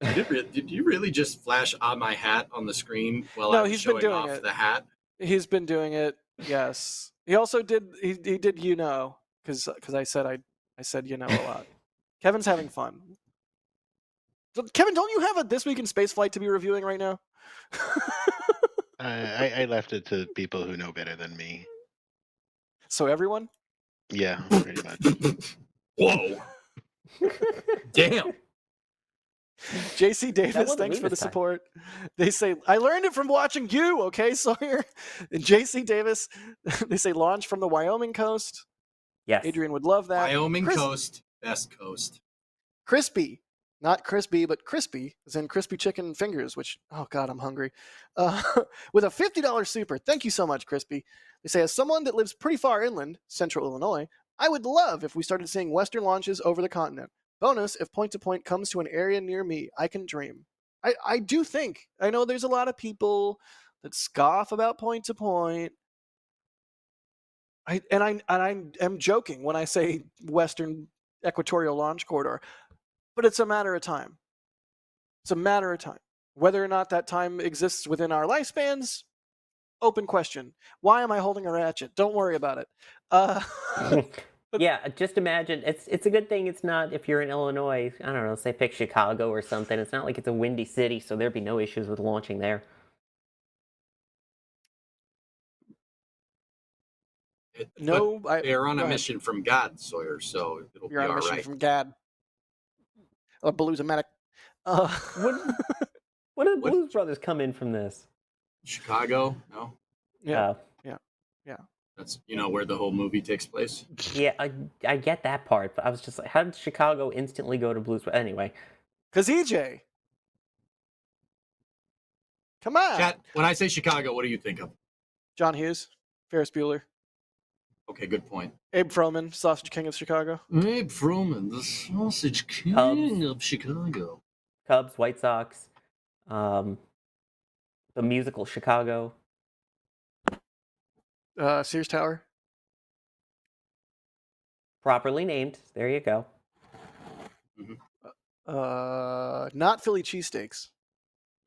Did you really just flash on my hat on the screen while
No,
I was
he's been
showing
doing
off
it.
the hat?
He's been doing it. Yes. He also did he did cuz I said a lot. Kevin's having fun. So, Kevin, don't you have a This Week in Spaceflight to be reviewing right now?
I left it to people who know better than me.
So everyone?
Yeah, pretty much.
Whoa. Damn.
JC Davis,
wasn't
thanks
me
for the
this time.
support. They say, I learned it from watching you, okay, Sawyer? And JC Davis, they say launch from the Wyoming coast.
Yes.
Adrian would love that.
Wyoming
Chris-
coast, best coast.
Crispy, not crispy, but crispy, as in crispy chicken fingers, which, oh God, I'm hungry. With a $50 super. Thank you so much, Crispy. They say, as someone that lives pretty far inland, central Illinois, I would love if we started seeing Western launches over the continent. Bonus, if point to point comes to an area near me, I can dream. I do think, I know there's a lot of people that scoff about point to point. I am joking when I say Western Equatorial Launch Corridor, but it's a matter of time. It's a matter of time. Whether or not that time exists within our lifespans, open question. Why am I holding a ratchet? Don't worry about it.
Yeah, just imagine. It's a good thing it's not if you're in Illinois. I don't know, say pick Chicago or something. It's not like it's a windy city, so there'd be no issues with launching there.
No,
they're on
go
a
ahead.
mission from God, Sawyer, so it'll
You're
be
on a
all
mission
right.
from Gad. A Blues-O-Matic.
What do the Blues Brothers come in from this?
Chicago? No,
Yeah,
Oh,
yeah.
that's where the whole movie takes place.
yeah, I get that part, but I was just like, how did Chicago instantly go to Blues? Anyway,
Because EJ. Come on.
Chat. When I say Chicago, what do you think of?
John Hughes, Ferris Bueller,
Okay, good point.
Abe Froman, Sausage King of Chicago.
Abe Froman, the sausage king
Cubs.
of Chicago.
Cubs, White Sox, the musical Chicago.
Sears Tower.
Properly named. There you go.
Not Philly cheesesteaks.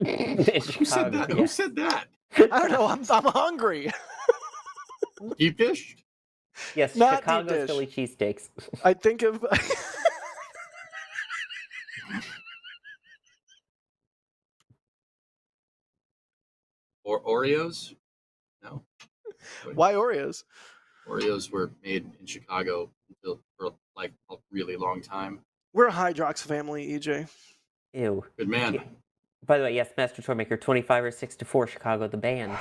In
Who said
Chicago,
that?
yeah.
Who said that?
I don't know. I'm hungry.
Deep dish?
Yes,
Not deep
Chicago's
dish.
Philly cheesesteaks.
I think of.
Or Oreos? No.
Why Oreos?
Oreos were made in Chicago for like a really long time.
We're a Hydrox family, EJ.
Ew.
Good man.
Yeah. By the way, yes, Master Toymaker, 25 or 6 to 4, Chicago, the band.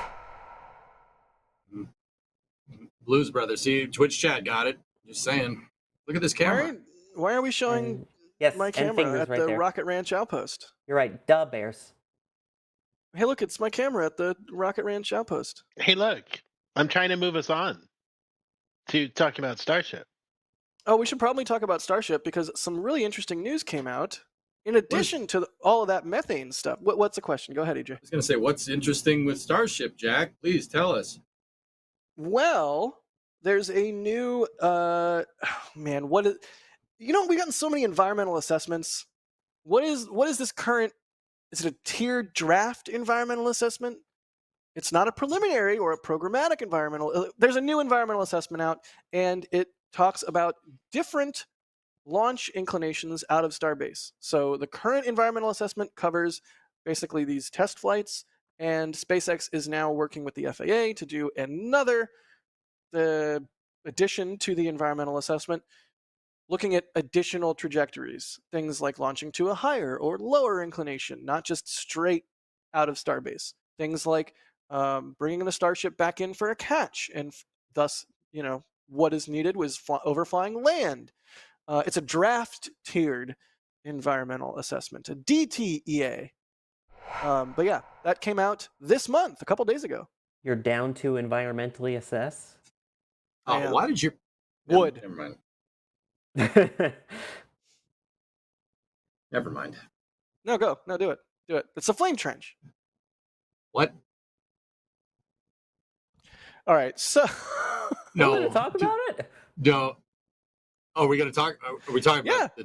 Blues Brothers. See, Twitch chat got it. Just saying. Look at this camera.
Why are we showing
And, yes,
my
and
camera
fingers
at
right
the
there.
Rocket Ranch outpost?
You're right, duh, Bears.
Hey, look, it's my camera at the Rocket Ranch outpost.
Hey, look, I'm trying to move us on to talking about Starship.
Oh, we should probably talk about Starship because some really interesting news came out. In addition to all of that methane stuff, what's the question? Go ahead, EJ.
I was going to say, what's interesting with Starship, Jack? Please tell us.
Well, there's a new man. What is? We've gotten so many environmental assessments. What is this current? Is it a tiered draft environmental assessment? It's not a preliminary or a programmatic environmental. There's a new environmental assessment out, and it talks about different launch inclinations out of Starbase. So the current environmental assessment covers basically these test flights, and SpaceX is now working with the FAA to do another addition to the environmental assessment, looking at additional trajectories, things like launching to a higher or lower inclination, not just straight out of Starbase. Things like bringing the Starship back in for a catch, and thus, what is needed was overflying land. It's a draft tiered environmental assessment, a DTEA. But yeah, that came out this month, a couple days ago.
You're down to environmentally assess?
I am.
Why did you?
Wood.
Never mind. Never mind.
No, go. No, do it. Do it. It's a flame trench.
What?
All right, so
No.
We're gonna talk about it?
No. Oh, we're gonna talk. Are we talking about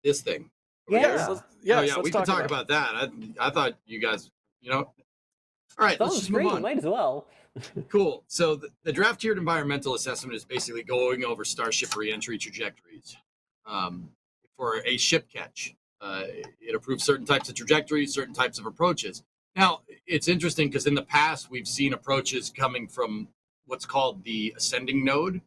this thing?
Yeah.
yes,
Oh,
let's
we can talk
about
about that. I thought you guys, All right, let's
Sounds
just move
great.
on.
Might as well.
Cool. So the draft tiered environmental assessment is basically going over Starship reentry trajectories for a ship catch. It approves certain types of trajectories, certain types of approaches. Now, it's interesting because in the past, we've seen approaches coming from what's called the ascending node.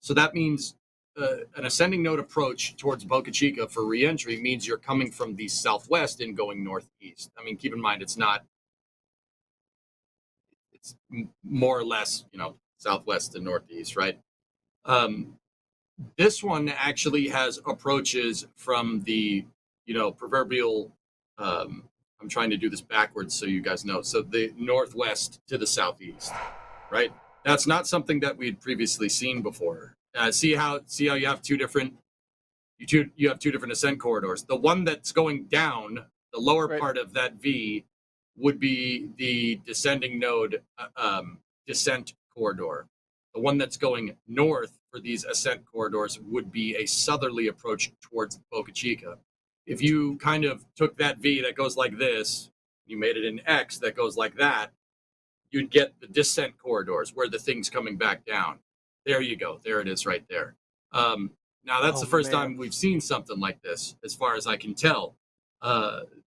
So that means an ascending node approach towards Boca Chica for reentry means you're coming from the southwest and going northeast. I mean, keep in mind, it's more or less, southwest to northeast, right? This one actually has approaches from the, proverbial. I'm trying to do this backwards so you guys know. So the northwest to the southeast, right? That's not something that we'd previously seen before. See how you have you have two different ascent corridors. The one that's going down, the lower
Right.
part of that V, would be the descending node descent corridor. The one that's going north for these ascent corridors would be a southerly approach towards Boca Chica. If you kind of took that V that goes like this, you made it an X that goes like that, you'd get the descent corridors where the thing's coming back down. There you go. There it is right there. Now, that's the first time we've seen something like this, as far as I can tell.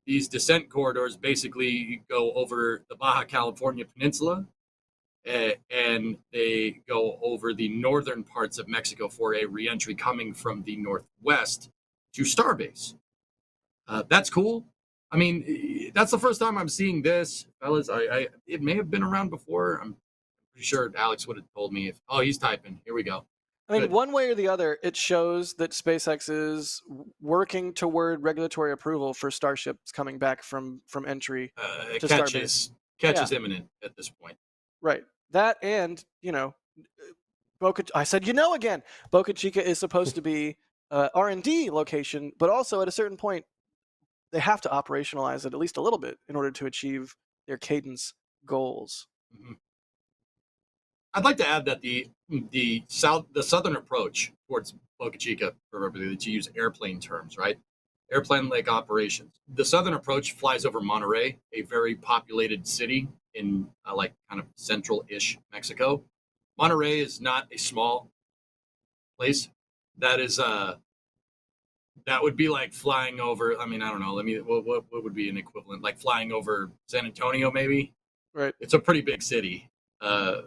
These descent corridors basically go over the Baja California Peninsula, and they go over the northern parts of Mexico for a reentry coming from the northwest to Starbase. That's cool. I mean, that's the first time I'm seeing this, fellas. It may have been around before. I'm pretty sure Alex would have told me if. Oh, he's typing. Here we go.
I mean,
Good.
one way or the other, it shows that SpaceX is working toward regulatory approval for starships coming back from entry to Starbase.
Catch is imminent at this point.
Right. That and I said again. Boca Chica is supposed to be R&D location, but also at a certain point, they have to operationalize it at least a little bit in order to achieve their cadence goals.
Mm-hmm. I'd like to add that the southern approach towards Boca Chica, to use airplane terms, right? Airplane like operations. The southern approach flies over Monterrey, a very populated city in like kind of central-ish Mexico. Monterrey is not a small place. That is that would be like flying over. I mean, I don't know. What would be an equivalent? Like flying over San Antonio, maybe.
Right.
It's a pretty big city. Not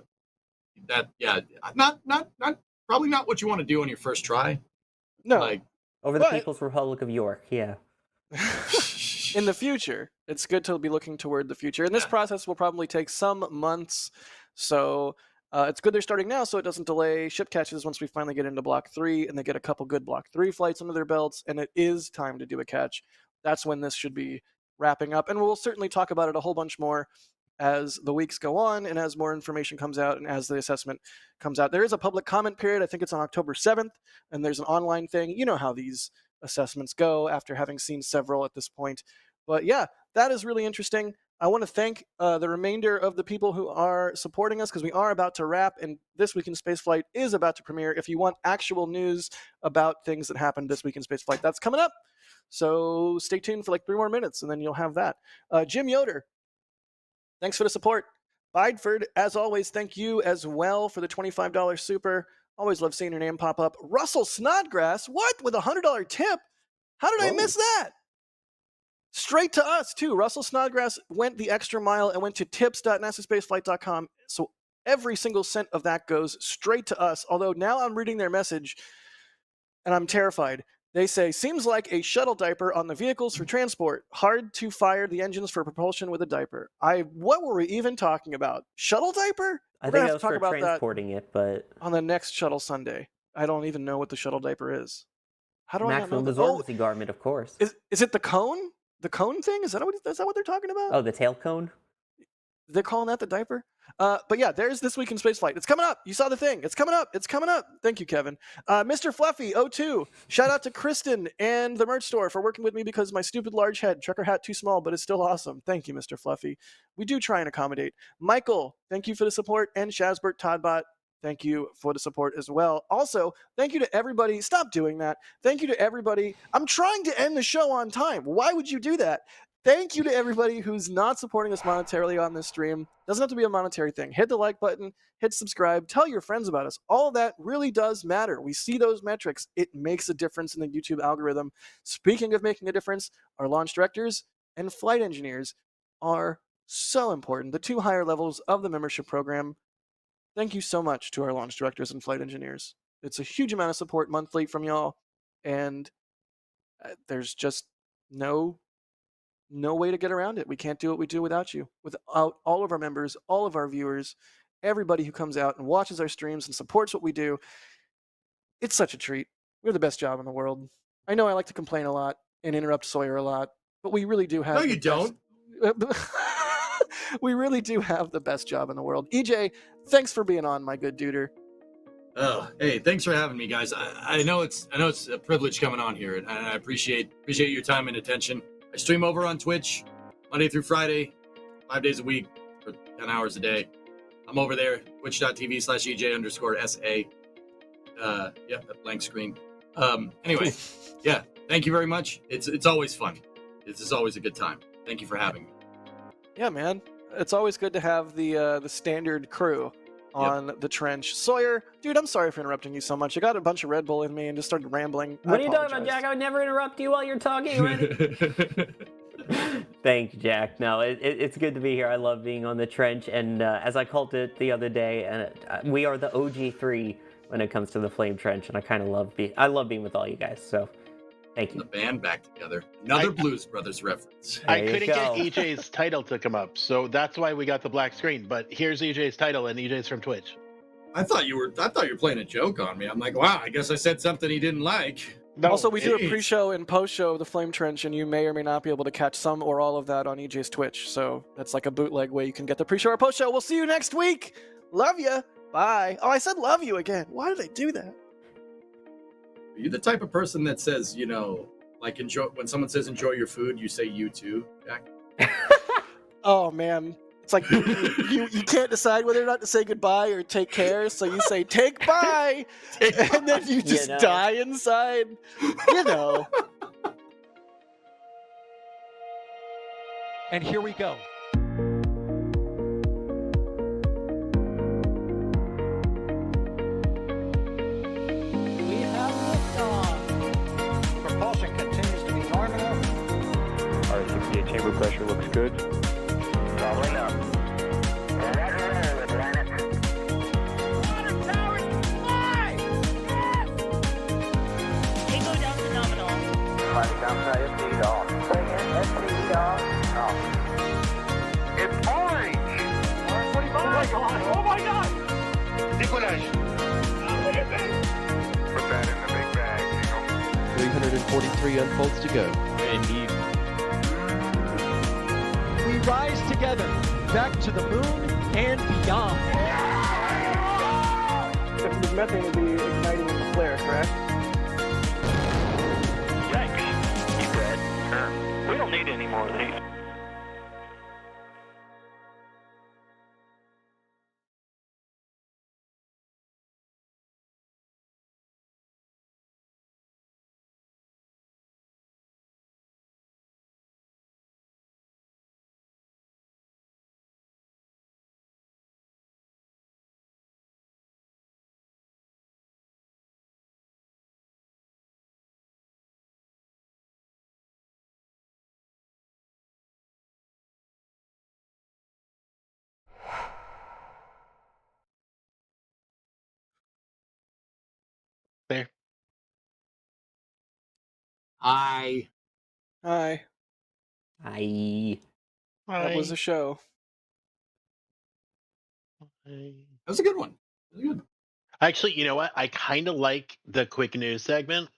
probably not what you want to do on your first try.
No.
Like
over the People's Republic of York, yeah.
In the future, it's good to be looking toward the future. And this process will probably take some months. So it's good they're starting now so it doesn't delay ship catches once we finally get into Block 3 and they get a couple good Block 3 flights under their belts and it is time to do a catch. That's when this should be wrapping up. And we'll certainly talk about it a whole bunch more as the weeks go on and as more information comes out and as the assessment comes out. There is a public comment period. I think it's on October 7th, and there's an online thing. You know how these assessments go after having seen several at this point. But yeah, that is really interesting. I want to thank the remainder of the people who are supporting us because we are about to wrap, and This Week in Spaceflight is about to premiere. If you want actual news about things that happened this week in Spaceflight, that's coming up. So stay tuned for like 3 more minutes, and then you'll have that. Jim Yoder, thanks for the support. Bideford, as always, thank you as well for the $25 super. Always love seeing your name pop up. Russell Snodgrass, what? With a $100 tip? How did I miss that? Straight to us, too. Russell Snodgrass went the extra mile and went to tips.nasaspaceflight.com. So every single cent of that goes straight to us. Although now I'm reading their message and I'm terrified. They say, seems like a shuttle diaper on the vehicles for transport. Hard to fire the engines for propulsion with a diaper. What were we even talking about? Shuttle diaper?
I think I was for transporting it, but
on the next Shuttle Sunday. I don't even know what the shuttle diaper is. How do
maximum
I know
absorbency garment, of course.
Is it the cone? The cone thing? Is that what they're talking about?
Oh, the tail cone?
They're calling that the diaper? But yeah, there's This Week in Spaceflight. It's coming up. You saw the thing. It's coming up. It's coming up. Thank you, Kevin. Mr. Fluffy, 02. Shout out to Kristen and the merch store for working with me because my stupid large head. Trucker hat too small, but it's still awesome. Thank you, Mr. Fluffy. We do try and accommodate. Michael, thank you for the support. And Shazbert Toddbot, thank you for the support as well. Also, thank you to everybody. Stop doing that. Thank you to everybody. I'm trying to end the show on time. Why would you do that? Thank you to everybody who's not supporting us monetarily on this stream. Doesn't have to be a monetary thing. Hit the like button, hit subscribe, tell your friends about us. All of that really does matter. We see those metrics. It makes a difference in the YouTube algorithm. Speaking of making a difference, our launch directors and flight engineers are so important. The 2 higher levels of the membership program. Thank you so much to our launch directors and flight engineers. It's a huge amount of support monthly from y'all, and there's just no way to get around it. We can't do what we do without you, without all of our members, all of our viewers, everybody who comes out and watches our streams and supports what we do. It's such a treat. We're the best job in the world. I know I like to complain a lot and interrupt Sawyer a lot, but we really do have
No,
the
you don't.
we really do have the best job in the world. EJ, thanks for being on, my good duder.
Oh, hey, thanks for having me, guys. I know it's a privilege coming on here, and I appreciate your time and attention. I stream over on Twitch Monday through Friday, 5 days a week for 10 hours a day. I'm over there, twitch.tv/EJ_SA. Yeah, that blank screen. Anyway, yeah, thank you very much. It's always fun. This is always a good time. Thank you for having me.
Yeah, man. It's always good to have the standard crew on the trench. Sawyer, dude, I'm sorry for interrupting you so much. I got a bunch of Red Bull in me and just started rambling.
What are you talking about, Jack? I would never interrupt you while you're talking already. Thank you, Jack. No, it's good to be here. I love being on the trench, and as I called it the other day, and we are the OG3 when it comes to the Flame Trench, and I kind of love being with all you guys. So, thank you.
The band back together. Another Blues Brothers reference.
I couldn't get EJ's title to come up, so that's why we got the black screen. But here's EJ's title, and EJ's from Twitch.
I thought you were playing a joke on me. I'm like, wow, I guess I said something he didn't like.
No,
Also, we do a
jeez.
pre-show and post-show of the Flame Trench, and you may or may not be able to catch some or all of that on EJ's Twitch. So that's like a bootleg way you can get the pre-show or post-show. We'll see you next week. Love you. Bye. Oh, I said love you again. Why did I do that?
Are you the type of person that says, like enjoy when someone says enjoy your food, you say you too, Jack?
Oh man, it's like you can't decide whether or not to say goodbye or take care, so you say take bye, and then you just die inside.
And here we go. We have liftoff. Propulsion continues to be nominal.
RCPA chamber pressure looks good.
Probably not. Roger, Atlantic.
Water towers, fly! Yes! Tango down to nominal.
Fighting outside FD off. Bring in FD off. It's orange!
Oh my god! Oh my god!
Décollage.
Look at this!
Put that in the big bag,
343 unfolds to go.
Indeed.
We rise together, back to the moon and beyond.
This methane will be igniting in the flare, correct?
Yikes. You good? Sure. We don't need any more of these.
There.
Hi.
Hi,
I
that was a show.
That was a good one. That was good.
Actually, you know what? I kind of like the quick news segment.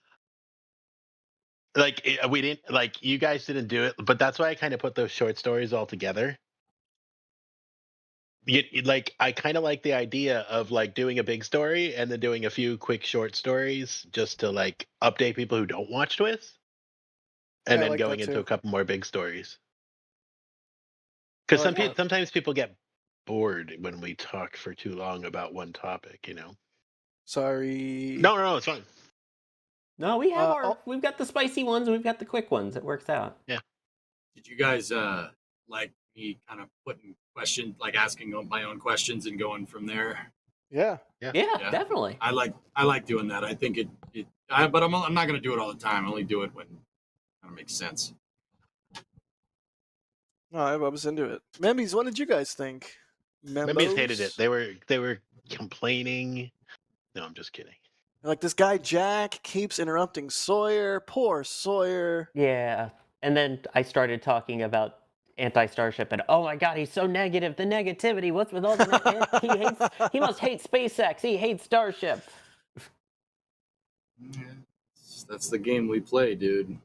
Like we didn't, like you guys didn't do it, but that's why I kind of put those short stories all together. Like I kind of like the idea of like doing a big story and then doing a few quick short stories just to like update people who don't watch Twist, and
Yeah, I
then
like
going
that
into
too.
a couple more big stories. Because
Oh, yeah.
sometimes people get bored when we talk for too long about one topic.
Sorry.
No, it's fine.
no, we have
I'll-
we've got the spicy ones, we've got the quick ones. It works out.
Did you guys like me kind of putting questions, like asking my own questions and going from there?
Yeah.
Yeah,
Yeah.
definitely.
I like doing that. I think but I'm not going to do it all the time. I only do it when it kind of makes sense.
No, I was into it. Membies, what did you guys think?
Members hated it. They were complaining. No, I'm just kidding.
Like this guy Jack keeps interrupting Sawyer. Poor Sawyer.
Yeah. And then I started talking about anti-Starship, and oh my god, he's so negative. The negativity. What's with all the he must hate SpaceX. He hates Starship.
That's the game we play, dude.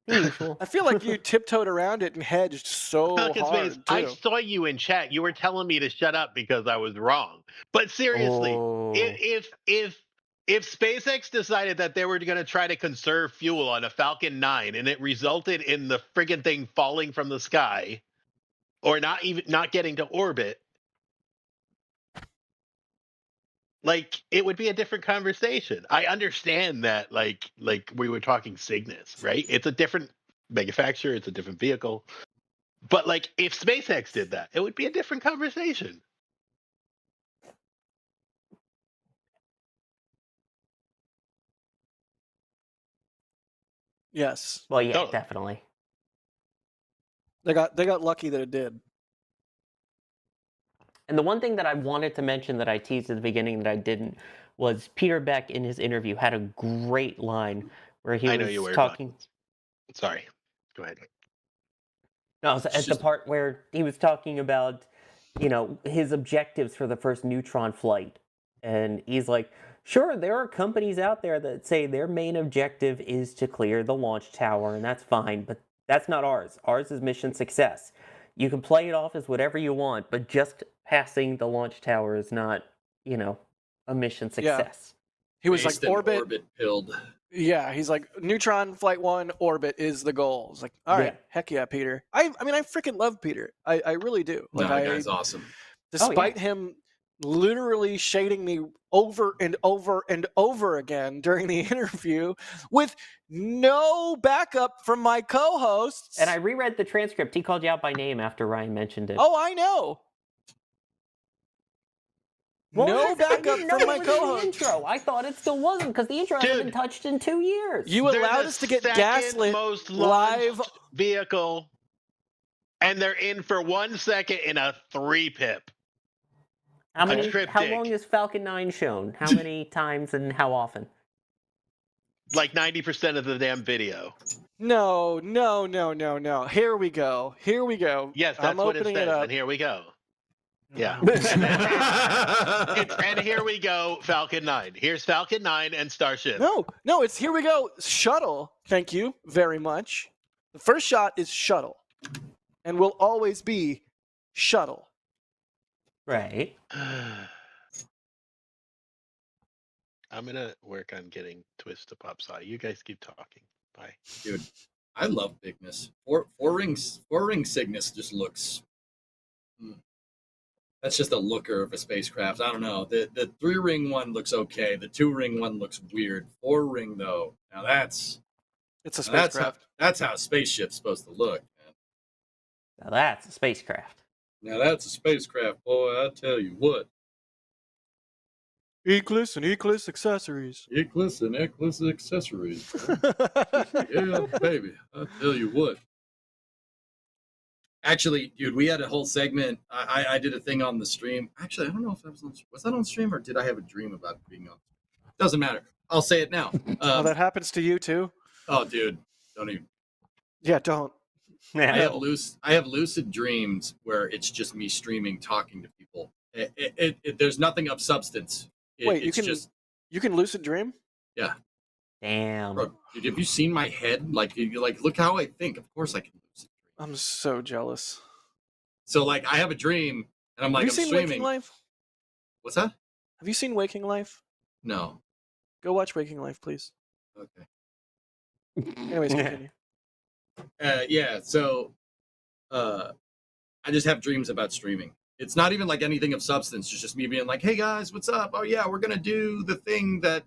The usual.
I feel like you tiptoed around it and hedged so
Falcon Space,
hard
I
too.
saw you in chat. You were telling me to shut up because I was wrong. But seriously,
Oh.
if SpaceX decided that they were going to try to conserve fuel on a Falcon 9 and it resulted in the friggin' thing falling from the sky or not getting to orbit, like it would be a different conversation. I understand that like we were talking Cygnus, right? It's a different manufacturer, it's a different vehicle. But like if SpaceX did that, it would be a different conversation.
Yes,
Well, yeah,
Totally.
definitely.
they got lucky that it did.
And the one thing that I wanted to mention that I teased at the beginning that I didn't was Peter Beck in his interview had a great line where he
I know you
was
wear
talking.
buttons. Sorry. Go ahead.
No, it was at the part where he was talking about, his objectives for the first Neutron flight. And he's like, sure, there are companies out there that say their main objective is to clear the launch tower, and that's fine, but that's not ours. Ours is mission success. You can play it off as whatever you want, but just passing the launch tower is not, a mission success.
He was
Based
like
and orbit pilled.
Yeah, he's like Neutron Flight 1 orbit is the goal. It's like, all right,
Yeah.
heck yeah, Peter. I mean, I freaking love Peter. I really do.
No,
Like,
that guy's awesome.
Despite him literally shading me over and over and over again during the interview with no backup from my co-hosts.
And I reread the transcript. He called you out by name after Ryan mentioned it.
Oh, I know.
Well,
no
I
backup
didn't know
from my
it was in the
co-host.
intro. I thought it still wasn't because the intro hasn't been
Dude.
touched in 2 years.
You allowed us to get gaslit
most
live.
launched vehicle, and they're in for 1 second in a 3-pip.
How
triptych.
long is Falcon 9 shown? How many times and how often?
Like 90% of the damn video.
No. Here we go.
Yes, that's
I'm
what it
opening
says.
it up.
And here we go. Yeah.
Oh.
And here we go, Falcon 9. Here's Falcon 9 and Starship.
No, it's here we go. Shuttle. Thank you very much. The first shot is shuttle. And will always be shuttle.
Right.
I'm going to work on getting Twist to pop saw. You guys keep talking. Bye.
Dude, I love bigness. Four ring Cygnus just looks. That's just a looker of a spacecraft. I don't know. The 3-ring one looks okay. The 2-ring one looks weird. 4-ring though. Now
it's a spacecraft.
That's how a spaceship's supposed to look, man.
Now that's a spacecraft.
Now that's a spacecraft, boy. I tell you what.
Eclipse and Eclipse accessories.
Eclipse and Eclipse accessories. Yeah, baby. I tell you what. Actually, dude, we had a whole segment. I did a thing on the stream. Actually, I don't know if that was that on stream or did I have a dream about it being on? Doesn't matter. I'll say it now.
Oh, that happens to you too?
Oh, dude, don't even.
Yeah, don't.
I have lucid dreams where it's just me streaming, talking to people. There's nothing of substance.
Wait,
it's
you can lucid dream?
Yeah.
Damn.
Bro, dude, have you seen my head? Like look how I think. Of course I can lucid dream.
I'm so jealous.
So like I have a dream and I'm like,
Have you
I'm
seen
streaming.
Waking Life?
What's that?
Have you seen Waking Life?
No.
Go watch Waking Life, please.
Okay.
Anyways, continue.
Yeah, so I just have dreams about streaming. It's not even like anything of substance. It's just me being like, hey guys, what's up? Oh yeah, we're going to do the thing that,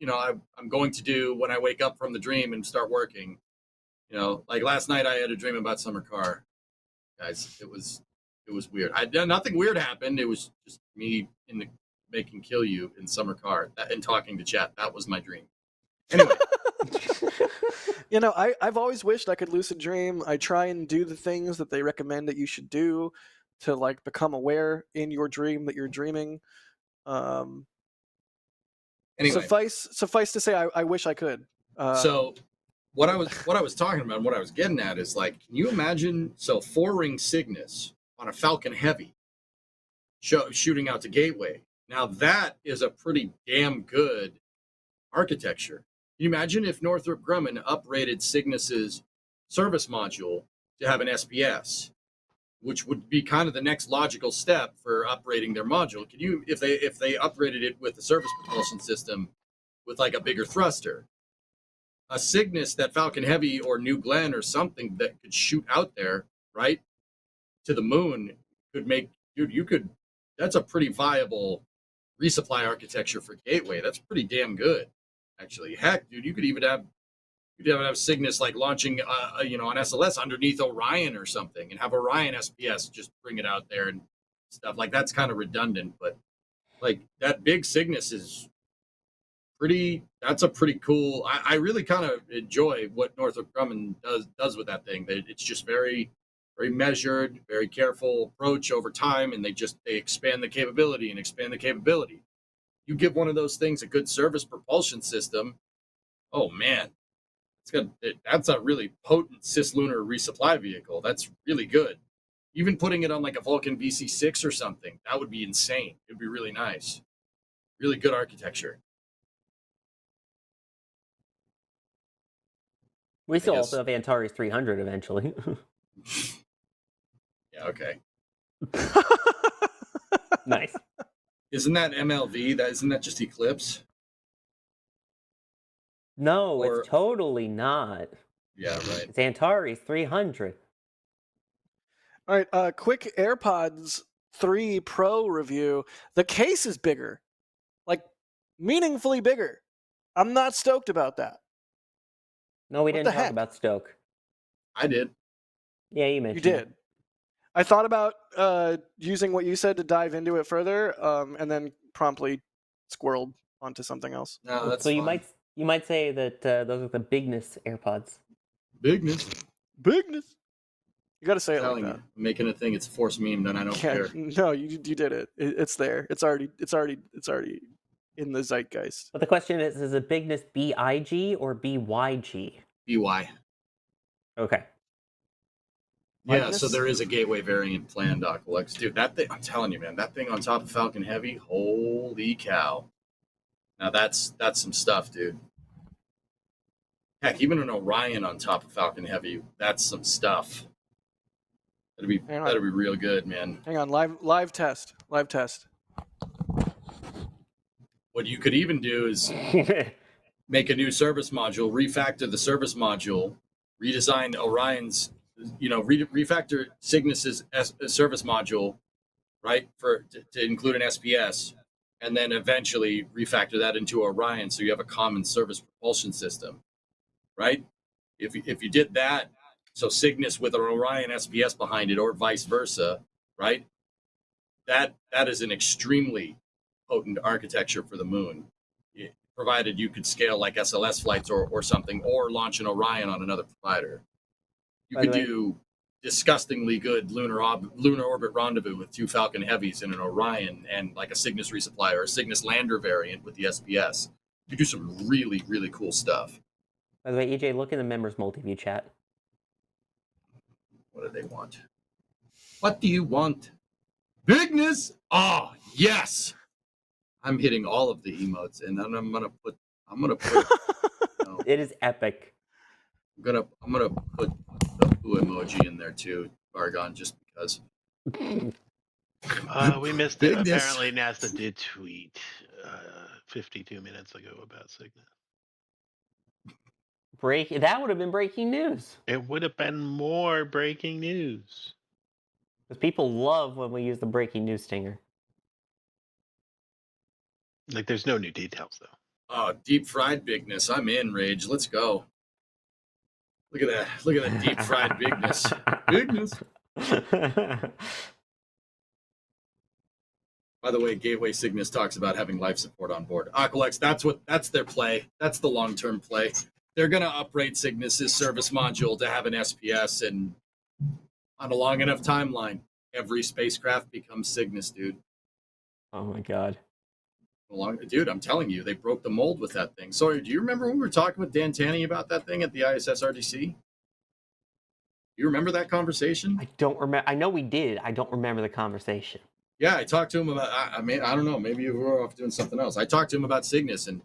I'm going to do when I wake up from the dream and start working. Like last night I had a dream about Summer Car. Guys, it was weird. Nothing weird happened. It was just me making Kill You in Summer Car and talking to chat. That was my dream. Anyway.
I've always wished I could lucid dream. I try and do the things that they recommend that you should do to like become aware in your dream that you're dreaming.
Anyway,
suffice to say, I wish I could.
So what I was talking about and what I was getting at is like, can you imagine 4-ring Cygnus on a Falcon Heavy shooting out to Gateway? Now that is a pretty damn good architecture. you imagine if Northrop Grumman uprated Cygnus's service module to have an SPS, which would be kind of the next logical step for uprating their module? Can you, if they uprated it with the service propulsion system with like a bigger thruster, a Cygnus that Falcon Heavy or New Glenn or something that could shoot out there, right, to the moon could make, dude, you could, that's a pretty viable resupply architecture for Gateway. That's pretty damn good, actually. Heck, dude, you could even have Cygnus like launching, on SLS underneath Orion or something, and have Orion SPS just bring it out there and stuff. Like, that's kind of redundant, but like that big Cygnus is that's a pretty cool. I really kind of enjoy what Northrop Grumman does with that thing. It's just very, very measured, very careful approach over time, and they expand the capability and expand the capability. You give one of those things a good service propulsion system, oh man, that's a really potent cislunar resupply vehicle. That's really good. Even putting it on like a Vulcan VC6 or something, that would be insane. It'd be really nice. Really good architecture.
We still also have Antares 300 eventually.
Yeah, okay.
Nice.
Isn't that MLV? Isn't that just Eclipse?
No, it's totally not.
Yeah, right.
It's Antares 300.
All right, quick AirPods 3 Pro review. The case is bigger, like meaningfully bigger. I'm not stoked about that.
No, we
What
didn't
the
talk
heck?
about Stoke.
I did.
Yeah, you
You
mentioned
did.
it.
I thought about using what you said to dive into it further, and then promptly squirreled onto something else.
No, that's
So
fine.
you might say that those are the bigness AirPods.
Bigness.
You got to say it like
Telling
that.
you, I'm making a thing. It's a force meme, then I don't
Yeah,
care.
no, you did it. It's there. It's already in the zeitgeist.
But the question is it bigness BIG or BYG?
BY.
Okay.
Yeah,
Bigness?
so there is a Gateway variant planned, Aqualex. Dude, that thing, I'm telling you, man, that thing on top of Falcon Heavy, holy cow. Now that's some stuff, dude. Heck, even an Orion on top of Falcon Heavy, that's some stuff. That'd be real good, man.
Hang on, live test.
What you could even do is make a new service module, refactor the service module, redesign Orion's, refactor Cygnus's service module, right, to include an SPS, and then eventually refactor that into Orion so you have a common service propulsion system, right? If you did that, so Cygnus with an Orion SPS behind it, or vice versa, right? That is an extremely potent architecture for the moon, provided you could scale like SLS flights or something, or launch an Orion on another provider. You could do disgustingly good lunar orbit rendezvous with 2 Falcon Heavies and an Orion and like a Cygnus resupply or a Cygnus lander variant with the SPS. You do some really, really cool stuff.
By the way, EJ, look in the members multi-view chat.
What do they want? What do you want? Bigness? Oh, yes. I'm hitting all of the emotes, and then I'm gonna put
It is epic.
I'm gonna put the poo emoji in there too, Argon, just because.
We missed it.
Bigness.
Apparently, NASA did tweet 52 minutes ago about Cygnus.
That would have been breaking news.
It would have been more breaking news.
Because people love when we use the breaking news stinger.
Like, there's no new details, though.
Oh, deep fried bigness. I'm in, Rage. Let's go. Look at that. Look at that deep fried bigness. Bigness. By the way, Gateway Cygnus talks about having life support on board. Aqualex, that's their play. That's the long-term play. They're going to uprate Cygnus's service module to have an SPS, and on a long enough timeline, every spacecraft becomes Cygnus, dude.
Oh my god.
Dude, I'm telling you, they broke the mold with that thing. Sorry, do you remember when we were talking with Dan Tanny about that thing at the ISS RDC? You remember that conversation?
I don't remember. I know we did. I don't remember the conversation.
Yeah, I talked to him about, I don't know, maybe you were off doing something else. I talked to him about Cygnus and,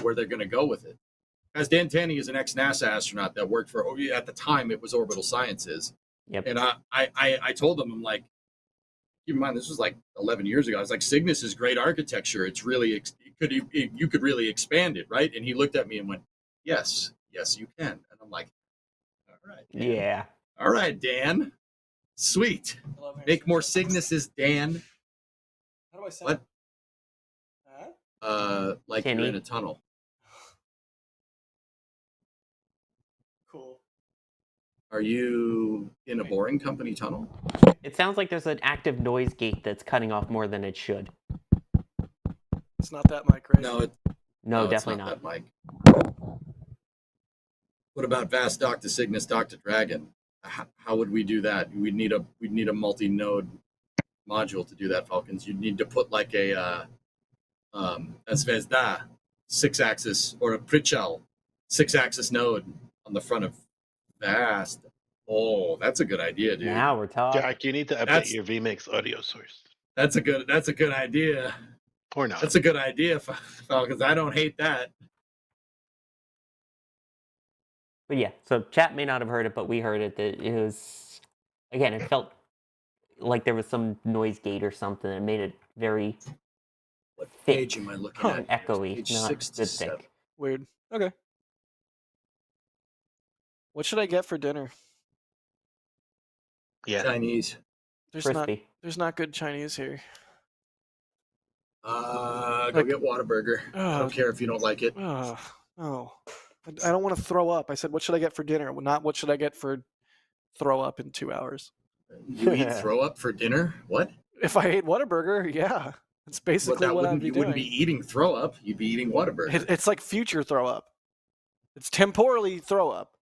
where they're going to go with it. As Dan Tanney is an ex-NASA astronaut that worked for, at the time, it was Orbital Sciences.
Yep.
And I told him, I'm like, keep in mind, this was like 11 years ago. I was like, Cygnus is great architecture. It's really, you could really expand it, right? And he looked at me and went, yes, you can. And I'm like, all right, Dan.
Yeah.
All right, Dan. Sweet. Make more Cygnuses, Dan.
How do I sound?
What? Like
Tinny.
you're in a tunnel.
Cool.
Are you in a boring company tunnel?
It sounds like there's an active noise gate that's cutting off more than it should.
It's not that mic, right?
No,
No,
it's
definitely
not
not.
that mic. What about Vast Dock to Cygnus Dock to Dragon? How would we do that? We'd need a multi-node module to do that, Falcons. You'd need to put like a Zvezda 6-axis or a Prichel 6-axis node on the front of Vast. Oh, that's a good idea, dude.
Now we're talking.
Jack, you need to update your vMix audio source.
That's a good idea.
Or not.
That's a good idea, Falcons. I don't hate that.
But yeah, so chat may not have heard it, but we heard it. That it was, again, it felt like there was some noise gate or something. It made it very
What
thick
page am I looking
and
at?
echoey,
Page
not
6 to
good
7.
thick.
Weird. Okay. What should I get for dinner?
Yeah.
Chinese.
Crispy.
There's not good Chinese here.
Go
Like-
get Whataburger. I don't care if you don't like it.
Oh, no. I don't want to throw up. I said, what should I get for dinner? Not what should I get for throw up in 2 hours.
You eat throw up for dinner? What?
If I ate Whataburger, yeah. It's basically what I'd be
you
doing.
wouldn't be eating throw up. You'd be eating Whataburger.
It's like future throw up. It's temporally throw up.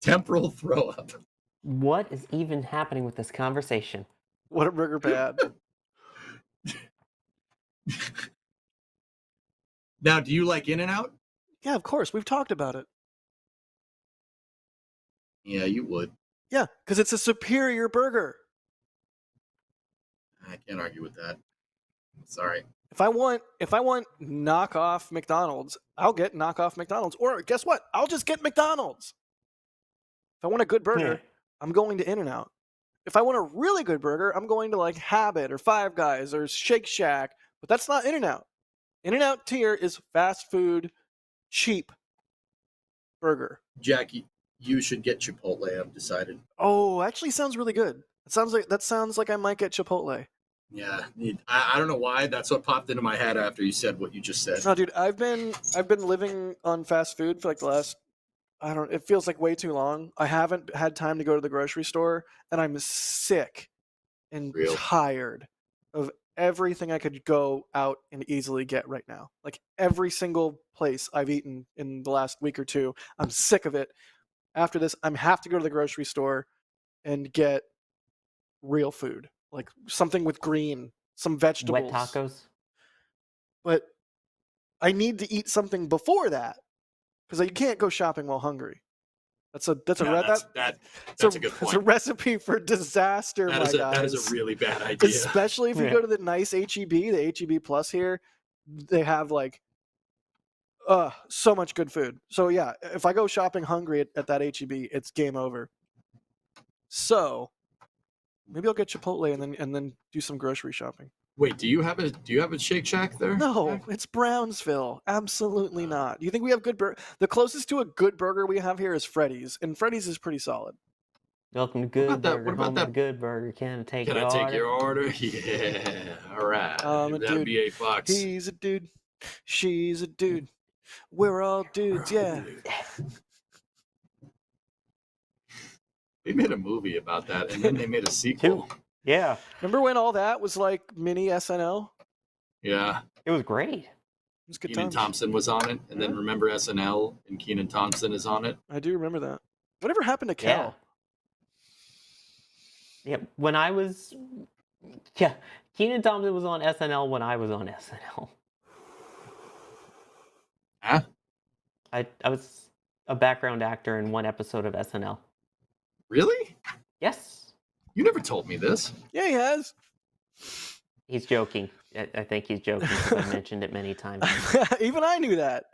Temporal throw up.
What is even happening with this conversation?
Whataburger bad.
Now, do you like In-N-Out?
Yeah, of course. We've talked about it.
Yeah, you would.
Yeah, because it's a superior burger.
I can't argue with that. Sorry.
If I want knockoff McDonald's, I'll get knockoff McDonald's. Or guess what? I'll just get McDonald's. If I want a good burger, I'm going to In-N-Out. If I want a really good burger, I'm going to like Habit or Five Guys or Shake Shack. But that's not In-N-Out. In-N-Out tier is fast food, cheap burger.
Jackie, you should get Chipotle, I've decided.
Oh, actually sounds really good. That sounds like I might get Chipotle.
Yeah, I don't know why. That's what popped into my head after you said what you just said.
No, dude, I've been living on fast food for like the last, it feels like way too long. I haven't had time to go to the grocery store, and I'm sick and tired of everything I could go out and easily get right now. Like every single place I've eaten in the last week or two, I'm sick of it. After this, I'm have to go to the grocery store and get real food, like something with green, some vegetables.
Wet tacos?
But I need to eat something before that because you can't go shopping while hungry. That's a good point. It's a recipe for disaster, my guys.
That is a really bad idea.
Especially if you go to the nice HEB, the HEB Plus here, they have like so much good food. So yeah, if I go shopping hungry at that HEB, it's game over. So maybe I'll get Chipotle and then do some grocery shopping.
Wait, do you have a Shake Shack there?
No, it's Brownsville. Absolutely not. Do you think we have good burger? The closest to a good burger we have here is Freddy's, and Freddy's is pretty solid.
Welcome to Good Burger.
What about that?
Good Burger. Can I take
your order? Yeah. All right.
I'm a
That'd
dude.
be $8.
He's a dude. She's a dude. We're all dudes, yeah.
They made a movie about that, and then they made a sequel.
Yeah.
Remember when all that was like mini SNL?
Yeah.
It was great.
It was good
Kenan
times.
Thompson was on it, and then remember SNL, and Kenan Thompson is on it.
I do remember that. Whatever happened to Cal?
Yeah. When I was... Yeah. Kenan Thompson was on SNL when I was on SNL.
Huh?
I was a background actor in one episode of SNL.
Really?
Yes.
You never told me this.
Yeah, he has.
He's joking. I think he's joking because I mentioned it many times.
Even I knew that.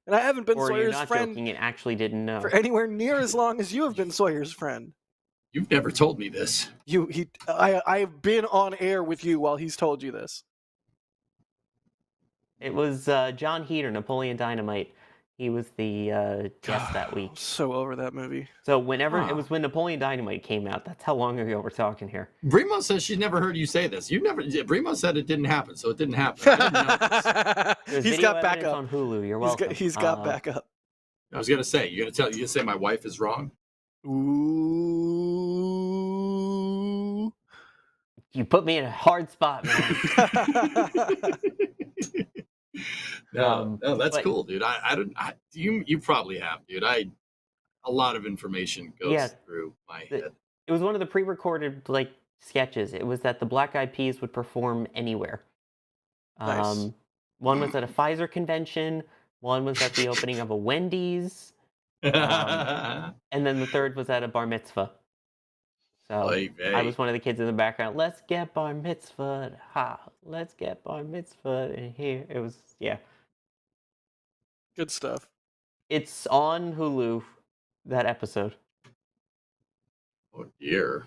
And I haven't been
Or you're
Sawyer's
not
friend
joking and actually didn't know.
for anywhere near as long as you have been Sawyer's friend.
You've never told me this.
I've been on air with you while he's told you this.
It was John Heater, Napoleon Dynamite. He was the guest that week.
I'm so over that movie.
So it was when Napoleon Dynamite came out. That's how long ago we're talking here.
Brimo says she's never heard you say this. Brimo said it didn't happen, so it didn't happen. I didn't know this.
There's
He's
video
got
evidence
backup
on Hulu. You're welcome.
He's got backup.
I was gonna say, you gonna say my wife is wrong?
Ooh.
You put me in a hard spot, man.
No, that's
but-
cool, dude. You probably have, dude. A lot of information goes through my head.
It was one of the pre-recorded sketches. It was that the Black Eyed Peas would perform anywhere.
Nice.
One was at a Pfizer convention. One was at the opening of a Wendy's. And then the third was at a bar mitzvah. So I was one of the kids in the background. Let's get bar mitzvah. Ha! Let's get bar mitzvah. And here it was. Yeah.
Good stuff.
It's on Hulu. That episode.
Oh dear.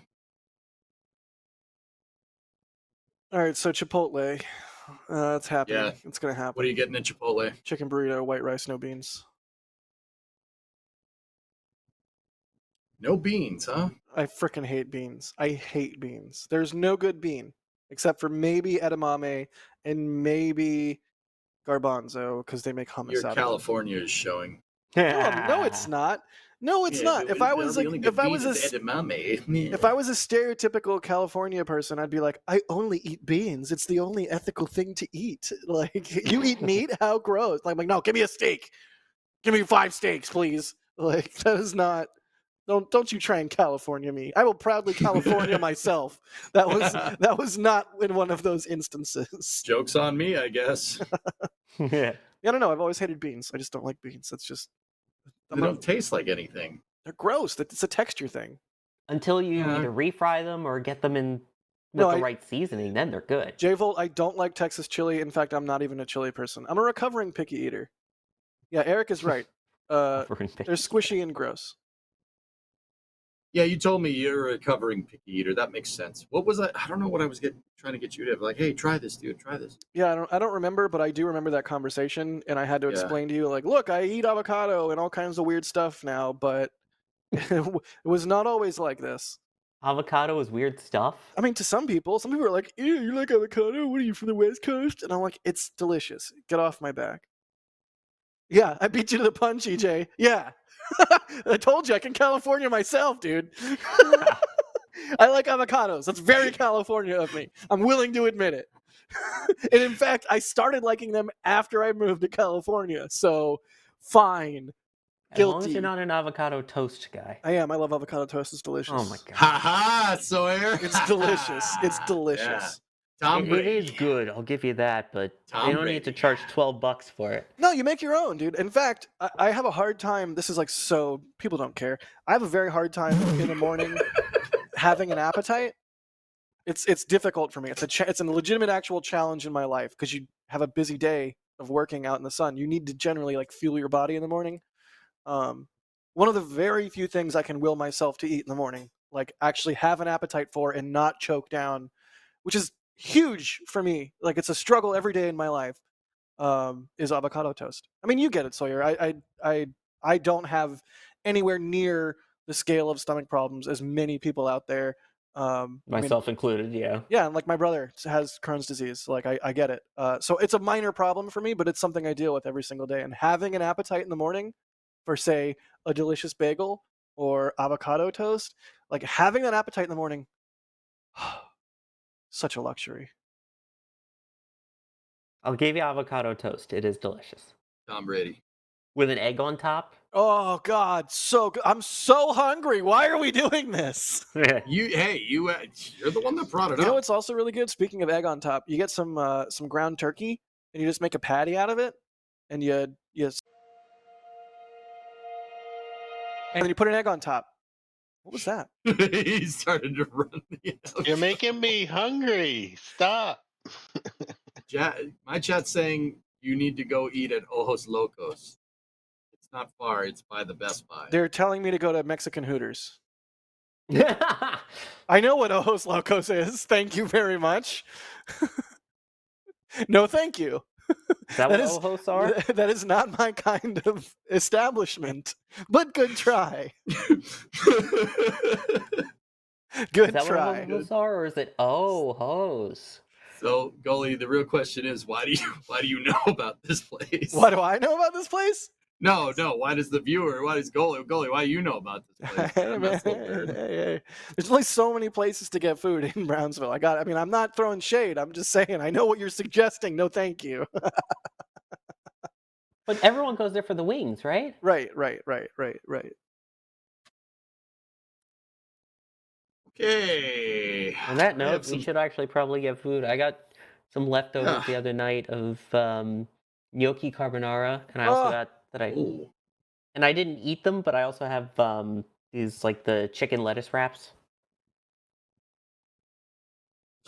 All right, so Chipotle. It's happening.
Yeah.
It's gonna happen.
What are you getting at Chipotle?
Chicken burrito, white rice, no beans.
No beans, huh?
I freaking hate beans. I hate beans. There's no good bean except for maybe edamame and maybe garbanzo because they make hummus
Your
out
California is showing.
of it. No, it's not. No, it's not. If I was like, if I was a stereotypical California person, I'd be like, I only eat beans. It's the only ethical thing to eat. Like, you eat meat? How gross! Like, I'm like, no, give me a steak. Give me 5 steaks, please. Like, that is not. Don't you try and California me. I will proudly California myself. That was not in one of those instances.
Joke's on me, I guess.
Yeah.
I don't know. I've always hated beans. I just don't like beans. That's just.
They don't taste like anything.
They're gross. It's a texture thing.
Until you either refry them or get them in with the right seasoning, then they're good.
J-Volt, I don't like Texas chili. In fact, I'm not even a chili person. I'm a recovering picky eater. Yeah, Eric is right. They're squishy and gross.
Yeah, you told me you're a recovering picky eater. That makes sense. What was I don't know what I was trying to get you to like, hey, try this, dude, try this.
Yeah, I don't remember, but I do remember that conversation, and I had to explain to you, like, look, I eat avocado and all kinds of weird stuff now, but it was not always like this.
Avocado is weird stuff?
I mean, to some people are like, ew, you like avocado? What are you, from the West Coast? And I'm like, it's delicious. Get off my back. Yeah, I beat you to the punch, EJ. Yeah. I told you I can California myself, dude. I like avocados. That's very California of me. I'm willing to admit it. And in fact, I started liking them after I moved to California. So, fine.
As long as you're not an avocado toast guy.
I am. I love avocado toast. It's delicious.
Oh my god.
Ha ha, Sawyer.
It's delicious. It's delicious.
Yeah. Tom Brady.
It is good, I'll give you that, but
Tom
they don't need to charge $12 for it.
No, you make your own, dude. In fact, I have a hard time. This is like so people don't care. I have a very hard time in the morning having an appetite. It's difficult for me. It's a legitimate actual challenge in my life because you have a busy day of working out in the sun. You need to generally like fuel your body in the morning. One of the very few things I can will myself to eat in the morning, like actually have an appetite for and not choke down, which is huge for me. Like it's a struggle every day in my life. Is avocado toast. I mean, you get it, Sawyer. I don't have anywhere near the scale of stomach problems as many people out there.
Myself included, yeah.
Yeah, and like my brother has Crohn's disease. Like I get it. So it's a minor problem for me, but it's something I deal with every single day. And having an appetite in the morning for, say, a delicious bagel or avocado toast, like having that appetite in the morning, such a luxury.
I'll give you avocado toast. It is delicious.
Tom Brady.
With an egg on top?
Oh God, so good. I'm so hungry. Why are we doing this?
You're the one that brought it up.
You know what's also really good? Speaking of egg on top, you get some ground turkey and you just make a patty out of it, and you put an egg on top. What was that?
He started to run the house.
You're making me hungry. Stop.
My chat's saying you need to go eat at Ojos Locos. not far. It's by the Best Buy.
They're telling me to go to Mexican Hooters. I know what Ojos Locos is. Thank you very much. No, thank you.
Is that what Ojos are?
That is not my kind of establishment. But good try. Good
Is that
try.
what Ojos are, or is it Ojos?
So, Goalie, the real question is, why do you know about this place?
Why do I know about this place?
No. Why does Goalie? Why do you know about this place? Man, that's a little weird.
Hey. There's only so many places to get food in Brownsville. I'm not throwing shade. I'm just saying I know what you're suggesting. No, thank you.
But everyone goes there for the wings, right?
Right.
Okay.
On that
I
note,
have
we
some-
should actually probably get food. I got some leftovers the other night of gnocchi carbonara, and I also got
Oh,
and I didn't eat them, but I also have these like the chicken lettuce wraps.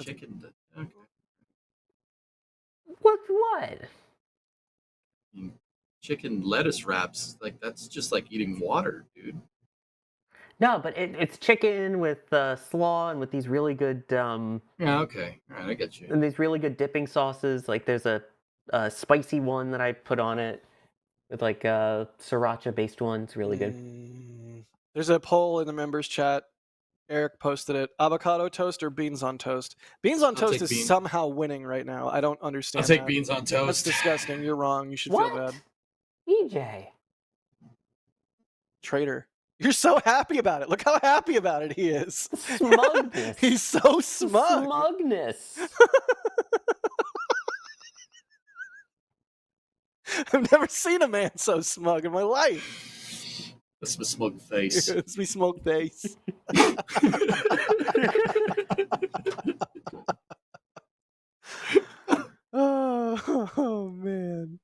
chicken. Okay.
What?
Chicken lettuce wraps, like that's just like eating water, dude.
No, but it's chicken with slaw and with these really good
Yeah, okay. All right, I get you.
and these really good dipping sauces. Like there's a spicy one that I put on it with like a sriracha based one. It's really good.
There's a poll in the members chat. Eric posted it. Avocado toast or beans on toast? Beans on toast is somehow winning right now. I don't understand.
I'll take beans on toast.
That's disgusting. You're wrong. You should
What?
feel bad.
EJ.
Traitor. You're so happy about it. Look how happy about it he is.
Smugness.
He's so smug.
Smugness.
I've never seen a man so smug in my life.
That's my smug face.
It's me smug face. Oh man.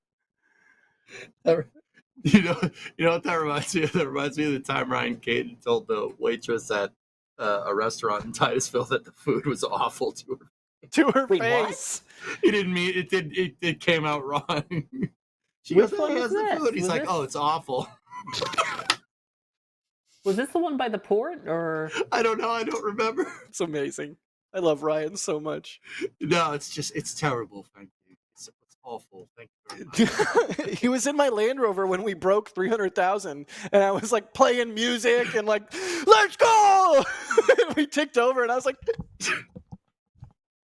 You know what that reminds me of? That reminds me of the time Ryan Caden told the waitress at a restaurant in Titusville that the food was awful to her.
To her
Wait,
face.
what?
He didn't mean it. It came out wrong. She
Which
goes,
one
"Hey,
was
how's the
this?
food?" He's
Was
like,
this-
"Oh, it's awful."
Was this the one by the port or?
I don't know. I don't remember.
It's amazing. I love Ryan so much.
No, it's terrible. Thank you. It's awful. Thank you very much.
He was in my Land Rover when we broke 300,000, and I was like playing music and like, let's go! We ticked over, and I was like,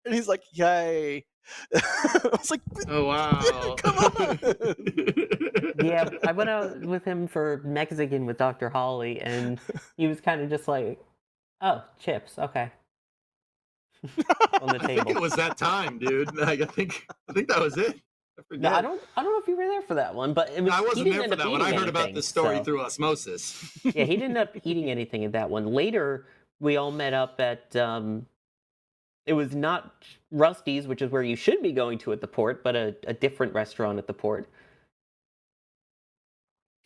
and he's like, yay! I was like,
Oh wow!
come on!
Yeah, I went out with him for Mexican with Dr. Holly, and he was kind of just like, "Oh, chips, okay." On the
I think it
table.
was that time, dude. Like, I think that was it. I forget.
No, I don't know if you were there for that one, but it was.
I
he
wasn't
didn't
there
end
for
up
that one. I
eating
heard about
anything,
the story
so-
through osmosis.
Yeah, he didn't end up eating anything at that one. Later, we all met up at. It was not Rusty's, which is where you should be going to at the port, but a different restaurant at the port.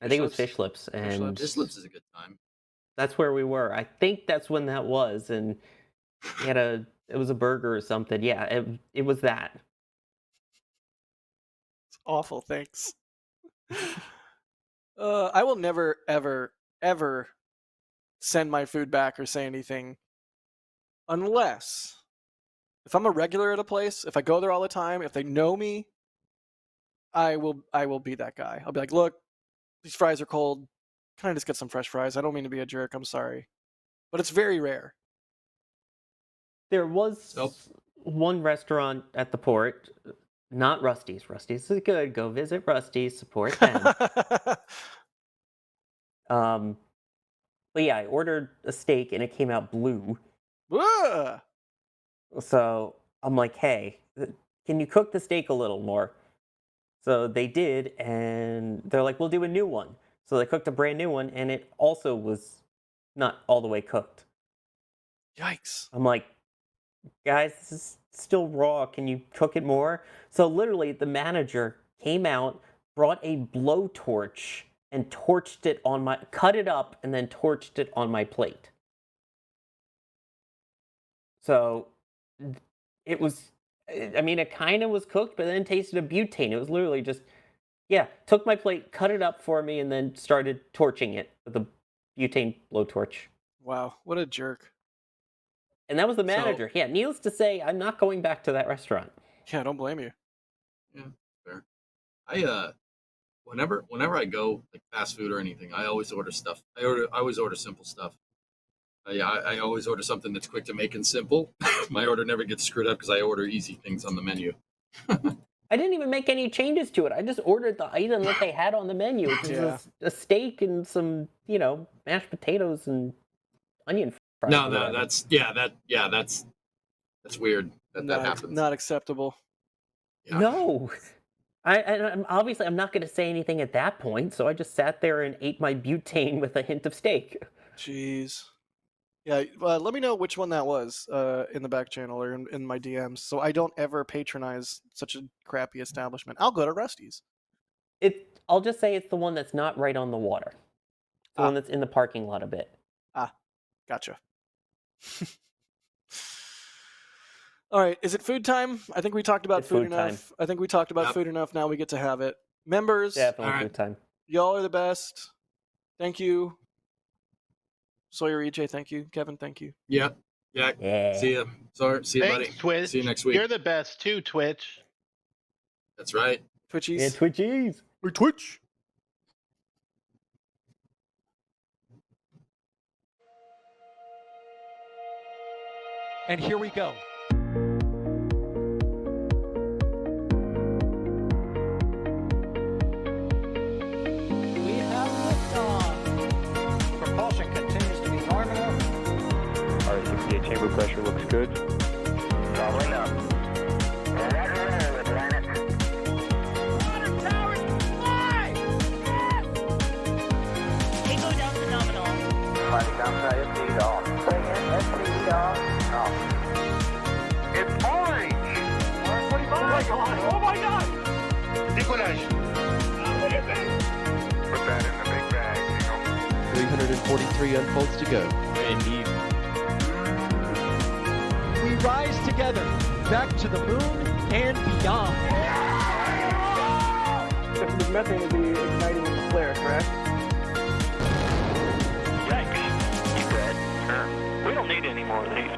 I think it was Fish Lips, and
Fish Lips is a good time.
that's where we were. I think that's when that was, and he had it was a burger or something. Yeah, it was that.
It's awful, thanks. I will never, ever, ever send my food back or say anything unless if I'm a regular at a place, if I go there all the time, if they know me, I will be that guy. I'll be like, look, these fries are cold. Can I just get some fresh fries? I don't mean to be a jerk. I'm sorry. But it's very rare.
There was one restaurant at the port, not Rusty's. Rusty's is good. Go visit Rusty's. Support them. But yeah, I ordered a steak and it came out blue.
Ugh.
So I'm like, hey, can you cook the steak a little more? So they did, and they're like, we'll do a new one. So they cooked a brand new one, and it also was not all the way cooked.
Yikes.
I'm like, guys, this is still raw. Can you cook it more? So literally, the manager came out, brought a blowtorch, and torched it on my, cut it up, and then torched it on my plate. So it was, I mean, it kind of was cooked, but then it tasted of butane. It was literally just, Yeah, took my plate, cut it up for me, and then started torching it with a butane blowtorch.
Wow, what a jerk.
And that was the manager. Yeah, needless to say, I'm not going back to that restaurant.
Yeah, don't blame you.
Yeah, fair. I whenever I go like fast food or anything, I always order stuff. I always order simple stuff. I always order something that's quick to make and simple. My order never gets screwed up because I order easy things on the menu.
I didn't even make any changes to it. I just ordered the item that they had on the menu, which is
Yeah.
a steak and some, mashed potatoes and onion fries.
No,
or
no,
whatever.
that's weird that happens.
Not acceptable.
Yeah.
No. I'm obviously I'm not going to say anything at that point, so I just sat there and ate my butane with a hint of steak.
Jeez. Yeah, let me know which one that was in the back channel or in my DMs, so I don't ever patronize such a crappy establishment. I'll go to Rusty's.
I'll just say it's the one that's not right on the water. The one that's in the parking lot a bit.
Gotcha. All right, is it food time? I think we talked about
It's
food
food
enough.
time.
I think we talked about
Yep.
food enough. Now we get to have it. Members,
Definitely
All right.
food time.
y'all are the best. Thank you. Sawyer EJ, thank you. Kevin, thank you.
Yeah.
Yeah.
See ya. Sorry. See you,
Thanks,
buddy.
Twitch.
See you next week.
You're the best too, Twitch.
That's right.
Twitchies.
Yeah, Twitchies.
Or Twitch.
And here we go. We have liftoff. Propulsion continues to be nominal.
R68 chamber pressure looks good.
Doubling up. Roger, Atlantic.
Water towers, fly! Yes! Tango down to nominal.
Flighting downside, FTE off. Bring in, FTE off. It's orange!
45! Oh my god! Oh my god!
Décollage.
Look at this!
Put that in the big bag, Jingle.
343 unfolds to go.
Indeed.
We rise together back to the moon and beyond.
This methane will be igniting in the flare, correct?
Yikes. You bet. We don't need any more of these.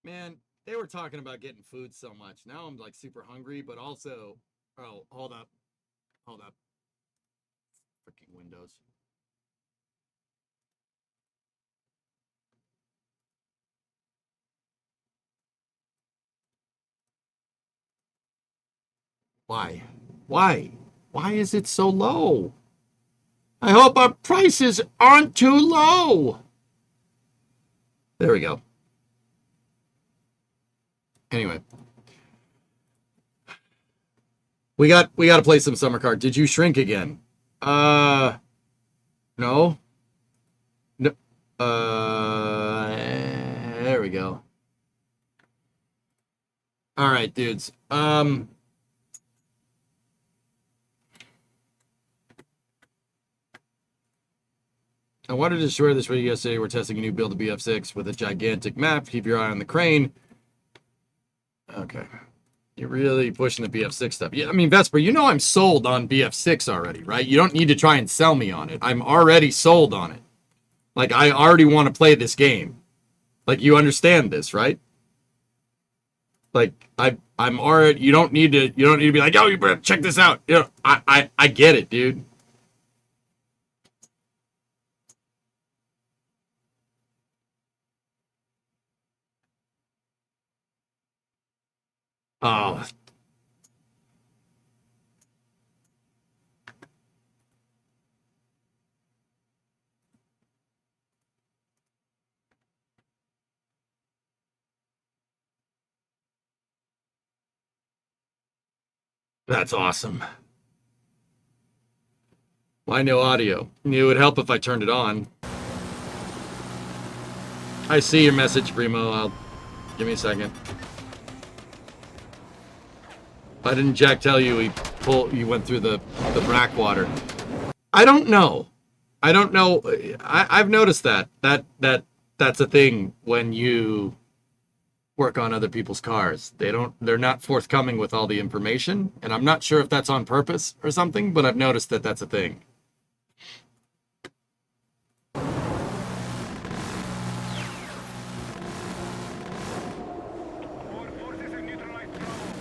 Man, they were talking about getting food so much. Now I'm like super hungry, but also, oh, hold up. Freaking Windows. Why? Why is it so low? I hope our prices aren't too low. There we go. Anyway. We got to play some summer card. Did you shrink again? No. No. There we we go. All right, dudes. I wanted to share this with you yesterday. We're testing a new build of BF6 with a gigantic map. Keep your eye on the crane. Okay. You're really pushing the BF6 stuff. Yeah, I mean, Vesper, you know I'm sold on BF6 already, right? You don't need to try and sell me on it. I'm already sold on it. Like, I already want to play this game. Like, you understand this, right? Like, I'm already, you don't need to be like, oh, you better check this out. You know, I get it, dude. Oh. That's awesome. Why no audio? It would help if I turned it on. I see your message, Primo. Give me a second. Why didn't Jack tell you you went through the backwater? I don't know. I don't know. I've noticed that's a thing when you work on other people's cars. They're not forthcoming with all the information, and I'm not sure if that's on purpose or something, but I've noticed that that's a thing.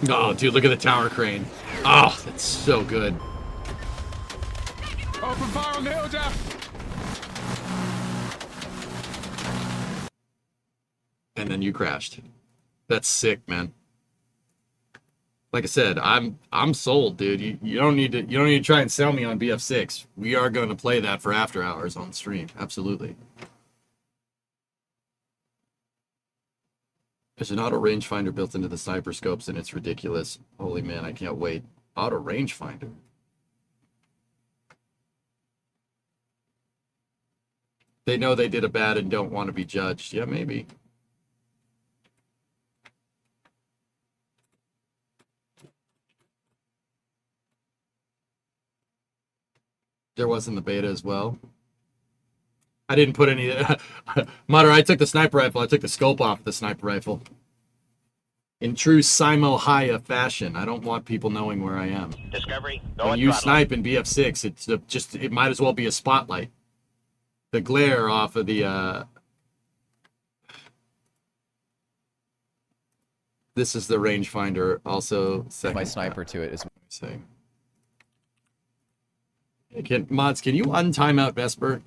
Oh, dude, look at the tower crane. Oh, that's so good.
Open fire on the hill, Jeff.
And then you crashed. That's sick, man. Like I said, I'm sold, dude. You don't need to try and sell me on BF6. We are going to play that for after hours on stream. Absolutely. There's an auto rangefinder built into the sniper scopes, and it's ridiculous. Holy man, I can't wait. Auto rangefinder. They know they did a bad and don't want to be judged. Yeah, maybe. There was in the beta as well. I didn't put any... Mutter, I took the sniper rifle. I took the scope off the sniper rifle. In true Simo Haya fashion. I don't want people knowing where I am.
Discovery,
When you snipe in BF6, it might as well be a spotlight. The glare off of the... This is the rangefinder. Also, second...
My sniper to it is...
Say. Mods, can you untime out Vesper?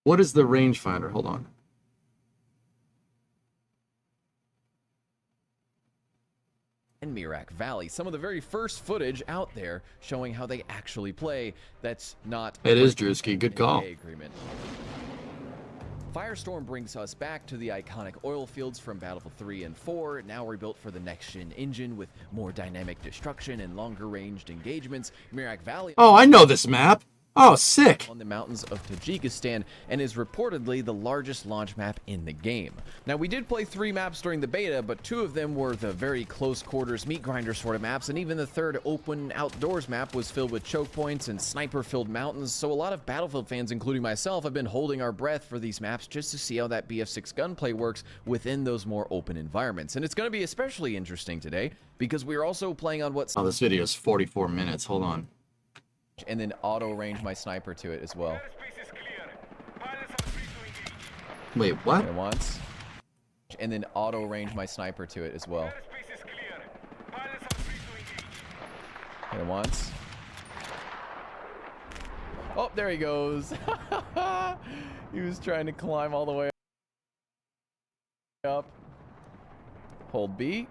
What is the rangefinder? Hold on.
In Mirak Valley, some of the very first footage out there showing how they actually play. That's not...
It is Drewski. Good call.
Agreement. Firestorm brings us back to the iconic oil fields from Battlefield 3 and 4, now rebuilt for the next-gen engine with more dynamic destruction and longer-ranged engagements. Mirak Valley...
Oh, I know this map. Oh, sick.
On the mountains of Tajikistan, and is reportedly the largest launch map in the game. Now, we did play 3 maps during the beta, but 2 of them were the very close quarters meat grinder sort of maps, and even the third open outdoors map was filled with choke points and sniper-filled mountains, so a lot of Battlefield fans, including myself, have been holding our breath for these maps just to see how that BF6 gunplay works within those more open environments. And it's going to be especially interesting today, because we're also playing on what...
Oh, this video is 44 minutes. Hold on.
And then auto range my sniper to it as well.
Wait, what?
Hit once. And then auto range my sniper to it as well. Hit once. Oh, there he goes. He was trying to climb all the way up. Hold B.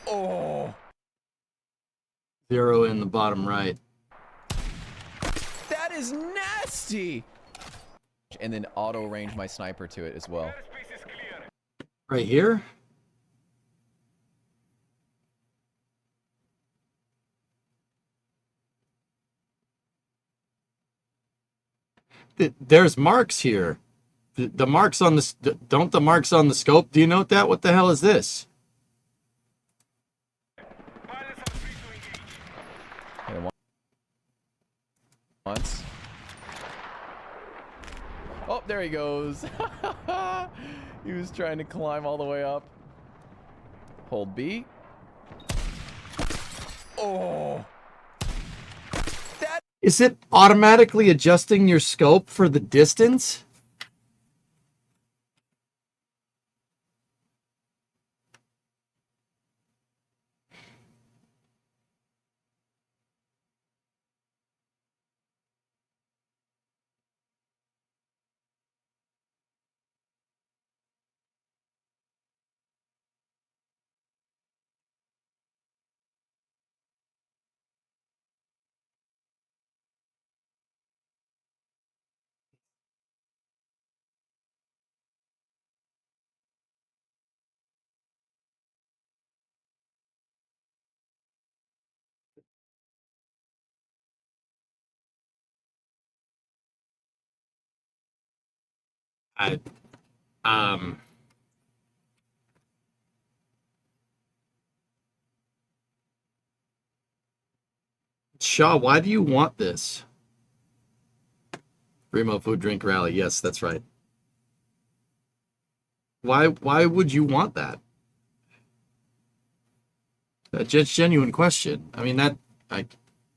Oh!
0 in the bottom right.
That is nasty! And then auto range my sniper to it as well.
Right here? there's marks here. The marks on the don't the marks on the scope. Do you note that? What the hell is this?
Once. Oh, there he goes. He was trying to climb all the way up. Hold B. Oh.
Is it automatically adjusting your scope for the distance? Um, Shaw, why do you want this? Primo food drink rally. Yes, that's right. Why would you want that? That's just genuine question. I mean,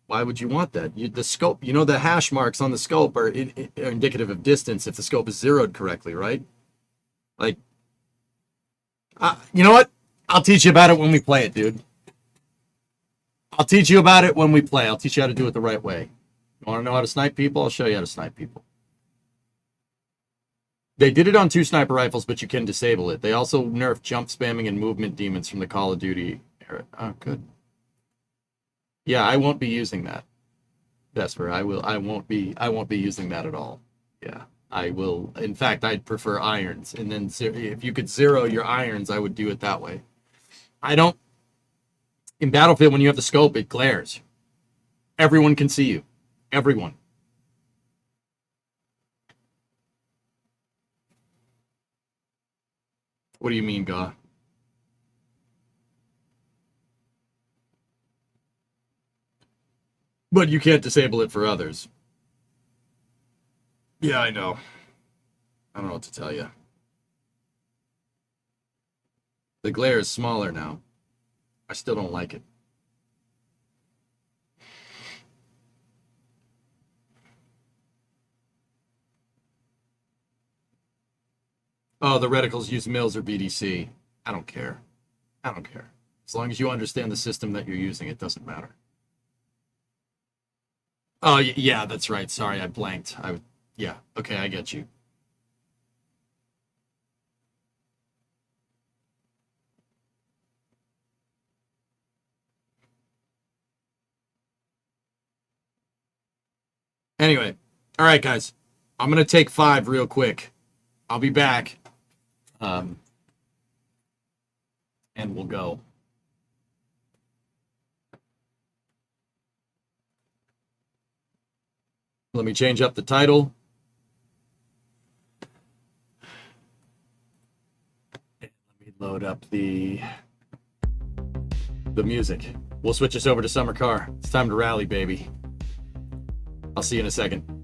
why would you want that? The scope, the hash marks on the scope are indicative of distance if the scope is zeroed correctly, right? Like, you know what? I'll teach you about it when we play it, dude. I'll teach you about it when we play. I'll teach you how to do it the right way. You want to know how to snipe people? I'll show you how to snipe people. They did it on 2 sniper rifles, but you can disable it. They also nerfed jump spamming and movement demons from the Call of Duty era. Oh, good. Yeah, I won't be using that. Vesper, I won't be using that at all. Yeah, I will. In fact, I'd prefer irons. And then if you could zero your irons, I would do it that way. In Battlefield, when you have the scope, it glares. Everyone can see you. Everyone. What do you mean, Gaw? But you can't disable it for others. Yeah, I know. I don't know what to tell you. The glare is smaller now. I still don't like it. Oh, the reticles use mils or BDC. I don't care. I don't care. As long as you understand the system that you're using, it doesn't matter. Oh, yeah, that's right. Sorry, I blanked. Yeah, okay, I get you. Anyway, all right, guys. I'm going to take 5 real quick. I'll be back. And we'll go. Let me change up the title. And let me load up the music. We'll switch this over to Summer Car. It's time to rally, baby. I'll see you in a second.